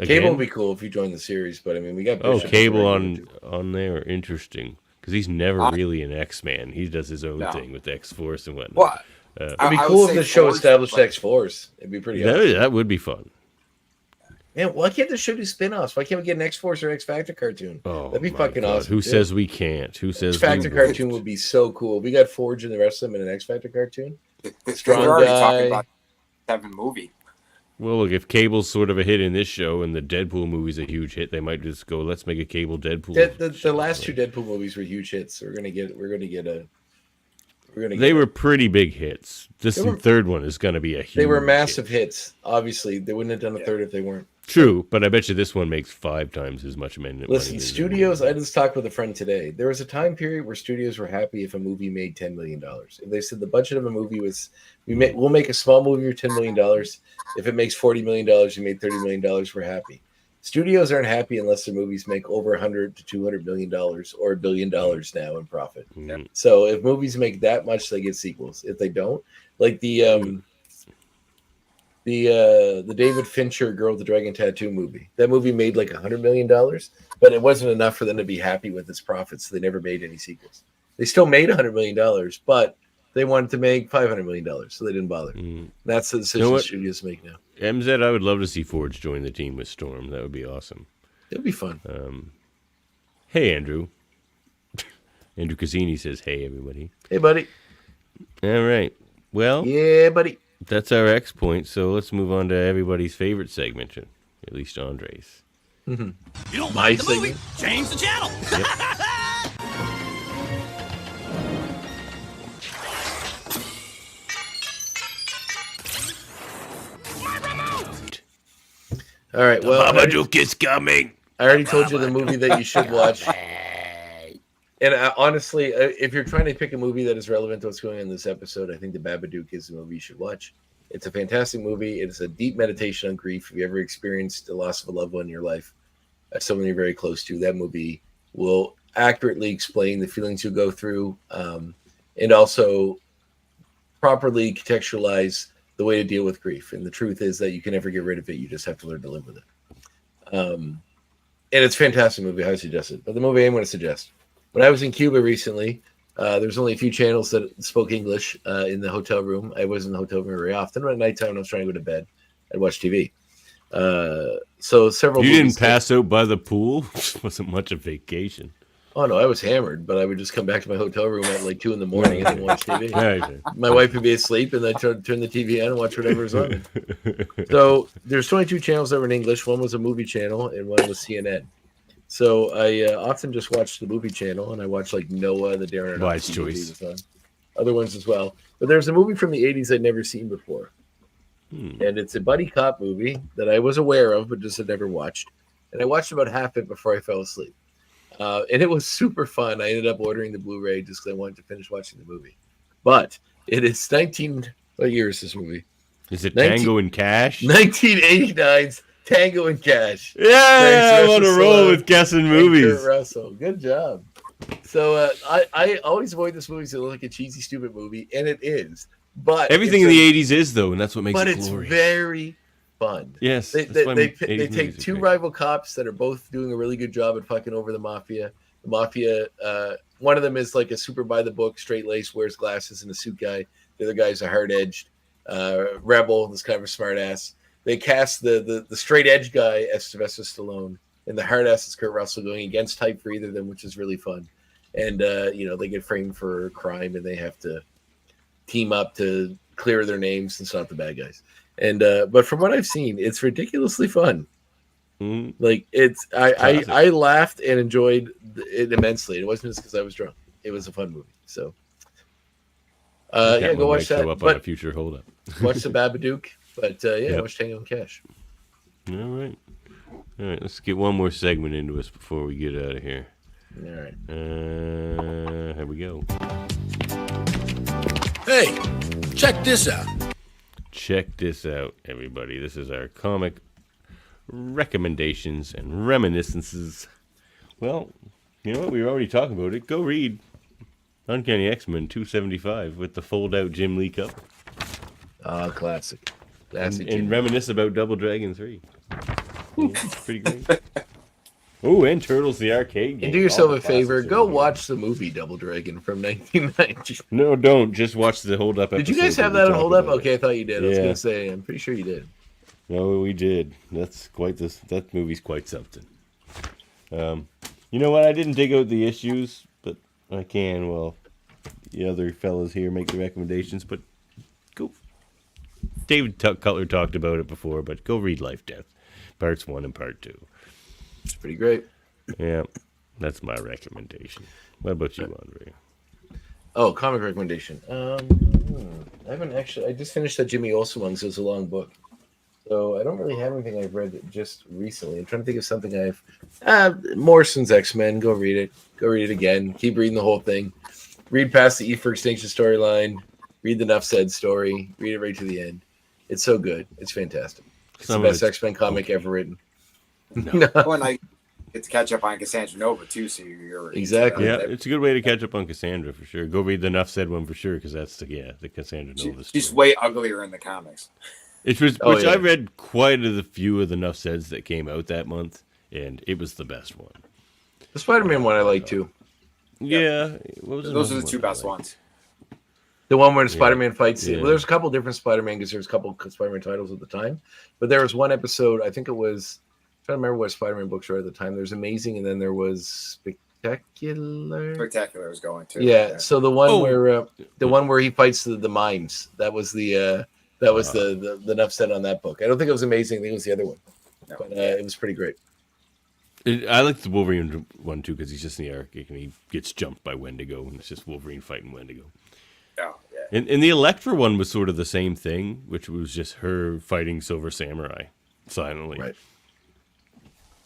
Speaker 2: Cable would be cool if you joined the series, but I mean, we got
Speaker 3: Bishop Cable on there. Interesting, because he's never really an X-Man. He does his own thing with X-Force and whatnot.
Speaker 8: What?
Speaker 2: It'd be cool if the show established X-Force. It'd be pretty awesome.
Speaker 3: That would be fun.
Speaker 2: Man, why can't the show do spin-offs? Why can't we get an X-Force or X-Factor cartoon?
Speaker 3: Oh,
Speaker 2: that'd be fucking awesome.
Speaker 3: Who says we can't? Who says
Speaker 2: X-Factor cartoon would be so cool. We got Forge and the rest of them in an X-Factor cartoon. Strong
Speaker 8: already
Speaker 2: guy.
Speaker 8: talking about having a movie.
Speaker 3: Well, look, if Cable's sort of a hit in this show and the Deadpool movie's a huge hit, they might just go, let's make a Cable Deadpool.
Speaker 2: The last 2 Deadpool movies were huge hits. So
Speaker 3: They were pretty big hits. This third one is going to be a huge
Speaker 2: They were massive hits. Obviously, they wouldn't have done a third if they weren't.
Speaker 3: True, but I bet you this one makes 5 times as much money.
Speaker 2: Listen, studios, I just talked with a friend today. There was a time period where studios were happy if a movie made $10 million. If they said the budget of a movie was, we'll make a small movie for $10 million. If it makes $40 million, you made $30 million, we're happy. Studios aren't happy unless their movies make over $100 to $200 million or $1 billion now in profit.
Speaker 3: Mm-hmm.
Speaker 2: So if movies make that much, they get sequels. If they don't, like the David Fincher Girl with the Dragon Tattoo movie. That movie made like $100 million, but it wasn't enough for them to be happy with its profits. So they never made any sequels. They still made $100 million, but they wanted to make $500 million, so they didn't bother. That's the decision studios make now.
Speaker 3: MZ, I would love to see Forge join the team with Storm. That would be awesome.
Speaker 2: It would be fun.
Speaker 3: Hey, Andrew. Andrew Cassini says, hey, everybody.
Speaker 2: Hey, buddy.
Speaker 3: All right. Well,
Speaker 2: yeah, buddy.
Speaker 3: That's our X point, so let's move on to everybody's favorite segment, at least Andre's.
Speaker 2: Mm-hmm.
Speaker 10: You don't like the movie? Change the channel.
Speaker 3: Yep.
Speaker 2: All right, well,
Speaker 3: Babadook is coming.
Speaker 2: I already told you the movie that you should watch. And honestly, if you're trying to pick a movie that is relevant to what's going on in this episode, I think The Babadook is the movie you should watch. It's a fantastic movie. It is a deep meditation on grief. If you ever experienced the loss of a loved one in your life, someone you're very close to, that movie will accurately explain the feelings you go through, and also properly contextualize the way to deal with grief. And the truth is that you can never get rid of it. You just have to learn to live with it. And it's a fantastic movie. I highly suggest it. But the movie I'm going to suggest, when I was in Cuba recently, there's only a few channels that spoke English in the hotel room. I was in the hotel room very often. But at nighttime, when I was trying to go to bed, I'd watch TV. So several.
Speaker 3: You didn't pass out by the pool? Wasn't much of vacation.
Speaker 2: Oh no, I was hammered, but I would just come back to my hotel room at like 2 a.m. and then watch TV.
Speaker 3: Yeah,
Speaker 2: my wife would be asleep, and I'd turn the TV on and watch whatever was on. So there's 22 channels that were in English. One was a movie channel, and one was CNN. So I often just watched the movie channel, and I watched like Noah, the Darren
Speaker 3: Wise
Speaker 2: Aronofsky
Speaker 3: choice.
Speaker 2: movie, other ones as well. But there's a movie from the 80s I'd never seen before. And it's a buddy cop movie that I was aware of, but just had never watched. And I watched about half it before I fell asleep. And it was super fun. I ended up ordering the Blu-ray just because I wanted to finish watching the movie. But it is 19... What year is this movie?
Speaker 3: Is it Tango and Cash?
Speaker 2: 1989's Tango and Cash.
Speaker 3: Yeah, I want to roll with guessing movies.
Speaker 2: Kurt Russell. Good job. So I always avoid this movie because it looks like a cheesy, stupid movie, and it is. But
Speaker 3: everything in the 80s is, though, and that's what makes it glorious.
Speaker 2: But it's very fun.
Speaker 3: Yes.
Speaker 2: They take two rival cops that are both doing a really good job at fucking over the mafia. The mafia, one of them is like a super by the book, straight lace, wears glasses, and a suit guy. The other guy's a hard edged rebel. This kind of a smart ass. They cast the straight edge guy as Sylvester Stallone, and the hard ass is Kurt Russell, going against type for either of them, which is really fun. And they get framed for crime, and they have to team up to clear their names and stop the bad guys. And but from what I've seen, it's ridiculously fun. Like I laughed and enjoyed it immensely. It wasn't just because I was drunk. It was a fun movie. So go watch that.
Speaker 3: Show up on a future holdup.
Speaker 2: Watch the Babadook. But watch Tango and Cash.
Speaker 3: All right. Let's get one more segment into us before we get out of here.
Speaker 2: All right.
Speaker 3: Here we go.
Speaker 9: Hey, check this out.
Speaker 3: Check this out, everybody. This is our comic recommendations and reminiscences. Well, you know what? We were already talking about it. Go read Uncanny X-Men 275 with the fold-out Jim Lee cover.
Speaker 2: Classic.
Speaker 3: And reminisce about Double Dragon 3. It's pretty great. Oh, and Turtles the arcade game.
Speaker 2: And do yourself a favor. Go watch the movie Double Dragon from 1990.
Speaker 3: No, don't. Just watch the hold up episode.
Speaker 2: Did you guys have that on hold up? Okay, I thought you did. I was going to say, I'm pretty sure you did.
Speaker 3: No, we did. That's quite this. That movie's quite something. You know what? I didn't dig out the issues, but I can. Well, the other fellas here make the recommendations, but go. David Cutler talked about it before, but go read Lifedeath, parts 1 and part 2.
Speaker 2: It's pretty great.
Speaker 3: Yeah, that's my recommendation. What about you, Andre?
Speaker 2: Oh, comic recommendation. I haven't actually. I just finished that Jimmy Olsen one, so it's a long book. So I don't really have anything I've read just recently. I'm trying to think of something I've. Morrison's X-Men. Go read it. Go read it again. Keep reading the whole thing. Read past the E for Extinction storyline. Read the Nuff Said story. Read it right to the end. It's so good. It's fantastic. It's the best X-Men comic ever written.
Speaker 8: No. When I get to catch up on Cassandra Nova too, so you're
Speaker 2: exactly.
Speaker 3: Yeah, it's a good way to catch up on Cassandra for sure. Go read the Nuff Said one for sure, because that's the Cassandra Nova story.
Speaker 8: She's way uglier in the comics.
Speaker 3: I read quite a few of the Nuff Saids that came out that month, and it was the best one.
Speaker 2: The Spider-Man one I like too.
Speaker 3: Yeah,
Speaker 8: those are the two best ones.
Speaker 2: The one where the Spider-Man fights. Yeah. Well, there's a couple different Spider-Man because there's a couple Spider-Man titles at the time, but there was one episode. I think it was. I'm trying to remember what Spider-Man books were at the time. There's Amazing, and then there was Spectacular.
Speaker 8: Spectacular was going too.
Speaker 2: Yeah. So the one where he fights the mimes. That was the Nuff Said on that book. I don't think it was Amazing. I think it was the other one. No. But it was pretty great.
Speaker 3: I like the Wolverine one too because he's just in the Arctic and he gets jumped by Wendigo, and it's just Wolverine fighting Wendigo.
Speaker 8: Oh, yeah.
Speaker 3: And the Elektra one was sort of the same thing, which was just her fighting Silver Samurai silently.
Speaker 2: Right.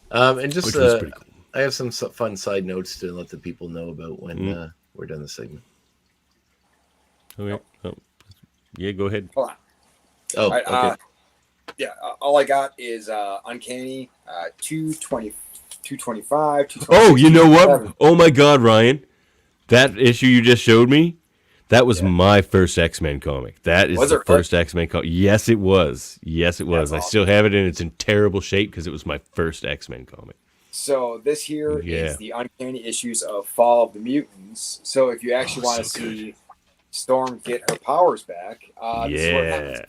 Speaker 2: And just cool. I have some fun side notes to let the people know about when we're done the segment.
Speaker 3: Okay. Yeah, go ahead.
Speaker 8: Hold on.
Speaker 2: Oh, okay.
Speaker 8: All I got is Uncanny 225. 225, 226.
Speaker 3: Oh, you know what? Oh my God, Ryan, that issue you just showed me. That was my first X-Men comic. That is the first X-Men comic. Yes, it was. Yes, it was. I still have it, and it's in terrible shape because it was my first X-Men comic.
Speaker 8: So this here is the Uncanny Issues of Fall of the Mutants. So if you actually want to see Storm get her powers back, this is what happens.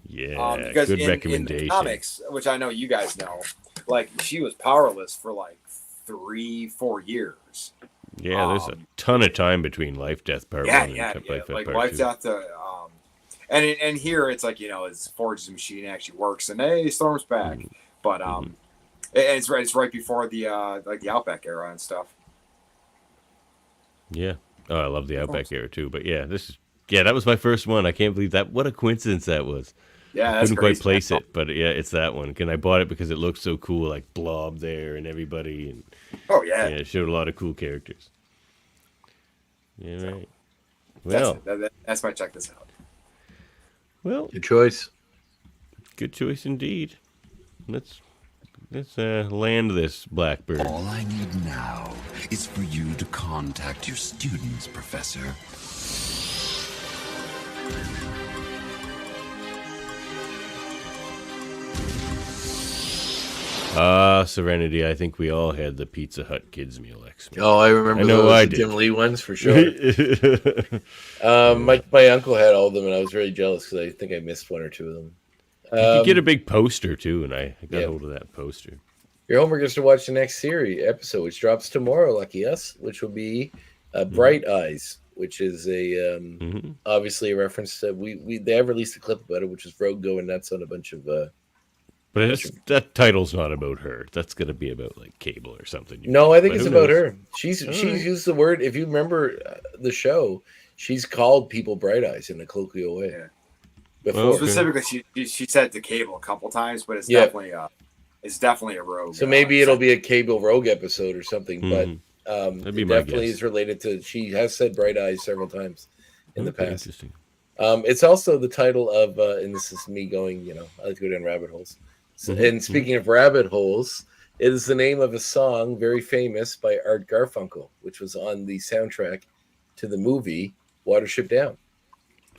Speaker 3: Yeah,
Speaker 8: because
Speaker 3: good
Speaker 8: in
Speaker 3: recommendation.
Speaker 8: the comics, which I know you guys know, like she was powerless for like 3-4 years.
Speaker 3: Yeah, there's a ton of time between Life Death Part 1 and Life Death
Speaker 8: like
Speaker 3: Part 2.
Speaker 8: Life Death, and here it's like, it's Forge's machine actually works, and hey, Storm's back, but it's right before the like the Outback era and stuff.
Speaker 3: Yeah, oh, I love the Outback era too. But yeah, that was my first one. I can't believe that. What a coincidence that was.
Speaker 8: Yeah,
Speaker 3: I couldn't quite place it, but yeah, it's that one. And I bought it because it looked so cool, like Blob there and everybody, and it showed a lot of cool characters. Yeah, right. Well,
Speaker 8: that's my check this out.
Speaker 3: Well,
Speaker 2: good choice.
Speaker 3: Good choice indeed. Let's land this Blackbird.
Speaker 18: All I need now is for you to contact your students, Professor.
Speaker 3: Serenity. I think we all had the Pizza Hut Kids Meal X-Men.
Speaker 2: Oh, I remember those Jim Lee ones for sure. My uncle had all of them, and I was really jealous because I think I missed one or two of them.
Speaker 3: You could get a big poster too, and I got hold of that poster.
Speaker 2: Your homework is to watch the next episode, which drops tomorrow. Lucky us, which will be Bright Eyes, which is a obviously a reference to they have released a clip about it, which is Rogue going nuts on a bunch of.
Speaker 3: But that title's not about her. That's going to be about like Cable or something.
Speaker 2: No, I think it's about her. She's used the word. If you remember the show, she's called people Bright Eyes in a colloquial way.
Speaker 8: Yeah. Before. Specifically, she said to Cable a couple times, but it's definitely a Rogue.
Speaker 2: So maybe it'll be a Cable Rogue episode or something. But
Speaker 3: it
Speaker 2: definitely is related to. She has said Bright Eyes several times in the past. Interesting. It's also the title of, and this is me going. I like to go down rabbit holes. So, and speaking of rabbit holes, it is the name of a song very famous by Art Garfunkel, which was on the soundtrack to the movie Watership Down.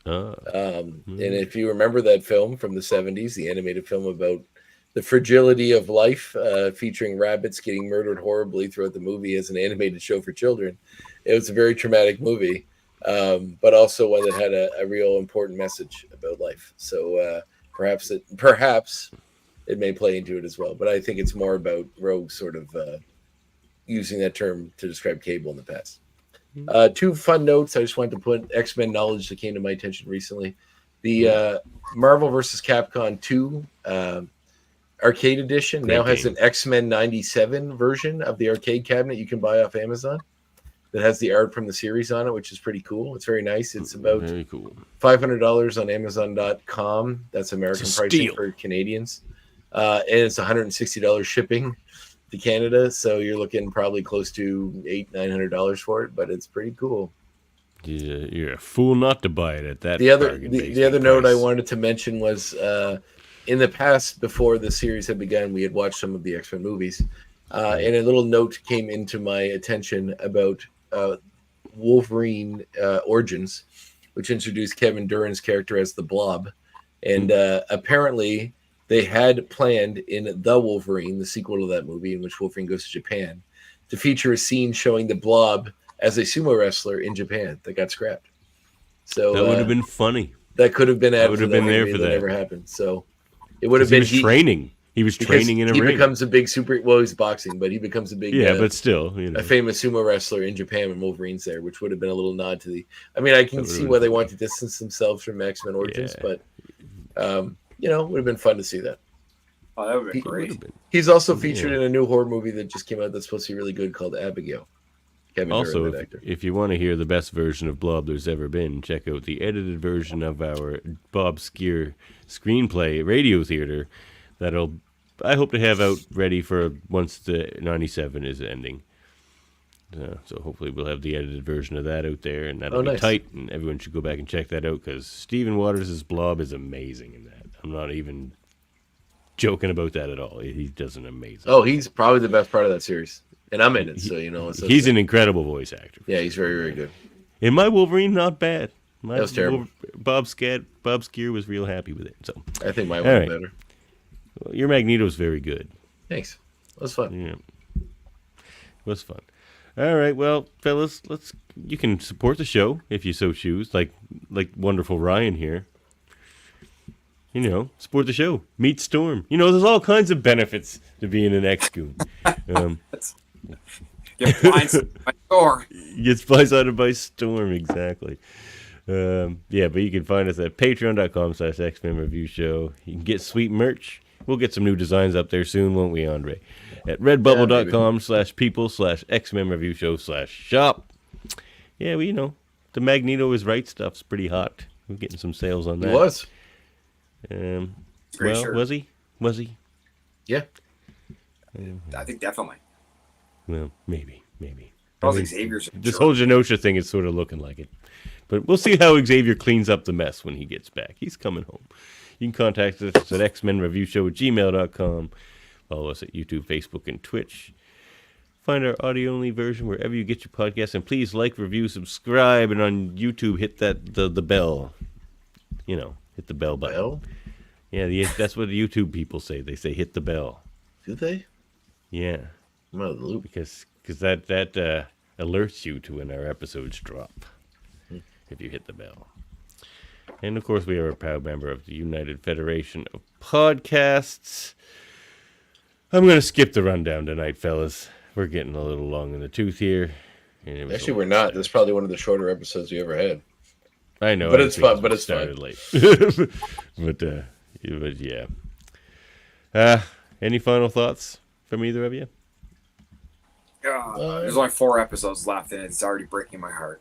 Speaker 2: And if you remember that film from the 70s, the animated film about the fragility of life, featuring rabbits getting murdered horribly throughout the movie as an animated show for children, it was a very traumatic movie, but also one that had a real important message about life. So perhaps it may play into it as well, but I think it's more about Rogue sort of using that term to describe Cable in the past. Two fun notes. I just wanted to put X-Men knowledge that came to my attention recently. The Marvel vs. Capcom 2 arcade edition now has an X-Men 97 version of the arcade cabinet you can buy off Amazon that has the art from the series on it, which is pretty cool. It's very nice. It's about $500 on Amazon.com. That's American pricing for Canadians. And it's $160 shipping to Canada, so you're looking probably close to $800-900 for it, but it's pretty cool.
Speaker 3: You're a fool not to buy it at that.
Speaker 2: The other note I wanted to mention was in the past, before the series had begun, we had watched some of the X-Men movies, and a little note came into my attention about Wolverine Origins, which introduced Kevin Durant's character as the Blob, and apparently they had planned in The Wolverine, the sequel to that movie in which Wolverine goes to Japan, to feature a scene showing the Blob as a sumo wrestler in Japan that got scrapped. So
Speaker 3: that would have been funny.
Speaker 2: That could have been added.
Speaker 3: Would have been there for that.
Speaker 2: Never happened. So it would have been.
Speaker 3: He was training. He was training in a ring.
Speaker 2: He becomes a big he's boxing, but he becomes a big
Speaker 3: but still,
Speaker 2: a famous sumo wrestler in Japan when Wolverine's there, which would have been a little nod to the. I mean, I can see why they want to distance themselves from X-Men Origins, but it would have been fun to see that.
Speaker 8: Oh, that would be great.
Speaker 2: He's also featured in a new horror movie that just came out that's supposed to be really good called Abigail.
Speaker 3: Also, if you want to hear the best version of Blob there's ever been, check out the edited version of our Bob Skier screenplay Radio Theater that'll I hope to have out ready for once the 97 is ending. So hopefully we'll have the edited version of that out there, and that'll be tight, and everyone should go back and check that out because Stephen Waters' Blob is amazing in that. I'm not even joking about that at all. He does an amazing.
Speaker 2: Oh, he's probably the best part of that series, and I'm in it, so
Speaker 3: he's an incredible voice actor.
Speaker 2: Yeah, he's very, very good.
Speaker 3: In my Wolverine, not bad.
Speaker 2: That was terrible.
Speaker 3: Bob Skier was real happy with it. So
Speaker 2: I think mine was better.
Speaker 3: Well, your Magneto's very good.
Speaker 2: Thanks. It was fun.
Speaker 3: Yeah, it was fun. All right, well, fellas, you can support the show if you so choose, like wonderful Ryan here. Support the show. Meet Storm. There's all kinds of benefits to being an ex-goon.
Speaker 8: Get blindsided by Storm.
Speaker 3: Gets blindsided by Storm, exactly. But you can find us at patreon.com/X-Men Review Show. You can get sweet merch. We'll get some new designs up there soon, won't we, Andre? At redbubble.com/people/X-Men Review Show/shop. Yeah, the Magneto is right stuff's pretty hot. We're getting some sales on that.
Speaker 2: He was.
Speaker 3: Was he?
Speaker 2: Yeah.
Speaker 8: I think definitely.
Speaker 3: Well, maybe.
Speaker 8: Xavier's
Speaker 3: this whole Genosha thing is sort of looking like it. But we'll see how Xavier cleans up the mess when he gets back. He's coming home. You can contact us at xmenreviewshow@gmail.com. Follow us at YouTube, Facebook, and Twitch. Find our audio-only version wherever you get your podcasts. And please like, review, subscribe. And on YouTube, hit the bell. Hit the bell button.
Speaker 2: Bell?
Speaker 3: Yeah, that's what the YouTube people say. They say hit the bell.
Speaker 2: Do they?
Speaker 3: Yeah.
Speaker 2: I'm out of the loop.
Speaker 3: Because that alerts you to when our episodes drop. If you hit the bell. And, of course, we are a proud member of the United Federation of Podcasts. I'm going to skip the rundown tonight, fellas. We're getting a little long in the tooth here.
Speaker 2: Actually, we're not. This is probably one of the shorter episodes we ever had.
Speaker 3: I know.
Speaker 2: But it's fun. But it's
Speaker 3: started late. but yeah. Any final thoughts from either of you?
Speaker 8: There's only 4 episodes left, and it's already breaking my heart.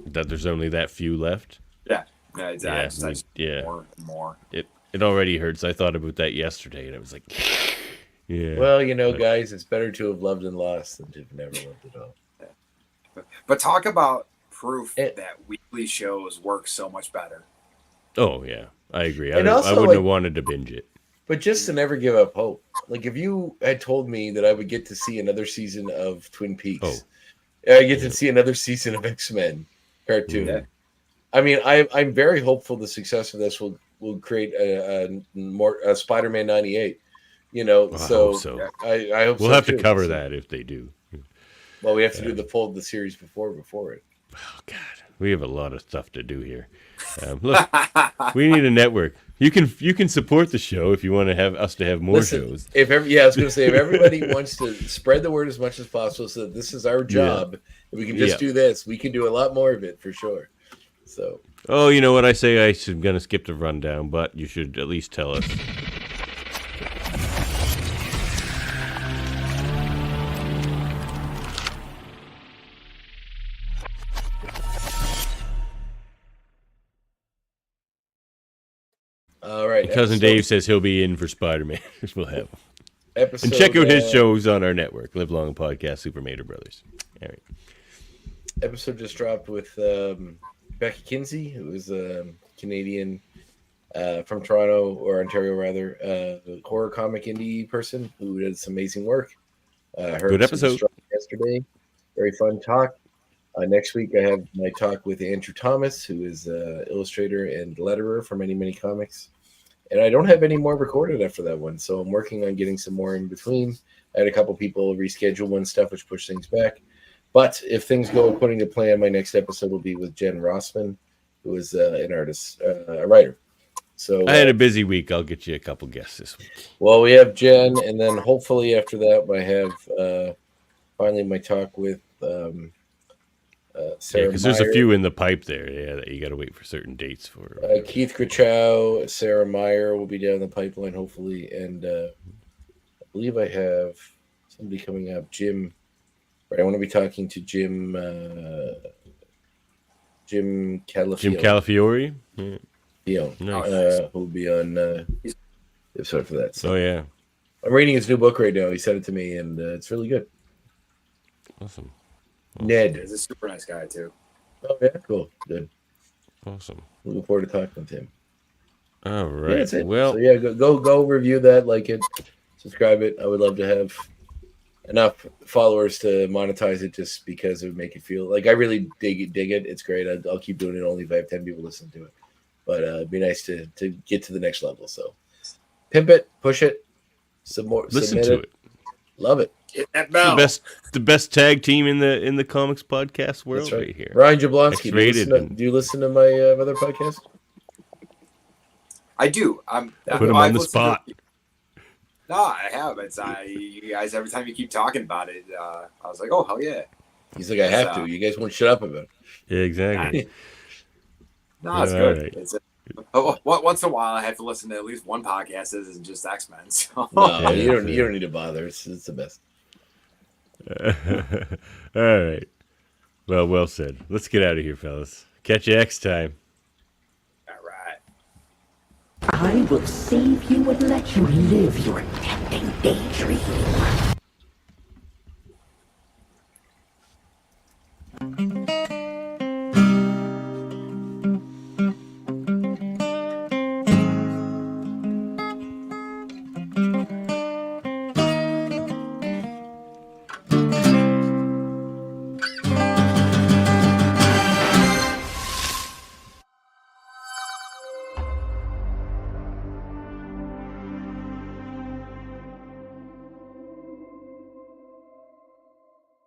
Speaker 3: That there's only that few left?
Speaker 8: Yeah. More and more.
Speaker 3: It already hurts. I thought about that yesterday, and I was like, yeah.
Speaker 2: Well, guys, it's better to have loved and lost than to have never loved at all.
Speaker 8: Yeah. But talk about proof that weekly shows work so much better.
Speaker 3: Oh, yeah. I agree. I
Speaker 2: Also,
Speaker 3: wouldn't have wanted to binge it.
Speaker 2: But just to never give up hope. Like, if you had told me that I would get to see another season of Twin Peaks, I get to see another season of X-Men cartoon. Yeah. I mean, I'm very hopeful the success of this will create a Spider-Man 98. I hope so.
Speaker 3: We'll have to cover that if they do.
Speaker 2: Well, we have to do the series before it.
Speaker 3: Oh God, we have a lot of stuff to do here. Look, we need a network. You can support the show if you want to have us to have more shows.
Speaker 2: I was going to say, if everybody wants to spread the word as much as possible, so that this is our job, and we can just do this, we can do a lot more of it for sure. So.
Speaker 3: Oh, you know what I say? I'm going to skip the rundown, but you should at least tell us.
Speaker 2: All right.
Speaker 3: Cousin Dave says he'll be in for Spider-Man. We'll have him.
Speaker 2: And
Speaker 3: check out his shows on our network, Live Long Podcast, Super Mater Brothers. All right.
Speaker 2: Episode just dropped with Becky Kinsey, who is a Canadian from Toronto, or Ontario rather, horror comic indie person who does amazing work.
Speaker 3: Good episode.
Speaker 2: Yesterday. Very fun talk. Next week, I have my talk with Andrew Thomas, who is an illustrator and letterer for many, many comics. And I don't have any more recorded after that one, so I'm working on getting some more in between. I had a couple people reschedule one stuff, which pushed things back. But if things go according to plan, my next episode will be with Jen Rossman, who is an artist, a writer. So
Speaker 3: I had a busy week. I'll get you a couple guests this week.
Speaker 2: Well, we have Jen, and then hopefully after that, I have finally my talk with Sarah.
Speaker 3: Because there's a few in the pipe there. Yeah, that you got to wait for certain dates for.
Speaker 2: Keith Krichow, Sarah Meyer will be down the pipeline hopefully, and I believe I have somebody coming up, Jim. I want to be talking to Jim Calafiore.
Speaker 3: Jim Calafiore?
Speaker 2: Yeah. Nice. Who'll be on episode for that. So.
Speaker 3: Oh, yeah.
Speaker 2: I'm reading his new book right now. He sent it to me, and it's really good.
Speaker 3: Awesome.
Speaker 2: Ned.
Speaker 8: He's a super nice guy, too.
Speaker 2: Oh, yeah? Cool. Good.
Speaker 3: Awesome.
Speaker 2: Looking forward to talking with him.
Speaker 3: All right.
Speaker 2: Yeah, that's it.
Speaker 3: Well,
Speaker 2: so yeah, go review that, like it, subscribe it. I would love to have enough followers to monetize it, just because it would make it feel like I really dig it. It's great. I'll keep doing it only if I have 10 people listen to it. But it'd be nice to get to the next level. So pimp it, push it, some more.
Speaker 3: Listen to it.
Speaker 2: Love it.
Speaker 8: Hit that bell.
Speaker 3: The best tag team in the comics podcast world.
Speaker 2: That's
Speaker 3: right here.
Speaker 2: Ryan Jablonski.
Speaker 3: X-rated
Speaker 2: Do you listen to my other podcast?
Speaker 8: I do.
Speaker 3: Put him on the spot.
Speaker 8: No, I have. It's you guys. Every time you keep talking about it, I was like, oh hell yeah.
Speaker 2: He's like, I have to. You guys won't shut up about it.
Speaker 3: Yeah, exactly.
Speaker 8: No, it's good.
Speaker 3: Right.
Speaker 8: It's once in a while, I have to listen to at least one podcast that isn't just X-Men. So.
Speaker 2: No, you don't need to bother. It's the best.
Speaker 3: All right. Well said. Let's get out of here, fellas. Catch you next time.
Speaker 7: I will save you and let you live your tempting daydream.